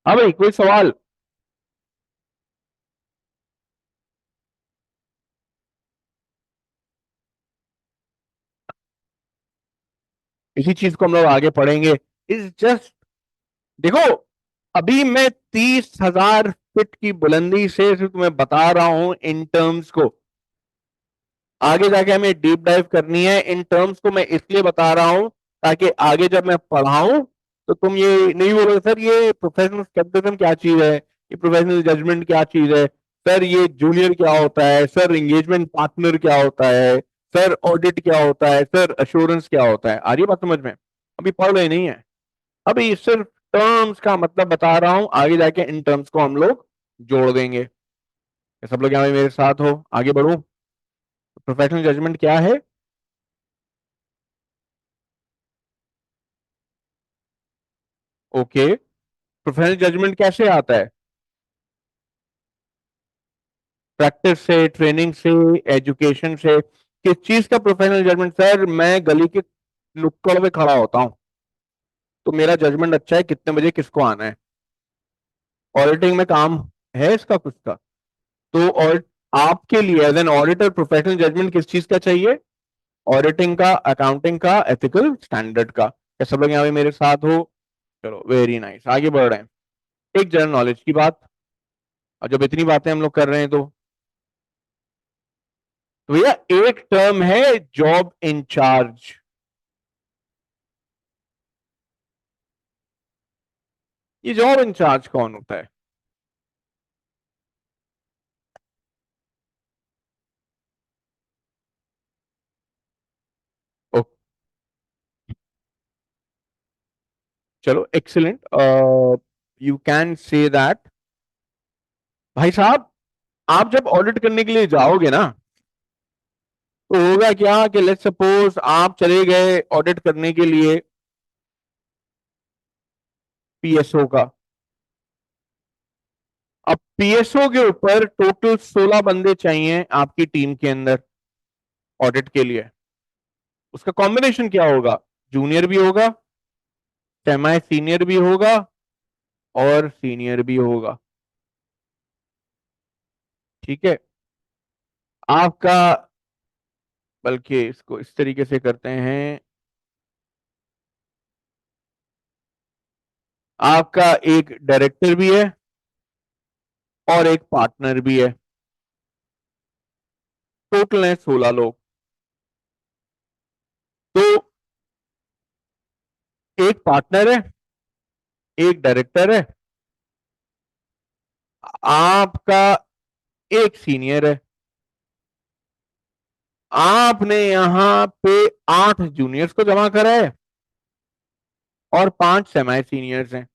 हाँ भाई, कोई सवाल? इसी चीज को हम लोग आगे पढ़ेंगे। इस जस्ट देखो, अभी मैं 30,000 फीट की बुलंदी से सिर्फ तुम्हें बता रहा हूं इन टर्म्स को। आगे जाके हमें डीप डाइव करनी है। इन टर्म्स को मैं इसलिए बता रहा हूं ताकि आगे जब मैं पढ़ाऊं तो तुम ये नहीं बोलोगे सर ये प्रोफेशनल स्केप्टिसिज्म क्या चीज है, ये प्रोफेशनल जजमेंट क्या चीज है, सर ये जूनियर क्या होता है, सर एंगेजमेंट पार्टनर क्या होता है, सर ऑडिट क्या होता है, सर अश्योरेंस क्या होता है। आ रही है बात समझ में? अभी पढ़ रहे नहीं है, अभी सिर्फ टर्म्स का मतलब बता रहा हूं। आगे जाके इन टर्म्स को हम लोग जोड़ देंगे। सब लोग यहाँ पे मेरे साथ हो? आगे बढ़ो। प्रोफेशनल जजमेंट क्या है? ओके। प्रोफेशनल जजमेंट कैसे आता है? प्रैक्टिस से, ट्रेनिंग से, एजुकेशन से। किस चीज का प्रोफेशनल जजमेंट? सर मैं गली के नुक्कड़ पे खड़ा होता हूँ तो मेरा जजमेंट अच्छा है कितने बजे किसको आना है। ऑडिटिंग में काम है इसका कुछ का? तो और आपके लिए as an auditor professional judgement किस चीज का चाहिए? ऑडिटिंग का, अकाउंटिंग का, एथिकल स्टैंडर्ड का। क्या सब लोग यहाँ पे मेरे साथ हो? चलो वेरी नाइस, आगे बढ़ रहे हैं। एक जनरल नॉलेज की बात, और जब इतनी बातें हम लोग कर रहे हैं तो भैया एक टर्म है जॉब इंचार्ज। ये जॉब इंचार्ज कौन होता है? ओ, चलो excellent, you can say that. भाई साहब, आप जब ऑडिट करने के लिए जाओगे ना तो होगा क्या कि लेट्स सपोज आप चले गए ऑडिट करने के लिए पीएसओ का। अब पीएसओ के ऊपर टोटल 16 बंदे चाहिए आपकी टीम के अंदर ऑडिट के लिए। उसका कॉम्बिनेशन क्या होगा? जूनियर भी होगा, सेमी सीनियर भी होगा, और सीनियर भी होगा। ठीक है। आपका, बल्कि इसको इस तरीके से करते हैं, आपका एक डायरेक्टर भी है और एक पार्टनर भी है। टोटल है 16 लोग। तो एक पार्टनर है, एक डायरेक्टर है, आपका एक सीनियर है, आपने यहां पे 8 जूनियर्स को जमा करा है और 5 सेमी सीनियर्स हैं।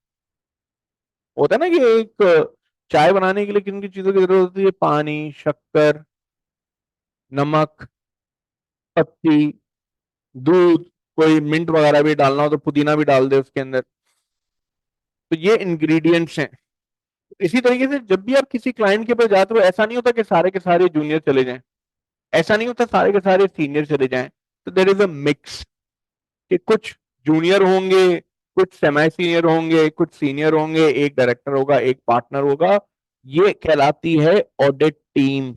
होता है ना कि एक चाय बनाने के लिए किन किन चीजों की जरूरत होती है? पानी, शक्कर, नमक, पत्ती, दूध, कोई मिंट वगैरह भी डालना हो तो पुदीना भी डाल दे उसके अंदर। तो ये इंग्रेडिएंट्स हैं। इसी तरीके से जब भी आप किसी क्लाइंट के पास जाते हो, ऐसा नहीं होता कि सारे के सारे जूनियर चले जाएं, ऐसा नहीं होता सारे के सारे सीनियर चले जाएं। तो देर इज अ मिक्स, कि कुछ जूनियर होंगे, कुछ सेमी सीनियर होंगे, कुछ सीनियर होंगे, एक डायरेक्टर होगा, एक पार्टनर होगा। ये कहलाती है ऑडिट टीम।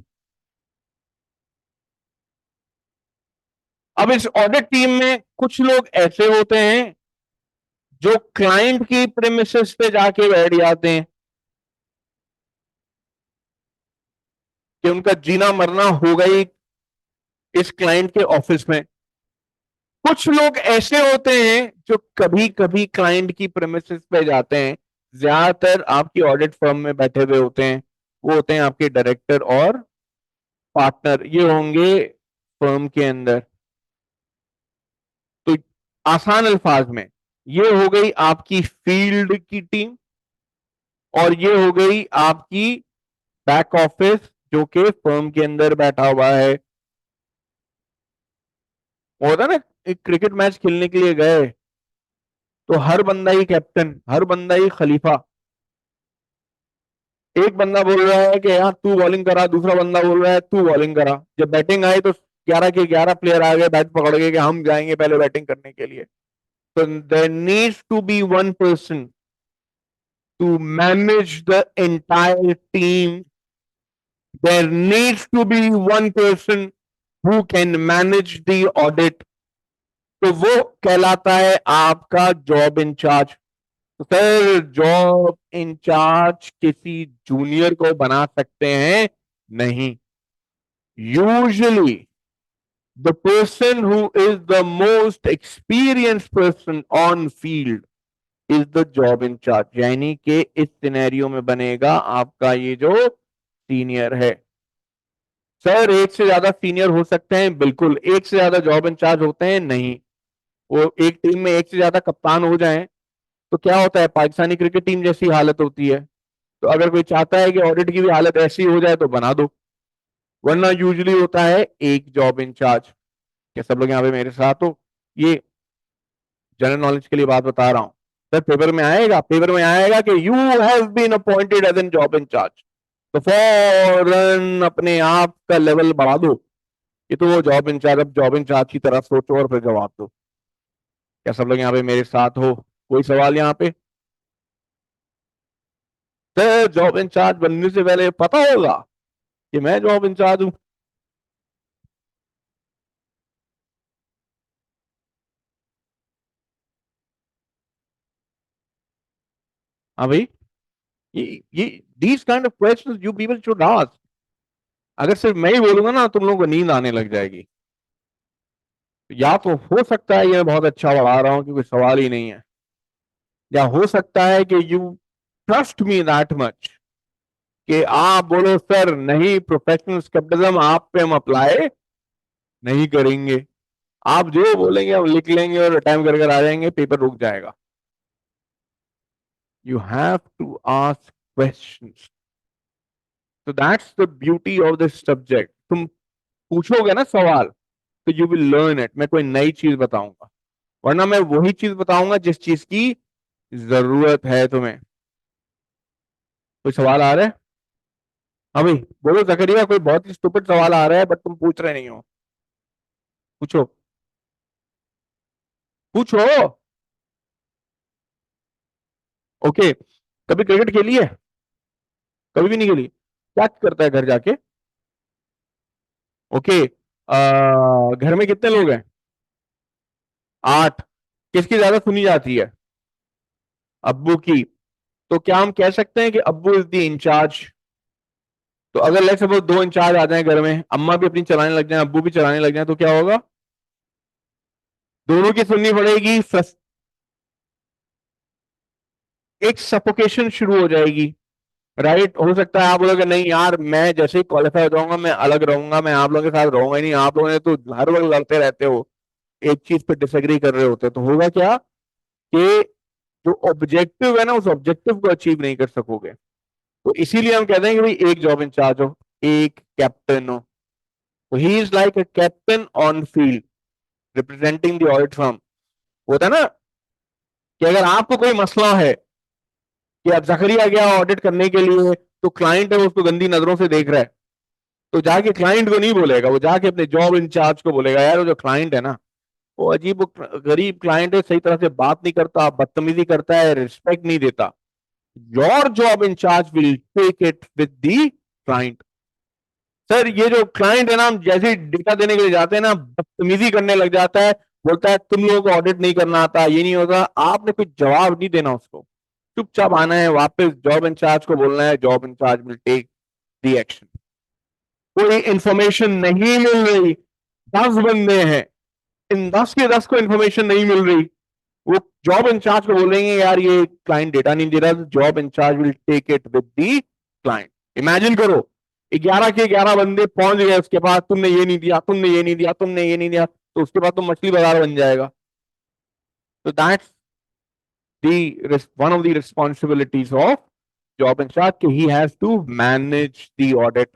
अब इस ऑडिट टीम में कुछ लोग ऐसे होते हैं जो क्लाइंट की प्रेमिसेस पे जाके बैठ जाते हैं कि उनका जीना मरना होगा ही इस क्लाइंट के ऑफिस में। कुछ लोग ऐसे होते हैं जो कभी कभी क्लाइंट की प्रेमिसेस पे जाते हैं। ज्यादातर आपकी ऑडिट फर्म में बैठे हुए होते हैं, वो होते हैं आपके डायरेक्टर और पार्टनर, ये होंगे फर्म के अंदर। तो आसान अल्फाज में ये हो गई आपकी फील्ड की टीम, और ये हो गई आपकी बैक ऑफिस जो कि फर्म के अंदर बैठा हुआ है। वो होता है ना, एक क्रिकेट मैच खेलने के लिए गए तो हर बंदा ही कैप्टन, हर बंदा ही खलीफा। एक बंदा बोल रहा है कि यार तू बॉलिंग करा, दूसरा बंदा बोल रहा है तू बॉलिंग करा। जब बैटिंग आई तो 11 के 11 प्लेयर आ गए बैट पकड़ के कि हम जाएंगे पहले बैटिंग करने के लिए। तो there needs to be one person to manage the entire team. There needs to be one person who can manage the audit. तो वो कहलाता है आपका जॉब इंचार्ज। तो सर जॉब इंचार्ज किसी जूनियर को बना सकते हैं? नहीं। Usually, the person who is the most experienced person on field is the job in charge। यानी कि इस सिनेरियो में बनेगा आपका ये जो सीनियर है। सर एक से ज्यादा सीनियर हो सकते हैं, बिल्कुल। एक से ज्यादा जॉब इंचार्ज होते हैं, नहीं। वो एक टीम में एक से ज्यादा कप्तान हो जाएं तो क्या होता है, पाकिस्तानी क्रिकेट टीम जैसी हालत होती है। तो अगर कोई चाहता है कि ऑडिट की भी हालत ऐसी हो जाए तो बना दो, वरना यूजुअली होता है एक जॉब इंचार्ज। क्या सब लोग यहाँ पे मेरे साथ हो? ये जनरल नॉलेज के लिए बात बता रहा हूं। सर पेपर में आएगा, पेपर में आएगा कि you have been appointed as an job incharge, तो फौरन अपने आप का लेवल बढ़ा दो कि तो वो जॉब इंचार्ज, अब जॉब इंचार्ज की तरफ सोचो और फिर जवाब दो। क्या सब लोग यहाँ पे मेरे साथ हो? कोई सवाल यहाँ पे? सर जॉब इंचार्ज बनने से पहले पता होगा कि मैं जॉब इंचार्ज हूं। हाँ भाई, ये these kind of questions you people should ask. अगर सिर्फ मैं ही बोलूंगा ना तुम लोगों को नींद आने लग जाएगी। या तो हो सकता है ये बहुत अच्छा पढ़ा रहा हूं कि कोई सवाल ही नहीं है, या हो सकता है कि you trust me that much कि आप बोलो सर नहीं, प्रोफेशनल स्केप्टिज्म आप पे हम अप्लाई नहीं करेंगे। आप जो बोलेंगे हम लिख लेंगे और टाइम कर कर आ जाएंगे, पेपर रुक जाएगा। You have to ask questions. तो that's the beauty of this subject. तुम पूछोगे ना सवाल तो यू विल लर्न इट। मैं कोई नई चीज बताऊंगा, वरना मैं वही चीज बताऊंगा जिस चीज की जरूरत है तुम्हें। कोई सवाल आ रहा है? हाँ भाई, बोलो जकरिया, कोई बहुत ही स्टूपिड सवाल आ रहा है बट तुम पूछ रहे नहीं हो। पूछो, पूछो। ओके, कभी क्रिकेट खेली है? कभी भी नहीं खेली? क्या करता है घर जाके? ओके, घर में कितने लोग हैं? 8। किसकी ज्यादा सुनी जाती है? अब्बू की। तो क्या हम कह सकते हैं कि अब्बू इज द इंचार्ज? तो अगर लेट्स सपोज 2 इंचार्ज आ जाए घर में, अम्मा भी अपनी चलाने लग जाए, अब्बू भी चलाने लग जाए, तो क्या होगा? दोनों की सुननी पड़ेगी। एक सफोकेशन शुरू हो जाएगी। राइट, हो सकता है आप बोलोगे नहीं यार, मैं जैसे ही क्वालिफाई हो जाऊंगा मैं अलग रहूंगा, मैं आप लोगों के साथ रहूंगा ही नहीं, आप लोगों ने तो हर वक्त लड़ते रहते हो, एक चीज पे डिसएग्री कर रहे होते हो। तो होगा क्या कि जो ऑब्जेक्टिव है ना, उस ऑब्जेक्टिव को अचीव नहीं कर सकोगे। तो इसीलिए हम कहते हैं कि भाई एक जॉब इंचार्ज हो, एक कैप्टन हो। तो he is like a captain on field representing the audit firm. होता है ना कि अगर आपको कोई मसला है कि अब जकरिया गया ऑडिट करने के लिए, तो क्लाइंट है वो उसको गंदी नजरों से देख रहा है, तो जाके क्लाइंट को नहीं बोलेगा, वो जाके अपने जॉब इंचार्ज को बोलेगा यार वो जो क्लाइंट है ना, वो अजीब गरीब क्लाइंट है, सही तरह से बात नहीं करता, बदतमीजी करता है, रिस्पेक्ट नहीं देता। Your job incharge will take it with the client. Sir ये जो क्लाइंट है ना, हम जैसे ही डेटा देने के लिए जाते हैं ना, बदतमीजी करने लग जाता है, बोलता है तुम लोगों को ऑडिट नहीं करना आता, ये नहीं होता। आपने कुछ जवाब नहीं देना उसको, चुपचाप आना है वापस, जॉब इंचार्ज को बोलना है, job incharge will take the action. कोई इंफॉर्मेशन नहीं मिल रही, 10 बंदे हैं, इन 10 के 10 को इंफॉर्मेशन नहीं मिल रही, वो जॉब इंचार्ज को बोलेंगे यार ये क्लाइंट डेटा नहीं दे रहा, job incharge will take it with the client. Imagine करो 11 के 11 बंदे पहुंच गए उसके पास, तुमने ये नहीं दिया, तुमने ये नहीं दिया, तुमने ये नहीं दिया, तो उसके बाद तो मछली बाजार बन जाएगा। तो that's the one of the responsibilities of job incharge कि he has to manage the audit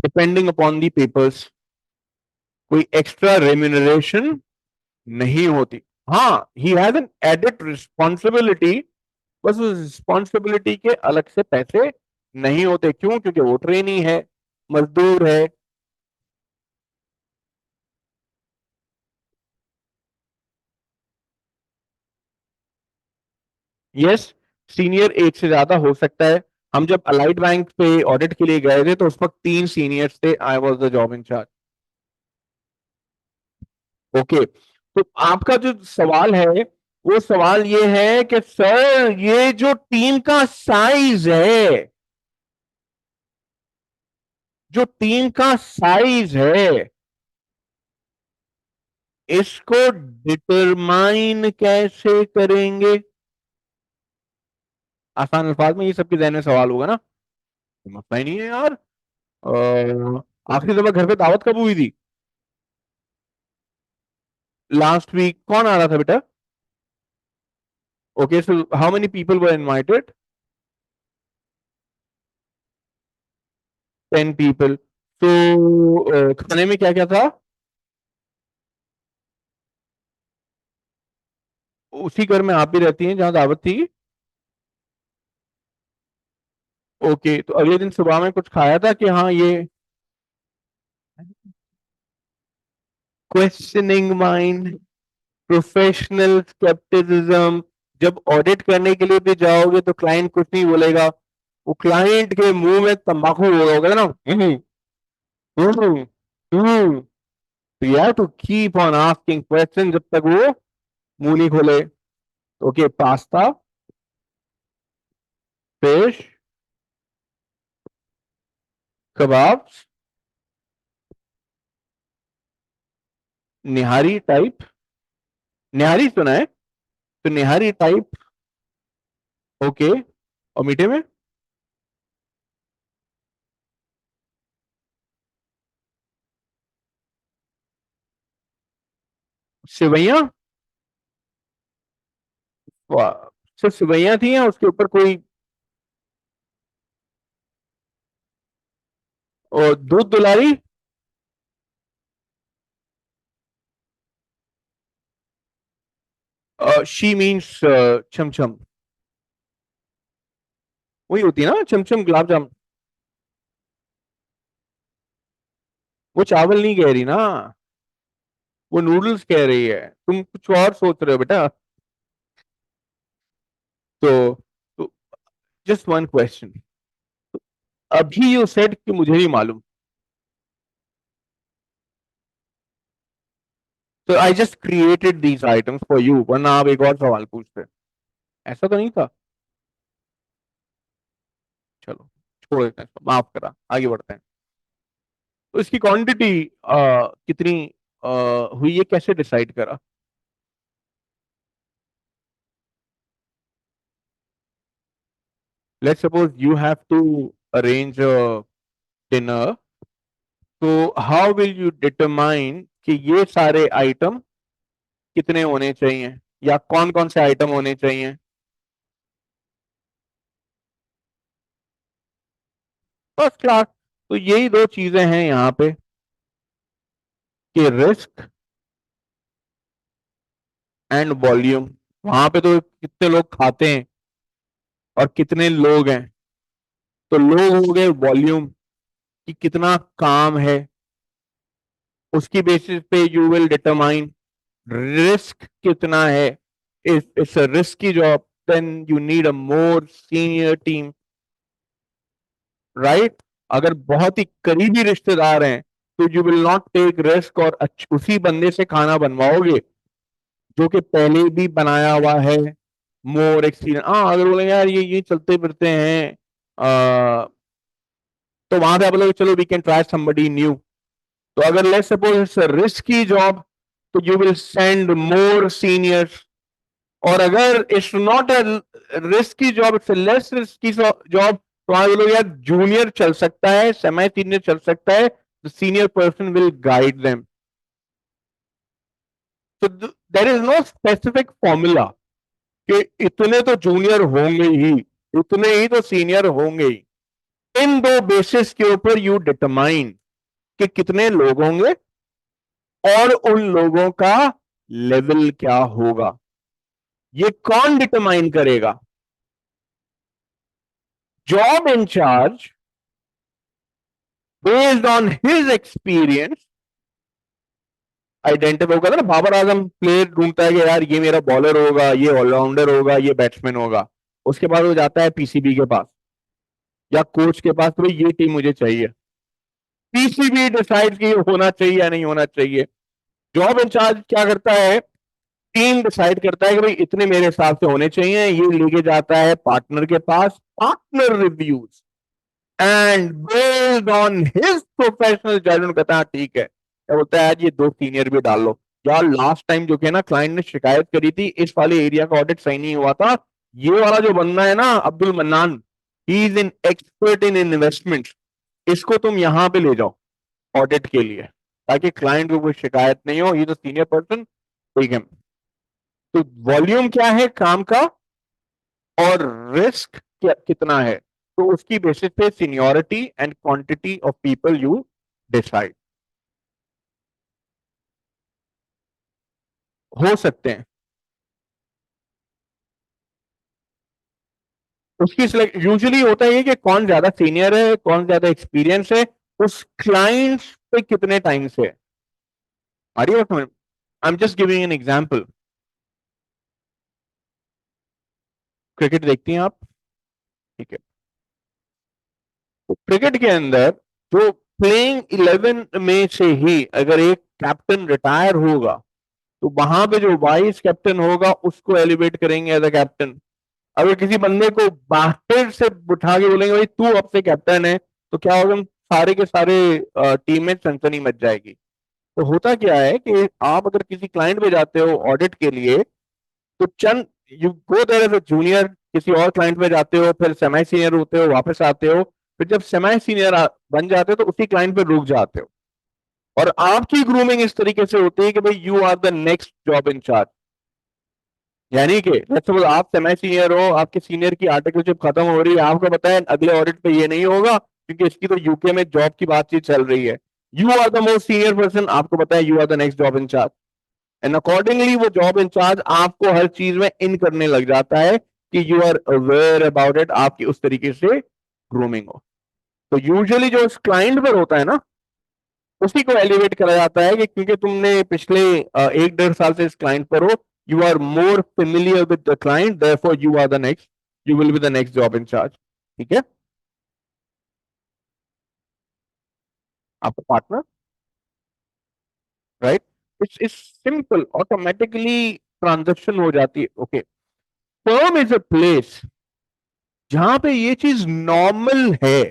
depending upon the papers। कोई एक्स्ट्रा रेम्यूनरेशन नहीं होती। हाँ, he has an added responsibility, बस उस रिस्पॉन्सिबिलिटी के अलग से पैसे नहीं होते। क्यों? क्योंकि वो ट्रेनी है, मजदूर है। यस, सीनियर एक से ज्यादा हो सकता है। हम जब अलाइड बैंक पे ऑडिट के लिए गए थे तो उस वक्त 3 सीनियर्स थे, I was the job incharge. Okay, तो आपका जो सवाल है वो सवाल ये है कि सर ये जो टीम का साइज है, जो टीम का साइज है, इसको डिटरमाइन कैसे करेंगे? आसान अल्फाज में ये सबके जहन में सवाल होगा ना, मसला ही नहीं है यार। आखिरी दफा घर पे दावत कब हुई थी? Last week. कौन आ रहा था बेटा? Okay, so how many people were invited? 10 people. तो खाने में क्या क्या था? उसी घर में आप भी रहती हैं जहां दावत थी? ओके, तो अगले दिन सुबह में कुछ खाया था कि हाँ ये क्वेश्चनिंग माइंड, प्रोफेशनल स्केप्टिसिज्म। जब ऑडिट करने के लिए भी जाओगे तो क्लाइंट कुछ नहीं बोलेगा, वो क्लाइंट के मुंह में तंबाकू होगा ना। हम्म, हम्म। तो you have to keep on asking question जब तक वो मुंह नहीं खोले। Okay, pasta, fish, kebab, nihari type. Nihari सुना है, तो निहारी टाइप। ओके, और मीठे में? सेवैया? वाह, सिर्फ सेवैया थी या उसके ऊपर कोई और दूध दुलारी? शी मीन्स चमचम। वही होती है ना चमचम, गुलाब जामुन। वो चावल नहीं कह रही ना, वो नूडल्स कह रही है, तुम कुछ और सोच रहे हो बेटा। तो जस्ट वन क्वेश्चन, अभी यू सेड कि मुझे नहीं मालूम, तो I just created these items for you, वरना आप एक और सवाल पूछते। ऐसा तो नहीं था। चलो छोड़ देते हैं इसको, माफ करा, आगे बढ़ते हैं। तो इसकी क्वांटिटी कितनी हुई है, कैसे डिसाइड करा? Let's suppose you have to arrange dinner, तो हाउ विल यू डिटरमाइन कि ये सारे आइटम कितने होने चाहिए, या कौन कौन से आइटम होने चाहिए? First class. तो यही दो चीजें हैं यहाँ पे, कि रिस्क एंड वॉल्यूम। वहां पे तो कितने लोग खाते हैं और कितने लोग हैं, तो लोग हो गए, वॉल्यूम कि कितना काम है, उसकी बेसिस पे यू विल डिटरमाइन रिस्क कितना है। If it's a risky job then you need a more senior team, right? अगर बहुत ही करीबी रिश्तेदार हैं तो you will not take risk और उसी बंदे से खाना बनवाओगे जो कि पहले भी बनाया हुआ है, मोर एक्सपीरियंस। हाँ, अगर बोले यार ये चलते फिरते हैं, तो वहां पे आप बोलोगे चलो we can try somebody new. तो अगर let's suppose it's a risky job, तो you will send more seniors. और अगर it's not a risky job, it's a less risky job, तो वहां बोलोगे यार जूनियर चल सकता है, सेमी सीनियर चल सकता है, the senior person will guide them. तो there is no specific formula कि इतने तो जूनियर होंगे ही, इतने ही तो सीनियर होंगे ही। इन दो बेसिस के ऊपर यू डिटरमाइन कि कितने लोग होंगे और उन लोगों का लेवल क्या होगा। ये कौन डिटरमाइन करेगा? Job incharge based on his experience identify होगा ना। बाबर आजम प्लेयर ढूंढता है कि यार ये मेरा बॉलर होगा, ये ऑलराउंडर होगा, ये बैट्समैन होगा। उसके बाद वो जाता है पीसीबी के पास या कोच के पास, तो भाई ये टीम मुझे चाहिए। पीसीबी डिसाइड कि होना चाहिए या नहीं होना चाहिए। जॉब इंचार्ज क्या करता है? टीम डिसाइड करता है कि भाई इतने मेरे हिसाब से होने चाहिए, ये लेके जाता है पार्टनर के पास, partner reviews and based on his professional judgement कहता है "हाँ, ठीक है"। क्या बोलता है आज ये दो सीनियर भी डाल लो। यार लास्ट टाइम जो कि ना क्लाइंट ने शिकायत करी थी इस वाले एरिया का ऑडिट सही नहीं हुआ था, ये वाला जो बंदा है ना Abdul mannan, he is an expert in investment, इसको तुम यहां पे ले जाओ ऑडिट के लिए, ताकि क्लाइंट को कोई शिकायत नहीं हो, ये तो सीनियर पर्सन। ठीक है। तो वॉल्यूम क्या है काम का और रिस्क कितना है, तो उसकी बेसिस पे seniority and quantity of people you decide हो सकते हैं। उसकी सिलेक्ट यूजुअली होता है कि कौन ज्यादा सीनियर है, कौन ज्यादा एक्सपीरियंस है, उस क्लाइंट पे कितने टाइम से है। आ रही है समझ? आई am just giving an example. Cricket देखती हैं आप? ठीक है। तो क्रिकेट के अंदर जो प्लेइंग 11 में से ही अगर एक कैप्टन रिटायर होगा, तो वहां पे जो वाइस कैप्टन होगा उसको एलिवेट करेंगे एज अ कैप्टन। अगर किसी बंदे को बाहर से उठा के बोलेंगे भाई तू अब से कैप्टन है, तो क्या होगा? सारे के सारे टीम में सनसनी मच जाएगी। तो होता क्या है कि आप अगर किसी क्लाइंट पे जाते हो ऑडिट के लिए, तो चंद you go there as a junior, किसी और क्लाइंट पे जाते हो, फिर सेमी सीनियर होते हो, वापस आते हो, फिर जब सेमी सीनियर बन जाते हो तो उसी क्लाइंट पे रुक जाते हो। और आपकी ग्रूमिंग इस तरीके से होती है कि भाई you are the next job incharge. यानी कि लेट्स सपोज आप सेमी सीनियर हो, आपके सीनियर की आर्टिकलशिप खत्म हो रही है, आपको पता है अगले ऑडिट पे ये नहीं होगा क्योंकि इसकी तो यूके में जॉब की बातचीत चल रही है। You are the most senior person, आपको पता है you are the next job incharge, and accordingly वो जॉब इंचार्ज आपको हर चीज में इन करने लग जाता है कि you are aware about it, आपकी उस तरीके से ग्रूमिंग हो। तो यूजुअली जो उस क्लाइंट पर होता है ना, उसी को एलिवेट करा जाता है कि क्योंकि तुमने पिछले 1 डेढ़ साल से इस क्लाइंट पर हो, you are more familiar with the client, therefore you are the next, you will be the next job incharge. ठीक है। आपका partner, right? It's simple, automatically transaction हो जाती है। Okay. Firm is a place जहां पे ये चीज नॉर्मल है।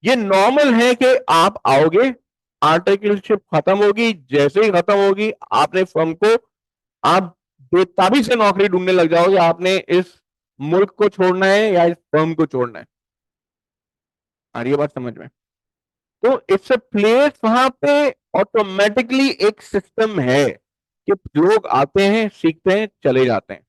ये नॉर्मल है कि आप आओगे, आर्टिकलशिप खत्म होगी, जैसे ही खत्म होगी आपने फर्म को, आप बेताबी से नौकरी ढूंढने लग जाओगे, आपने इस मुल्क को छोड़ना है या इस फर्म को छोड़ना है। आ रही है बात समझ में? तो इट्स अ प्लेस, वहां पे ऑटोमेटिकली एक सिस्टम है कि लोग आते हैं, सीखते हैं, चले जाते हैं।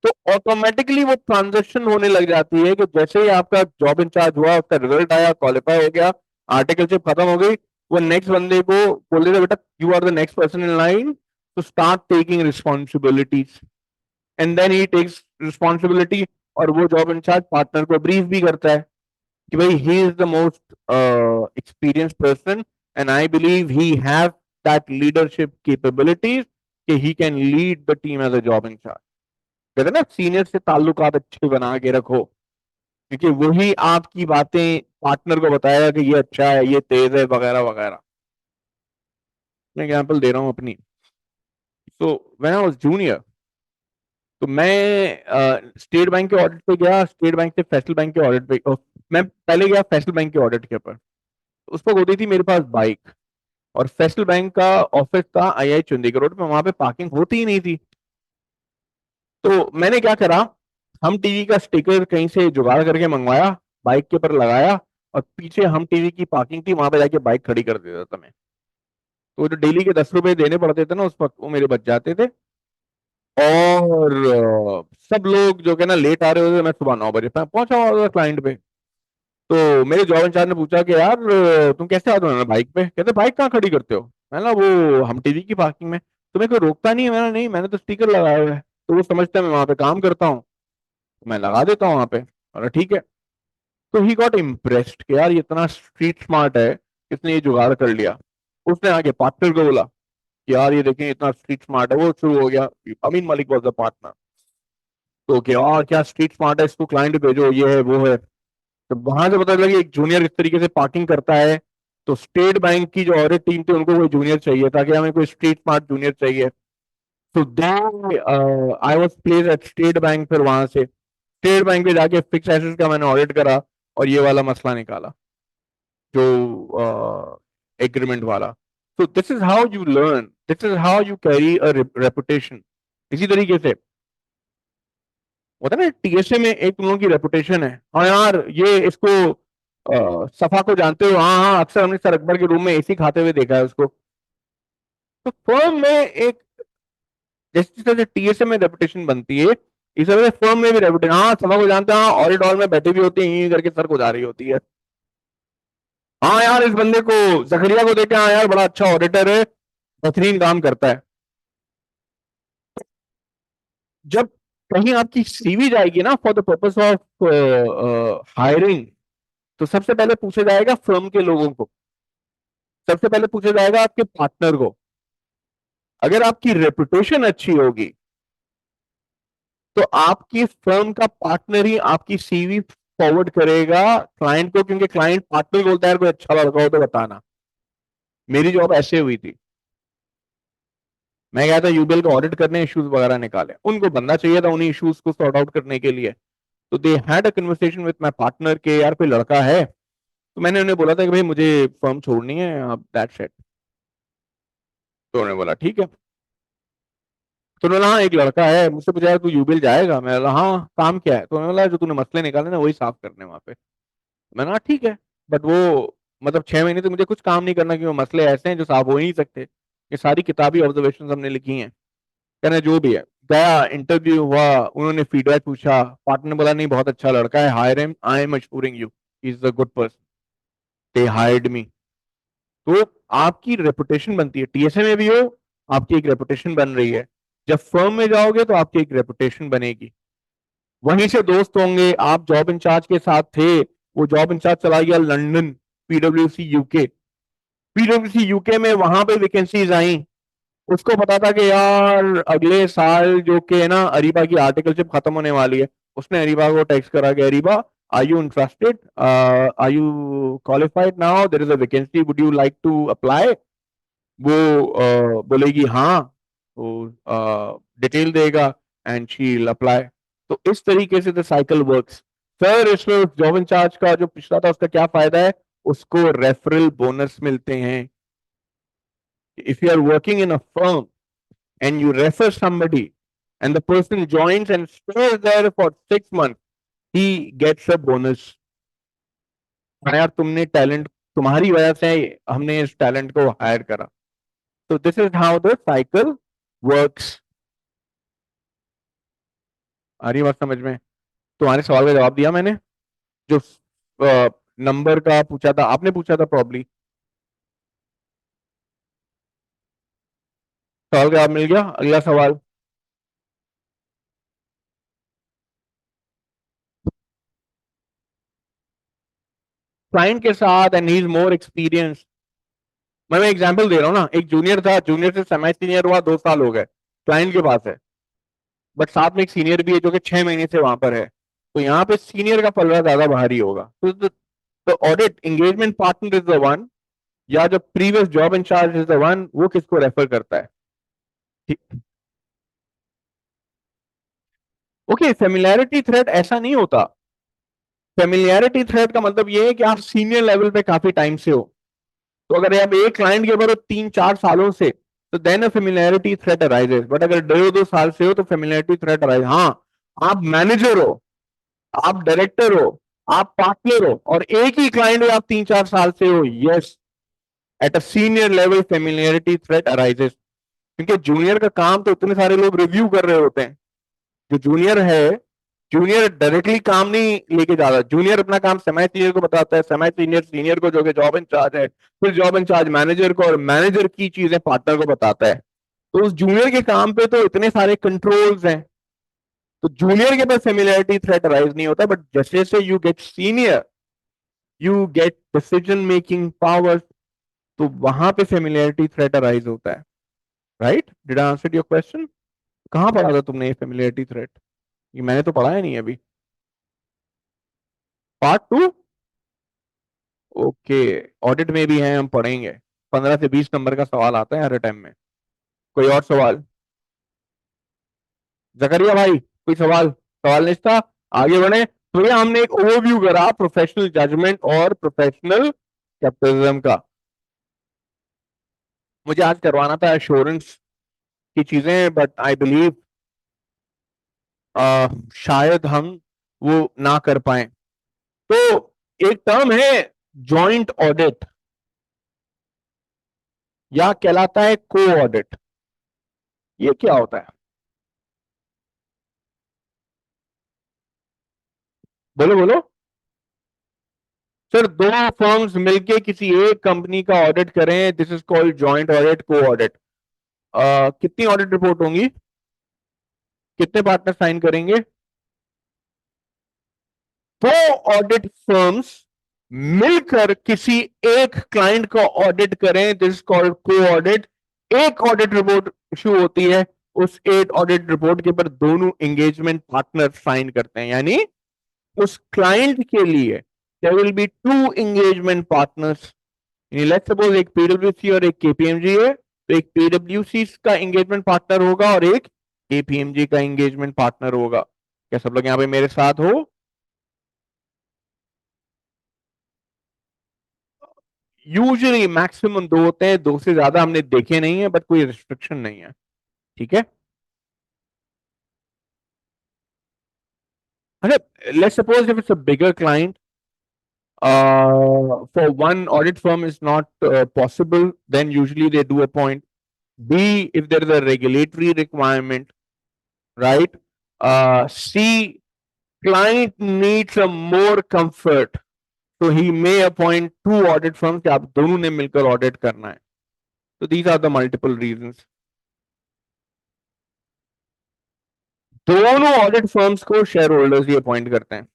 तो ऑटोमेटिकली वो ट्रांजेक्शन होने लग जाती है कि जैसे ही आपका जॉब इंचार्ज हुआ, उसका रिजल्ट आया, क्वालिफाई हो गया, आर्टिकलशिप खत्म हो गई, वो नेक्स्ट बंदे को बोल देगा बेटा you are the next person in line to start taking responsibilities, and then he takes responsibility. और वो जॉब इंचार्ज पार्टनर को ब्रीफ भी करता है कि भाई he is the most experience person and I believe he have that leadership capabilities कि he can lead the team as a job incharge. कहते हैं ना सीनियर से ताल्लुकात अच्छे बना के रखो, क्योंकि वही आपकी बातें पार्टनर को बताएगा कि ये अच्छा है, ये तेज है, वगैरह वगैरह। मैं एग्जांपल दे रहा हूँ अपनी। So when I was junior, तो मैं स्टेट बैंक के ऑडिट पे गया, स्टेट बैंक से फेडरल बैंक के ऑडिट पे, मैं पहले गया फैसल बैंक के ऑडिट के ऊपर। उस पर होती थी मेरे पास बाइक, और फैसल बैंक का ऑफिस था आई चंडीगढ़ रोड पे, वहां पे पार्किंग होती ही नहीं थी। तो मैंने क्या करा, हम टीवी का स्टिकर कहीं से जुगाड़ करके मंगवाया, बाइक के ऊपर लगाया, और पीछे हम टीवी की पार्किंग थी, वहां पे जाके बाइक खड़ी कर देता था मैं। तो जो डेली के 10 रुपए देने पड़ते थे ना उस वक्त, वो मेरे बच जाते थे। और सब लोग जो कि ना लेट आ रहे होते थे, मैं सुबह 9 बजे पहुंचा हुआ था क्लाइंट पे। तो मेरे जॉब इंचार्ज ने पूछा कि यार तुम कैसे आते हो बाइक पे? कहते बाइक कहाँ खड़ी करते हो? मैं ना वो हम टीवी की पार्किंग में। तुम्हें कोई रोकता नहीं है? मैंने नहीं, मैंने तो स्टिकर लगाया हुआ है। तो वो समझता है मैं वहां पे काम करता हूँ, तो मैं लगा देता हूँ वहां पे। और ठीक है। तो ही गॉट इम्प्रेस्ड कि यार ये इतना स्ट्रीट स्मार्ट है, इसने ये जुगाड़ कर लिया। उसने आगे पार्टनर को बोला कि यार ये देखें इतना स्ट्रीट स्मार्ट है। वो शुरू हो गया, अमीन मलिक वॉज द पार्टनर। तो कि यार क्या स्ट्रीट स्मार्ट है, इसको क्लाइंट भेजो, ये है वो है। तो वहां से पता लगा एक जूनियर इस तरीके से पार्किंग करता है। तो स्टेट बैंक की जो ऑडिट टीम थी उनको कोई जूनियर चाहिए था, कि हमें कोई स्ट्रीट स्मार्ट जूनियर चाहिए। तो they I was place at state bank. फिर वहां से स्टेट बैंक पे जाके फिक्स एसेट्स का मैंने ऑडिट करा, और ये वाला मसला निकाला, जो एग्रीमेंट वाला। तो this is how you learn, this is how you carry a reputation. इसी तरीके से होता है ना, टीएसए में एक तुम लोगों की रेपुटेशन है, हाँ यार ये इसको सफा को जानते हो, हाँ हाँ अक्सर हमने सर अकबर के रूम में एसी खाते हुए देखा है उसको। तो फर्म में एक, जैसे जैसे टीएसए में रेपुटेशन बनती है, इस तरह से फर्म में भी रेपुटेशन, हाँ सफा को जानते हैं, हाँ ऑडिट हॉल में बैठे भी होते हैं, यही करके सर को जा रही होती है। हाँ यार इस बंदे को, जकरिया को देखे, हाँ यार बड़ा अच्छा ऑडिटर है, बेहतरीन काम करता है। जब कहीं आपकी सीवी जाएगी ना for the purpose of hiring, तो सबसे पहले पूछा जाएगा फर्म के लोगों को, सबसे पहले पूछा जाएगा आपके पार्टनर को। अगर आपकी रेपुटेशन अच्छी होगी, तो आपकी फर्म का पार्टनर ही आपकी सीवी फॉरवर्ड करेगा क्लाइंट को, क्योंकि क्लाइंट पार्टनर बोलता है कोई अच्छा लड़का हो तो बताना। मेरी जॉब ऐसे हुई थी, मैं गया था यूबीएल का ऑडिट करने, इश्यूज वगैरह निकाले, उनको बंदा चाहिए था उन्हीं इश्यूज को सॉर्ट आउट करने के लिए। तो they had a conversation with my partner के यार कोई लड़का है। तो मैंने उन्हें बोला था कि भाई मुझे फर्म छोड़नी है, आप दैट सेट। तो उन्होंने बोला ठीक है। तो उन्होंने बोला हाँ एक लड़का है, मुझसे पूछा यार तू यूबीएल जाएगा? मैं बोला हाँ काम क्या है? तो उन्होंने बोला जो तूने मसले निकाले ना वही साफ करने वहां पे। मैंने कहा ठीक है, बट वो मतलब 6 महीने से मुझे कुछ काम नहीं करना, क्योंकि मसले ऐसे हैं जो साफ हो ही नहीं सकते। ये सारी किताबी ऑब्जर्वेशन हमने लिखी हैं। कहना जो भी है, गया इंटरव्यू हुआ, उन्होंने फीडबैक पूछा, पार्टनर ने बोला नहीं बहुत अच्छा लड़का है, hire him, I am assuring you he is a good person. They hired मी। तो आपकी रेपुटेशन बनती है, टीएसए में भी हो, आपकी एक रेपुटेशन बन रही है। जब फर्म में जाओगे तो आपकी एक रेपुटेशन बनेगी। वहीं से दोस्त होंगे, आप जॉब इंचार्ज के साथ थे, वो जॉब इंचार्ज चला गया लंदन, पीडब्ल्यूसी यूके। पीडब्ल्यूसी यूके में वहां पे वैकेंसीज आई, उसको पता था कि यार अगले साल जो कि ना अरीबा की आर्टिकलशिप खत्म होने वाली है। उसने अरीबा को टेक्स्ट करा कि Areeba are you interested, are you qualified now, there is a vacancy, would you like to apply? वो बोलेगी हाँ, तो डिटेल देगा एंड शी विल अप्लाई। तो इस तरीके से द साइकिल वर्क्स। सर इसमें जॉब इंचार्ज का जो पिछला था उसका क्या फायदा है? उसको रेफरल बोनस मिलते हैं। If you are working in a firm and you refer somebody and the person joins and stays there for 6 months, he gets a bonus। हाँ यार तुमने टैलेंट, तुम्हारी वजह से हमने इस टैलेंट को हायर करा। तो this is how the cycle works. आ रही बात समझ में? तुम्हारे सवाल का जवाब दिया मैंने, जो नंबर का पूछा था आपने, पूछा था प्रॉब्ली। सवाल का जवाब मिल गया। अगला सवाल। क्लाइंट के साथ and he is more experience. मैं एग्जांपल दे रहा हूँ ना, एक जूनियर था, जूनियर से सेमी सीनियर हुआ, 2 साल हो गए, क्लाइंट के पास है। बट साथ में एक सीनियर भी है जो कि 6 महीने से वहां पर है। तो यहाँ पे सीनियर का पलड़ा ज्यादा भारी होगा। तो the audit engagement partner is the one, या जो previous job incharge is the one, वो किसको रेफर करता है? ओके, फेमिलैरिटी थ्रेट ऐसा नहीं होता। फेमिलियरिटी थ्रेट का मतलब ये है कि आप सीनियर लेवल पे काफी टाइम से हो। तो अगर आप एक क्लाइंट के ऊपर हो 3-4 सालों से, तो then a familiarity threat arises. बट अगर 1.5-2 साल से हो तो फेमिलियरिटी थ्रेट अराइज। हाँ, आप मैनेजर हो, आप डायरेक्टर हो, आप पार्टनर हो, और एक ही क्लाइंट में आप 3-4 साल से हो, yes, at a senior level familiarity threat arises. क्योंकि जूनियर का काम तो इतने सारे लोग रिव्यू कर रहे होते हैं। जो जूनियर है, जूनियर डायरेक्टली काम नहीं लेके जाता। जूनियर अपना काम सेमी सीनियर को बताता है, सेमी सीनियर सीनियर को, जो कि जॉब इंचार्ज है, फिर जॉब इंचार्ज मैनेजर को, और मैनेजर की चीजें पार्टनर को बताता है। तो उस जूनियर के काम पे तो इतने सारे कंट्रोल्स हैं, तो जूनियर के पास फेमिलियरिटी थ्रेट अराइज नहीं होता। बट जैसे जैसे you get senior, you get decision making power, तो वहां पे फेमिलियरिटी थ्रेट अराइज होता है। Right? Did I answer your question? कहाँ पढ़ा था तुमने ये फेमिलियरिटी थ्रेट? ये मैंने तो पढ़ा है नहीं अभी। Part two? ओके। ऑडिट में भी है, हम पढ़ेंगे। 15 से 20 नंबर का सवाल आता है हर टाइम में। कोई और सवाल? जकरिया भाई, कोई सवाल? सवाल नहीं था? आगे बढ़े। तो ये हमने एक ओवरव्यू करा प्रोफेशनल जजमेंट और प्रोफेशनल कैपिटलिज्म का। मुझे आज करवाना था एश्योरेंस की चीजें, बट आई बिलीव शायद हम वो ना कर पाए। तो एक टर्म है जॉइंट ऑडिट, या कहलाता है को ऑडिट। ये क्या होता है? बोलो बोलो। सर, दो फर्म्स मिलके किसी एक कंपनी का ऑडिट करें, this is called joint audit, को ऑडिट। कितनी ऑडिट रिपोर्ट होंगी? कितने पार्टनर साइन करेंगे? दो ऑडिट फर्म्स मिलकर किसी एक क्लाइंट का ऑडिट करें, दिस कॉल्ड को ऑडिट। एक ऑडिट रिपोर्ट इशू होती है, उस एक ऑडिट रिपोर्ट के ऊपर दोनों एंगेजमेंट पार्टनर साइन करते हैं। यानी उस क्लाइंट के लिए there will be to engagement partners. Let's suppose एक पीडब्ल्यूसी और एक केपीएमजी है, तो एक पीडब्ल्यूसी का एंगेजमेंट पार्टनर होगा और एक केपीएमजी का एंगेजमेंट पार्टनर होगा। क्या सब लोग यहाँ पे मेरे साथ हो? यूजुअली मैक्सिमम दो होते हैं, दो से ज्यादा हमने देखे नहीं है, बट कोई रिस्ट्रिक्शन नहीं है। ठीक है। अच्छा, let's suppose if it's a bigger client, for one audit firm is not possible, then usually they do appoint. B, if there is a regulatory requirement, right? C, client needs a more comfort, so he may appoint two audit firms कि आप दोनों ने मिलकर audit करना है। So these are the multiple reasons. दोनों audit firms को share holders ही appoint करते हैं।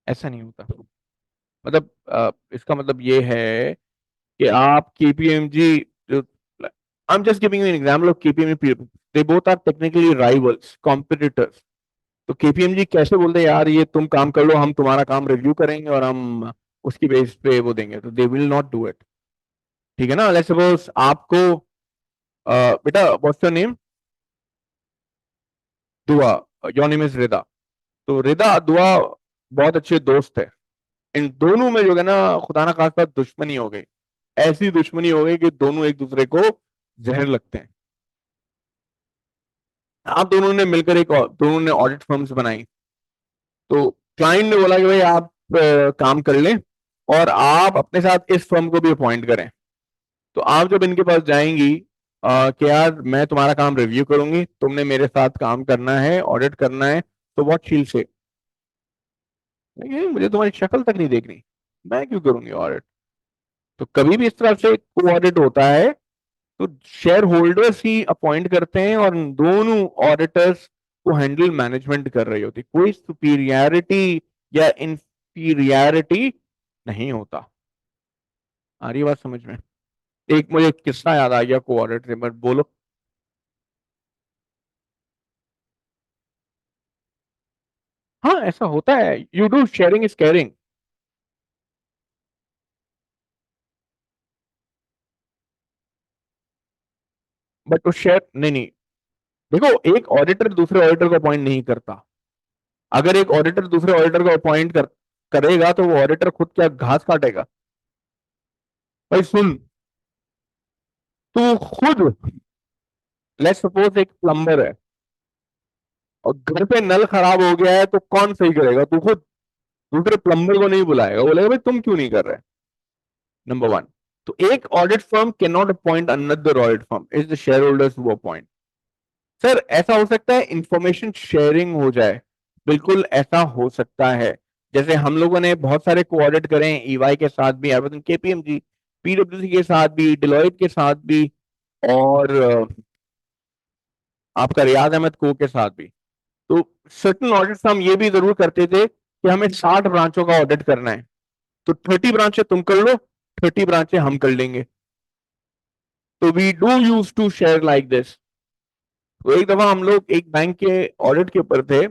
ऐसा नहीं होता। मतलब इसका मतलब ये है कि आप KPMG, I am just giving you an example of KPMG, they both are technically rivals, competitors. तो केपीएमजी कैसे बोलते हैं यार ये तुम काम कर लो, हम तुम्हारा काम रिव्यू करेंगे और हम उसकी बेस पे वो देंगे, तो they will not do it. ठीक है ना? लेट्स सपोज आपको बेटा what's your name? Dua. Your name is Rida. तो रिदा दुआ बहुत अच्छे दोस्त है। इन दोनों में जो है ना, खुदा ना खास्ता दुश्मनी हो गई। ऐसी दुश्मनी हो गई कि दोनों एक दूसरे को जहर लगते हैं। आप दोनों ने मिलकर दोनों ने ऑडिट फर्म्स बनाई। तो क्लाइंट ने बोला कि भाई आप काम कर लें और आप अपने साथ इस फर्म को भी अपॉइंट करें। तो आप जब इनके पास जाएंगी कि यार मैं तुम्हारा काम रिव्यू करूंगी, तुमने मेरे साथ काम करना है, ऑडिट करना है, तो व्हाट शील से, मुझे तुम्हारी शक्ल तक नहीं देखनी, मैं क्यों करूंगी ऑडिट? तो कभी भी इस तरह से को ऑडिट होता है तो शेयर होल्डर्स ही अपॉइंट करते हैं, और दोनों ऑडिटर्स को हैंडल मैनेजमेंट कर रही होती, कोई सुपीरियरिटी या इंफीरियरिटी नहीं होता। आ रही है बात समझ में? एक मुझे किस्सा याद आ गया को ऑडिट से, बट बोलो। हाँ, ऐसा होता है, you do, sharing is caring. But उस शेयर नहीं नहीं, देखो एक ऑडिटर दूसरे ऑडिटर को अपॉइंट नहीं करता। अगर एक ऑडिटर दूसरे ऑडिटर को अपॉइंट करेगा तो वो ऑडिटर खुद क्या घास काटेगा? भाई सुन, तू खुद, लेट्स सपोज एक प्लम्बर है और घर पे नल खराब हो गया है तो कौन सही करेगा? तू खुद। दूसरे प्लम्बर को नहीं बुलाएगा, बोलेगा भाई तुम क्यों नहीं कर रहे? Number one. तो एक audit firm cannot appoint another audit firm, is the shareholders who appoint. Sir ऐसा हो सकता है इंफॉर्मेशन शेयरिंग हो जाए, बिल्कुल ऐसा हो सकता है। जैसे हम लोगों ने बहुत सारे कोऑर्डिनेट करे हैं, ईवाई के साथ भी, केपीएमजी, पीडब्ल्यूसी के साथ भी, डिलॉयट के साथ भी, और आपका रियाज अहमद को के साथ भी। तो सर्टन ऑडिट्स हम ये भी जरूर करते थे कि हमें 60 ब्रांचों का ऑडिट करना है, तो 30 ब्रांचें तुम कर लो, 30 ब्रांचें हम कर लेंगे। तो we do use to share like this. तो एक दफा हम लोग एक बैंक के ऑडिट के ऊपर थे,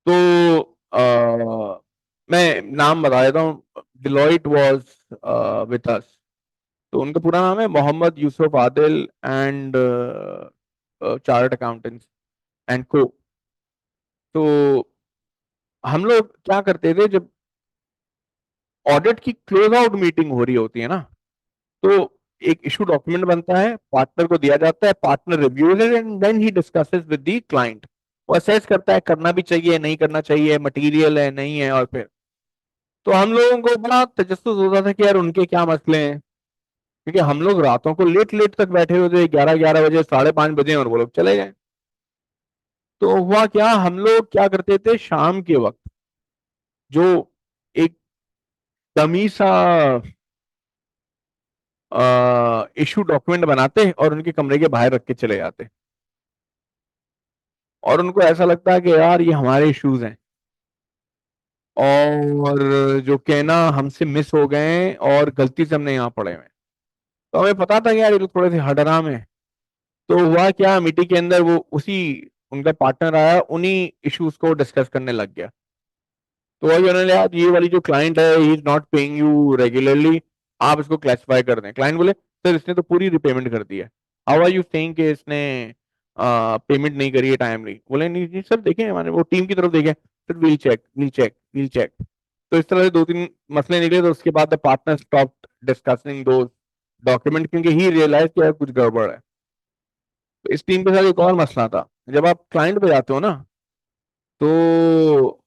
तो मैं नाम बता देता हूँ, डिलॉइट वॉज विथ अस। तो उनका पूरा नाम है Mohammad Yusuf Adil and chartered accountants and co. तो हम लोग क्या करते थे, जब ऑडिट की क्लोज आउट मीटिंग हो रही होती है ना, तो एक इशू डॉक्यूमेंट बनता है, पार्टनर को दिया जाता है, partner reviews it and then he discusses with the client. वो असेस करता है करना भी चाहिए नहीं करना चाहिए, मटेरियल है नहीं है, और फिर तो हम लोगों को बड़ा तजस्सुस होता था कि यार उनके क्या मसले हैं, क्योंकि हम लोग रातों को लेट लेट तक बैठे हुए थे, 11-11 बजे, 5:30 बजे, और वो लोग चले गए। तो हुआ क्या, हम लोग क्या करते थे शाम के वक्त, जो एक डमी सा इशू डॉक्यूमेंट बनाते और उनके कमरे के बाहर रख के चले जाते, और उनको ऐसा लगता है कि यार ये हमारे इश्यूज हैं, और जो कहना हमसे मिस हो गए हैं और गलती से हमने यहाँ पड़े हुए हैं। तो हमें पता था कि यार ये लोग थोड़े से हडराम है। तो हुआ क्या, मीटिंग के अंदर वो उसी उनका पार्टनर आया, उन्हीं इश्यूज को डिस्कस करने लग गया। तो वही उन्होंने, यार ये वाली जो क्लाइंट है he is not paying you regularly, आप इसको क्लासिफाई कर दें। क्लाइंट बोले सर इसने तो पूरी रिपेमेंट कर दी है। हाउ आर यू सेइंग कि इसने पेमेंट नहीं करी है टाइमली? बोले नहीं नहीं सर, देखें हमारे वो टीम की तरफ देखें, sir we'll check we'll check we'll check. तो इस तरह से 2-3 मसले निकले, तो उसके बाद द पार्टनर स्टॉप डिस्कसिंग दो डॉक्यूमेंट, क्योंकि ही रियलाइज कि यार कुछ गड़बड़ है। तो इस टीम के साथ एक और मसला था, जब आप क्लाइंट पे जाते हो ना, तो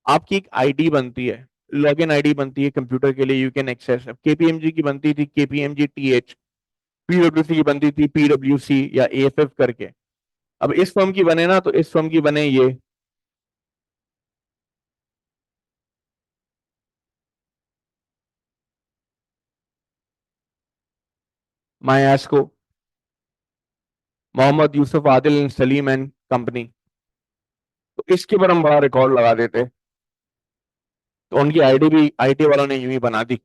आपकी एक आईडी बनती है, लॉगिन आईडी बनती है कंप्यूटर के लिए, यू कैन एक्सेस। केपीएमजी की बनती थी केपीएमजी टीएच, पीडब्ल्यूसी की बनती थी पीडब्ल्यूसी या एएफएफ करके। अब इस फर्म की बने ना, तो इस फर्म की बने ये मायास्को, Mohammad Yusuf Adil and Saleem and company. तो इसके ऊपर हम बड़ा रिकॉर्ड लगा देते। तो उनकी आईडी भी आईटी वालों ने यूं ही बना दी।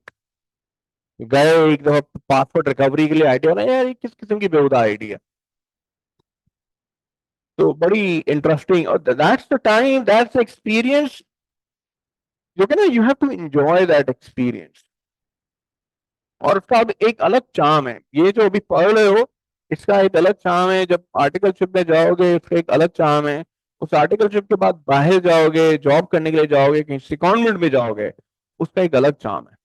गए एक दफा पासपोर्ट रिकवरी के लिए, आईटी वाला, यार ये किस किस्म की बेहुदा आईडी है। तो बड़ी इंटरेस्टिंग, और that's the time, that's experience, जो कि ना you have to enjoy that experience. और उसका अब एक अलग चाम है, ये जो अभी पढ़ रहे हो, इसका एक अलग चाम है। जब आर्टिकलशिप में जाओगे इसका एक अलग चाम है। उस आर्टिकलशिप के बाद बाहर जाओगे, जॉब करने के लिए जाओगे, कहीं सिकॉन्वेंट में जाओगे, उसका एक अलग चाम है।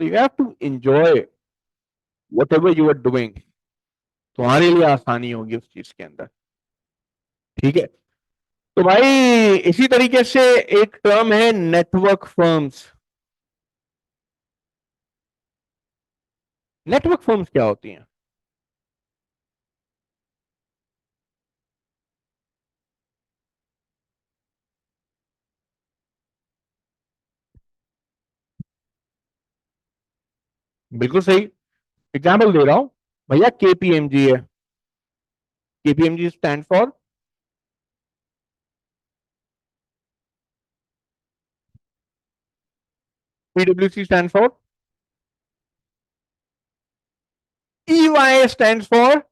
तो you have to enjoy whatever you are doing, तुम्हारे लिए आसानी होगी उस चीज के अंदर। ठीक है। तो भाई इसी तरीके से एक टर्म है नेटवर्क फर्म्स। नेटवर्क फर्म्स क्या होती हैं? बिल्कुल सही। एग्जाम्पल दे रहा हूं, भैया केपीएमजी है, केपीएमजी स्टैंड फॉर पीडब्ल्यूसी stand for EY stand for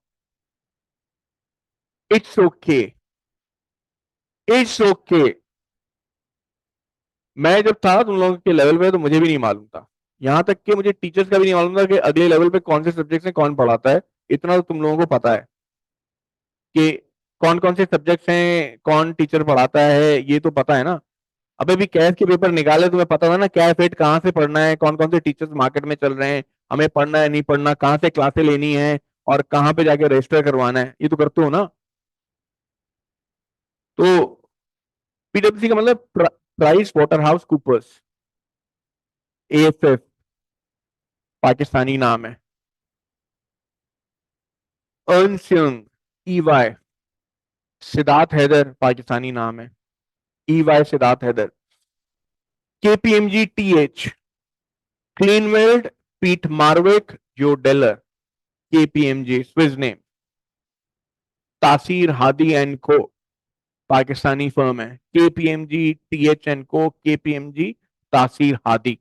it's okay. It's okay. मैं जब था तुम लोगों के लेवल पे तो मुझे भी नहीं मालूम था। यहाँ तक कि मुझे टीचर्स का भी नहीं मालूम था कि अगले लेवल पे कौन से सब्जेक्ट्स में कौन पढ़ाता है। इतना तो तुम लोगों को पता है कि कौन कौन से सब्जेक्ट्स हैं, कौन टीचर पढ़ाता है, ये तो पता है ना। अबे भी कैश के पेपर निकाले, तुम्हें पता था ना क्या फेट कहाँ से पढ़ना है, कौन कौन से टीचर्स मार्केट में चल रहे हैं, हमें पढ़ना है नहीं पढ़ना, कहाँ से क्लासें लेनी है और कहाँ पे जाके रजिस्टर करवाना है, ये तो करते हो ना। तो पीडब्ल्यूसी का मतलब price water house coopers, AFF Pakistani नाम है। Ernst young, EY, Siddharth Haider Pakistani नाम है, EY Siddharth Haider. KPMG TH, क्लीनवेल्ड, पीट मार्विक, जो डेलर। KPMG Swiss name. तासीर हादी एंड को पाकिस्तानी फर्म है। केपीएमजी टीएच एंड को, केपीएमजी तासीर हादी।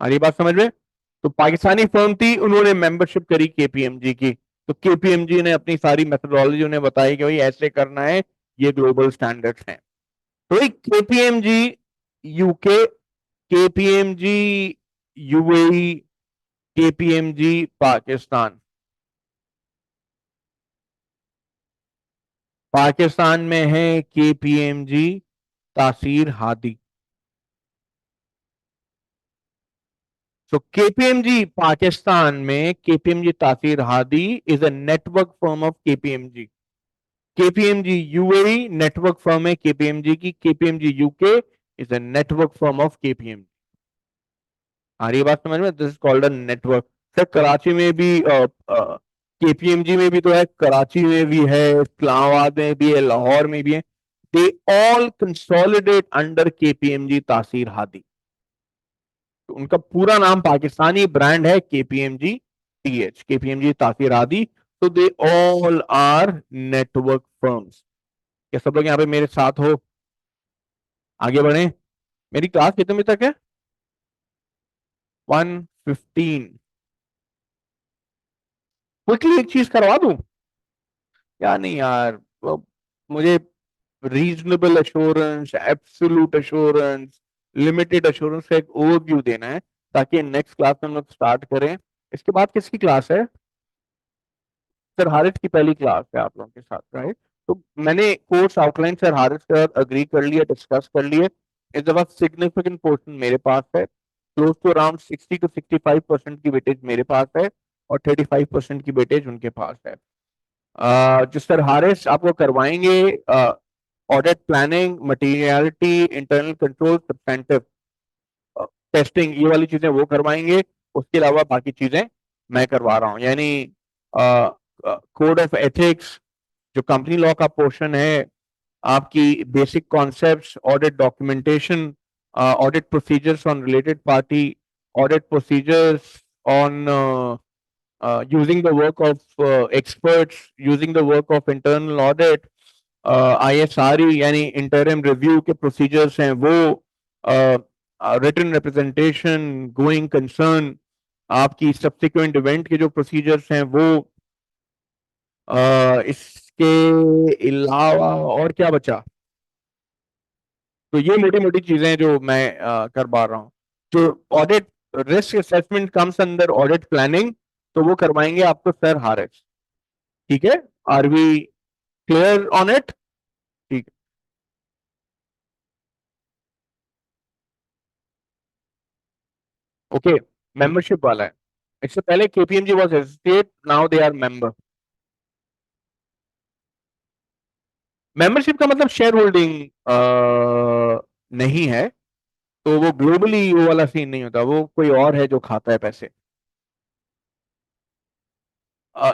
आ बात समझ में। तो पाकिस्तानी फर्म थी, उन्होंने मेंबरशिप करी केपीएमजी की। तो केपीएमजी ने अपनी सारी मेथोडोलॉजी उन्हें बताई कि भाई ऐसे करना है, ये ग्लोबल स्टैंडर्ड्स हैं। तो KPMG UK, KPMG UAE, KPMG Pakistan. Pakistan में है केपीएमजी तासीर हादी। तो केपीएमजी पाकिस्तान में KPMG Taseer Hadi is a network firm of KPMG. KPMG UAE network firm है केपीएमजी की। KPMG UK is a network firm of KPMG. आ रही है बात समझ में। This is called a network. Sir Karachi में भी केपीएमजी में भी तो है, कराची में भी है, इस्लामाबाद में भी है, लाहौर में भी है। They all consolidate under KPMG Taseer Hadi. तो उनका पूरा नाम पाकिस्तानी ब्रांड है KPMG TH, KPMG Taseer Hadi. तो they all are network firms. क्या सब लोग यहाँ पे मेरे साथ हो? आगे बढ़े। मेरी क्लास कितने बजे तक है? 1:15। क्विकली एक चीज करवा दूं या नहीं यार? मुझे reasonable assurance, absolute assurance, limited assurance का एक ओवरव्यू देना है, ताकि नेक्स्ट क्लास में हम लोग स्टार्ट करें। इसके बाद किसकी क्लास है? सर हारिस की पहली क्लास है आप लोगों के साथ, राइट? तो मैंने कोर्स आउटलाइन सर हारिस के साथ अग्री कर लिया, डिस्कस कर लिए। इस दफा सिग्निफिकेंट पोर्शन मेरे पास है, क्लोज टू अराउंड 60 to 65% की वेटेज मेरे पास है, और 35% की वेटेज उनके पास है। जो सर हारिस आपको करवाएंगे, audit planning, materiality, internal control, substantive testing, ये वाली चीजें वो करवाएंगे। उसके अलावा बाकी चीजें मैं करवा रहा हूँ, यानी कोड ऑफ एथिक्स, जो कंपनी लॉ का पोर्शन है, आपकी basic concepts, audit documentation, audit procedures on related party, audit procedures on using the work of experts, using the work of internal audit, ISRE यानी इंटरिम रिव्यू के procedures हैं वो, written representation, going concern, आपकी subsequent event के जो procedures हैं वो, इसके अलावा और क्या बचा? तो ये मोटी मोटी चीजें जो मैं कर पा रहा हूँ। जो ऑडिट रिस्क असेसमेंट कम्स अंदर ऑडिट प्लानिंग, तो वो करवाएंगे आपको सर हारिस। ठीक है, are we clear on it? ठीक है, ओके। मेंबरशिप वाला है। इससे पहले KPMG was associate, now they are member. Membership का मतलब शेयर होल्डिंग नहीं है। तो वो ग्लोबली वो वाला सीन नहीं होता, वो कोई और है जो खाता है पैसे।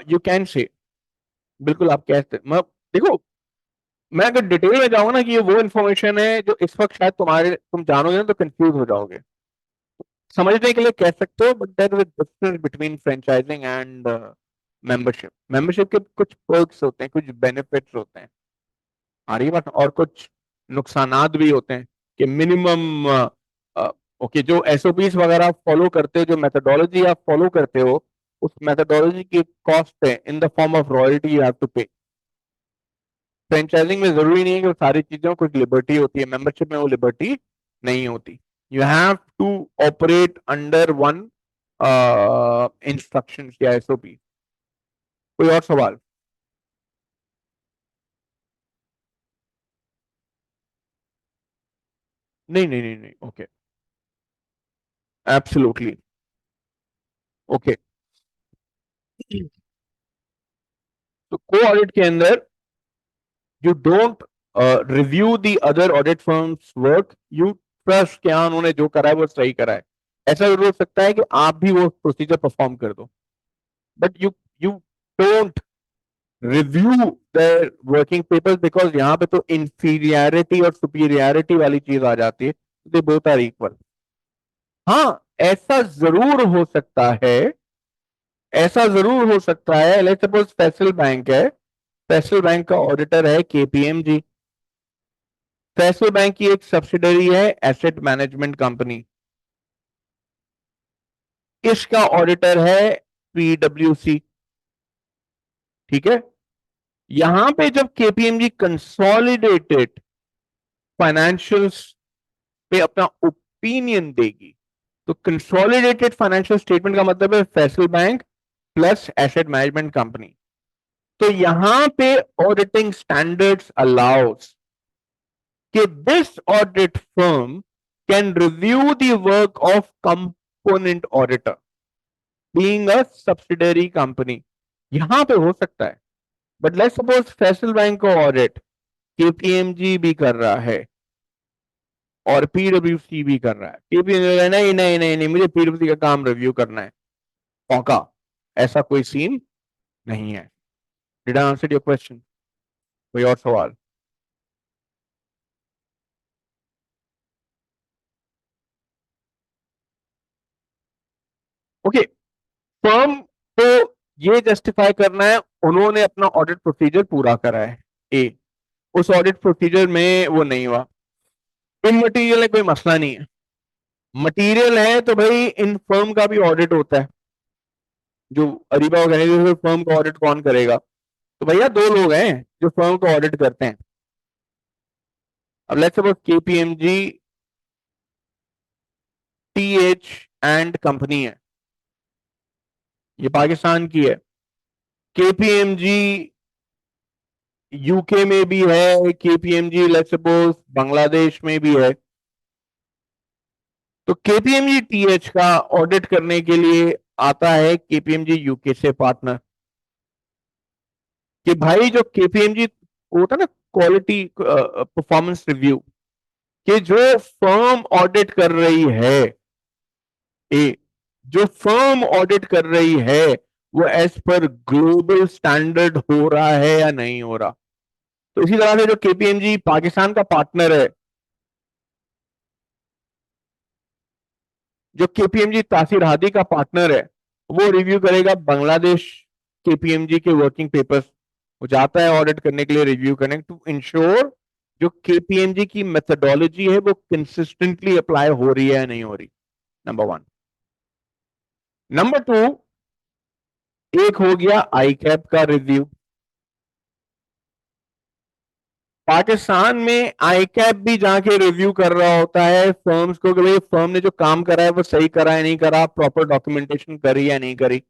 यू कैन से, बिल्कुल आप कह सकते, मैं देखो, मैं अगर डिटेल में जाऊंगा ना कि ये वो इन्फॉर्मेशन है जो इस वक्त शायद तुम जानोगे ना तो कंफ्यूज हो जाओगे। समझने के लिए कह सकते हो, but there is difference between franchising and membership. Membership के कुछ पर्क्स होते हैं, कुछ बेनिफिट्स होते हैं, आ रही है बात, और कुछ नुकसानात भी होते हैं कि मिनिमम, ओके, जो एसओपीस वगैरह आप फॉलो करते हो, जो मेथोडोलॉजी आप फॉलो करते हो, उस मेथोडोलॉजी की कॉस्ट है in the form of royalty you have to pay. Franchising में जरूरी नहीं है कि वो सारी चीजों कुछ लिबर्टी होती है, मेंबरशिप में वो लिबर्टी नहीं होती। You have to operate under one instruction या एसओपी। कोई और सवाल? नहीं नहीं नहीं नहीं, ओके, एब्सोल्युटली, ओके। तो को ऑडिट के अंदर you don't review the other audit firms work, you trust क्या उन्होंने जो करा है वो सही करा है। ऐसा जरूर हो सकता है कि आप भी वो प्रोसीजर परफॉर्म कर दो, but you don't review the working papers, because यहाँ पे तो इंफीरियरिटी और सुपीरियरिटी वाली चीज आ जाती है, दे बोथ आर इक्वल। हाँ, ऐसा जरूर हो सकता है, ऐसा जरूर हो सकता है, लेट्स सपोज फेडरल बैंक है, फेडरल बैंक का ऑडिटर है केपीएमजी, फेडरल बैंक की एक सब्सिडरी है एसेट मैनेजमेंट कंपनी, इसका ऑडिटर है पीडब्ल्यूसी, ठीक है। यहां पे जब केपीएमजी कंसोलिडेटेड फाइनेंशियल्स पे अपना ओपिनियन देगी, तो कंसोलिडेटेड फाइनेंशियल स्टेटमेंट का मतलब है federal bank plus asset management company. तो यहां पे ऑडिटिंग स्टैंडर्ड्स अलाउस कि this audit firm can review the work of component auditor being a subsidiary company, यहां पे हो सकता है। But let's suppose federal bank का ऑडिट केपीएमजी भी कर रहा है और पीडब्ल्यूसी भी कर रहा है, केपीएमजी नहीं नहीं नहीं नहीं मुझे पीडब्ल्यूसी का काम रिव्यू करना है, मौका, ऐसा कोई सीन नहीं है। Did I answer your question? कोई और सवाल? ओके, फर्म को ये जस्टिफाई करना है उन्होंने अपना ऑडिट प्रोसीजर पूरा करा है, ए, उस ऑडिट प्रोसीजर में वो नहीं हुआ, इमटेरियल है कोई मसला नहीं है, मटेरियल है तो भाई इन फर्म का भी ऑडिट होता है, जो अरीबा ऑर्गेनाइजेशन फर्म का ऑडिट कौन करेगा? तो भैया दो लोग हैं जो फर्म को ऑडिट करते हैं। अब let's suppose KPMG TH and company है, ये पाकिस्तान की है, केपीएमजी यूके में भी है, केपीएमजी लेट्स सपोज बांग्लादेश में भी है। तो केपीएमजी टीएच का ऑडिट करने के लिए आता है केपीएमजी यूके से पार्टनर, कि भाई जो केपीएमजी होता है ना क्वालिटी परफॉर्मेंस रिव्यू, कि जो फर्म ऑडिट कर रही है, ए, जो फर्म ऑडिट कर रही है वो एज पर ग्लोबल स्टैंडर्ड हो रहा है या नहीं हो रहा। तो इसी तरह से जो केपीएमजी पाकिस्तान का पार्टनर है, जो केपीएमजी तासीर हादी का पार्टनर है, वो रिव्यू करेगा बांग्लादेश केपीएमजी के वर्किंग पेपर्स, वो जाता है ऑडिट करने के लिए, रिव्यू करने टू इंश्योर जो केपीएमजी की मेथोडोलॉजी है वो कंसिस्टेंटली अप्लाई हो रही है या नहीं हो रही, नंबर वन। नंबर टू, एक हो गया आई कैप का रिव्यू, पाकिस्तान में आई कैप भी जाके रिव्यू कर रहा होता है फर्म्स को कि भाई फर्म ने जो काम करा है वो सही करा है नहीं करा, प्रॉपर डॉक्यूमेंटेशन करी या नहीं करी।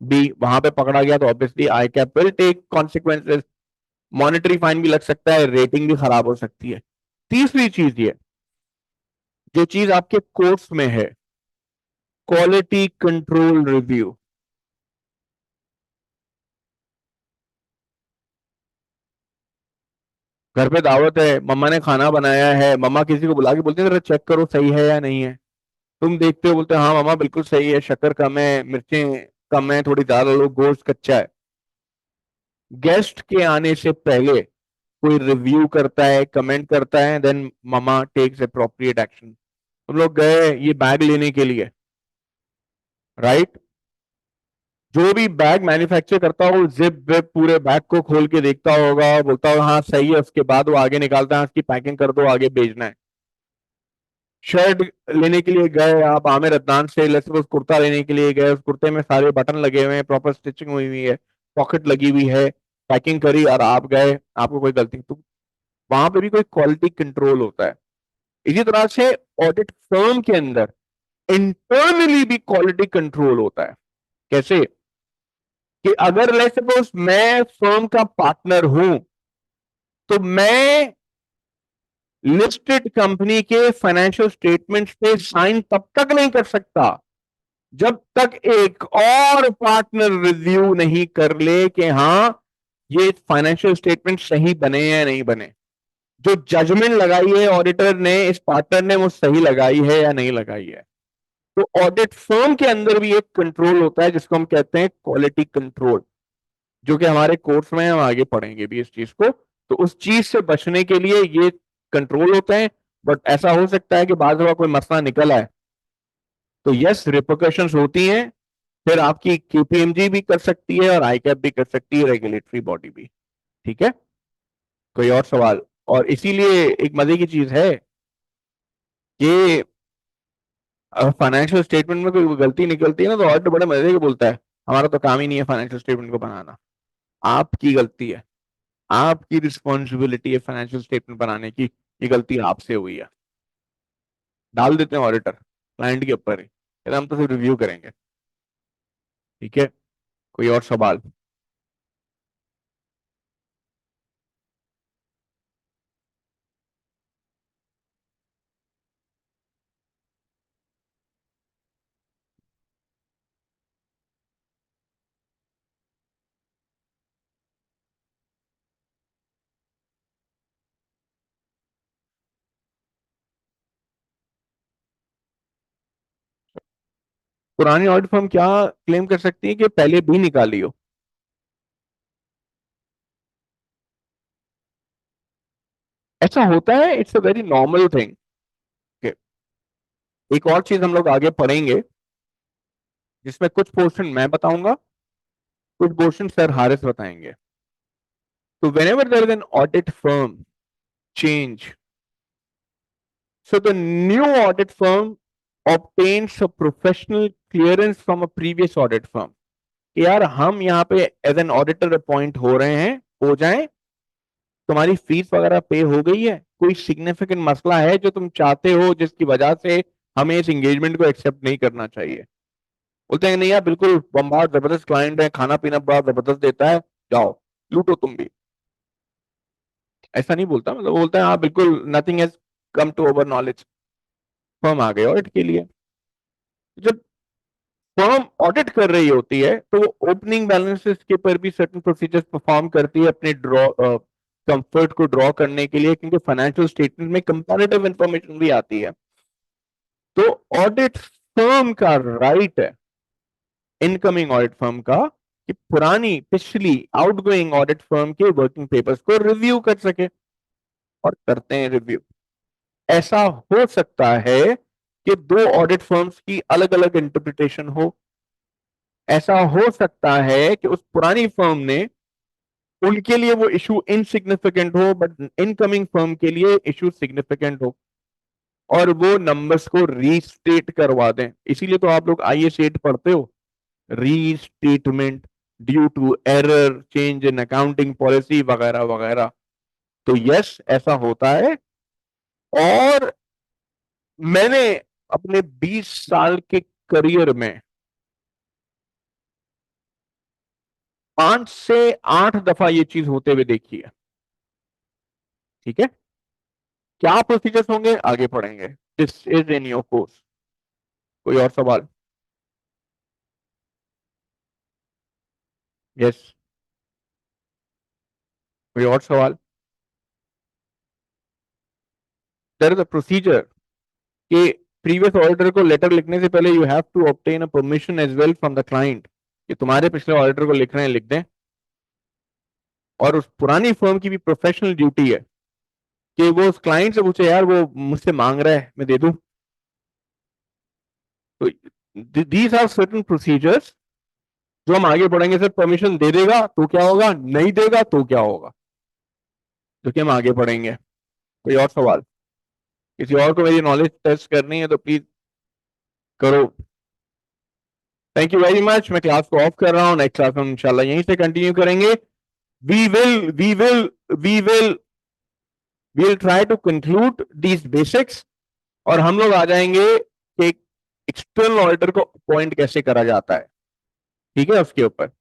बी, वहां पे पकड़ा गया तो obviously ICAP will take consequences, monetary fine भी लग सकता है, रेटिंग भी खराब हो सकती है। तीसरी चीज ये, जो चीज आपके कोर्स में है, क्वालिटी कंट्रोल रिव्यू। घर पे दावत है, मम्मा ने खाना बनाया है, मम्मा किसी को बुला के बोलते हैं जरा चेक करो सही है या नहीं है, तुम देखते हो बोलते हो हाँ मम्मा बिल्कुल सही है, शक्कर कम है, मिर्चें कम है, थोड़ी ज्यादा लो, गोश्त कच्चा है। गेस्ट के आने से पहले कोई रिव्यू करता है, कमेंट करता है, देन ममा टेक्स अप्रोप्रिएट एक्शन। तुम लोग गए ये बैग लेने के लिए, राइट, जो भी बैग मैन्युफैक्चर करता हो जिप विप पूरे बैग को खोल के देखता होगा, बोलता होगा हाँ सही है, उसके बाद वो आगे निकालता है उसकी पैकिंग कर दो आगे भेजना है। शर्ट लेने के लिए गए आप आमिर अदनान से, लेट्स सपोज कुर्ता लेने के लिए गए, उस कुर्ते में सारे बटन लगे हुए हैं, प्रॉपर स्टिचिंग हुई हुई है, पॉकेट लगी हुई है, पैकिंग करी और आप गए, आपको कोई गलती तो वहां पे भी कोई क्वालिटी कंट्रोल होता है। इसी तरह से ऑडिट फर्म के अंदर इंटरनली भी क्वालिटी कंट्रोल होता है। कैसे कि अगर लेट्स सपोज मैं फर्म का पार्टनर हूं, तो मैं लिस्टेड कंपनी के फाइनेंशियल स्टेटमेंट्स पे साइन तब तक नहीं कर सकता जब तक एक और पार्टनर रिव्यू नहीं कर ले कि हाँ ये फाइनेंशियल स्टेटमेंट सही बने या नहीं बने। जो जजमेंट लगाई है ऑडिटर ने, इस पार्टनर ने, वो सही लगाई है या नहीं लगाई है। तो ऑडिट फर्म के अंदर भी एक कंट्रोल होता है जिसको हम कहते हैं क्वालिटी कंट्रोल, जो कि हमारे कोर्स में हम आगे पढ़ेंगे भी इस चीज को। तो उस चीज से बचने के लिए ये कंट्रोल होते हैं। बट ऐसा हो सकता है कि बाद में कोई मसला निकल आए तो यस रिपोर्केशंस होती हैं। फिर आपकी केपीएमजी भी कर सकती है और आईकैप भी कर सकती है, रेगुलेटरी बॉडी भी। ठीक है, कोई और सवाल? और इसीलिए एक मजे की चीज है कि फाइनेंशियल स्टेटमेंट में कोई गलती निकलती है ना, तो ऑडिटर बड़े मजे के बोलता है हमारा तो काम ही नहीं है फाइनेंशियल स्टेटमेंट को बनाना, आपकी गलती है, आपकी रिस्पॉन्सिबिलिटी है फाइनेंशियल स्टेटमेंट बनाने की, ये गलती आपसे हुई है। डाल देते हैं ऑडिटर क्लाइंट के ऊपर ही, कहते हम तो सिर्फ रिव्यू करेंगे। ठीक है, कोई और सवाल? पुरानी ऑडिट फर्म क्या क्लेम कर सकती है कि पहले भी निकाली हो? ऐसा होता है, it's a very normal thing. एक और चीज हम लोग आगे पढ़ेंगे जिसमें कुछ पोर्शन मैं बताऊंगा, कुछ पोर्शन सर हारिस बताएंगे। तो whenever there is an audit firm change, so the new audit firm obtains a professional clearance from a previous audit firm कि यार हम यहाँ पे एज एन ऑडिटर अपॉइंट हो रहे हैं, हो जाएं, तुम्हारी फीस वगैरह पे हो गई है, कोई सिग्निफिकेंट मसला है जो तुम चाहते हो जिसकी वजह से हमें इस एंगेजमेंट को एक्सेप्ट नहीं करना चाहिए? बोलते हैं नहीं यार बिल्कुल बम्बार्ड जबरदस्त क्लाइंट है, खाना पीना बड़ा जबरदस्त देता है, जाओ लूटो तुम भी। ऐसा नहीं बोलता, मतलब बोलता है हाँ बिल्कुल nothing has come to over knowledge, firm आ गए ऑडिट के लिए। जब फर्म ऑडिट कर रही होती है तो वो ओपनिंग बैलेंसेस के पर भी सर्टेन प्रोसीजर्स परफॉर्म करती है अपने ड्रॉ कंफर्ट को ड्रॉ करने के लिए, क्योंकि फाइनेंशियल स्टेटमेंट में कंपैरेटिव इंफॉर्मेशन भी आती है। तो ऑडिट फर्म का राइट है, इनकमिंग ऑडिट फर्म का, कि पुरानी पिछली आउटगोइंग ऑडिट फर्म के वर्किंग पेपर्स को रिव्यू कर सके, और करते हैं रिव्यू। ऐसा हो सकता है कि दो ऑडिट फर्म्स की अलग अलग इंटरप्रिटेशन हो, ऐसा हो सकता है कि उस पुरानी फर्म ने, उनके लिए वो इशू इनसिग्निफिकेंट हो बट इनकमिंग फर्म के लिए इशू सिग्निफिकेंट हो, और वो नंबर्स को रीस्टेट करवा दें। इसीलिए तो आप लोग आईए सेट पढ़ते हो, restatement due to error, change in accounting policy वगैरह वगैरह। तो यस ऐसा होता है। और मैंने अपने 20 साल के करियर में 5 से 8 दफा ये चीज होते हुए देखी है। ठीक है, क्या प्रोसीजर्स होंगे आगे पढ़ेंगे, this is in your course. कोई और सवाल? यस, कोई और सवाल? देयर इज अ प्रोसीजर कि प्रीवियस ऑडिटर को लेटर लिखने से पहले you have to obtain a permission as well from the client, कि तुम्हारे पिछले ऑडिटर को लिख रहे हैं लिख दें। और उस पुरानी फर्म की भी प्रोफेशनल ड्यूटी है कि वो उस क्लाइंट से पूछे यार वो मुझसे मांग रहा है मैं दे दूं। तो दीज आर सर्टेन प्रोसीजर्स जो हम आगे बढ़ेंगे। सर परमिशन दे देगा तो क्या होगा, नहीं देगा तो क्या होगा, जो कि हम आगे बढ़ेंगे। कोई और सवाल? किसी और को मेरी नॉलेज टेस्ट करनी है तो प्लीज करो। Thank you very much. मैं क्लास को ऑफ कर रहा हूँ, नेक्स्ट क्लास में इंशाल्लाह यहीं से कंटिन्यू करेंगे। We will we will we will we will try to conclude these basics और हम लोग आ जाएंगे कि एक एक्सटर्नल ऑडिटर को अपॉइंट कैसे करा जाता है, ठीक है, उसके ऊपर।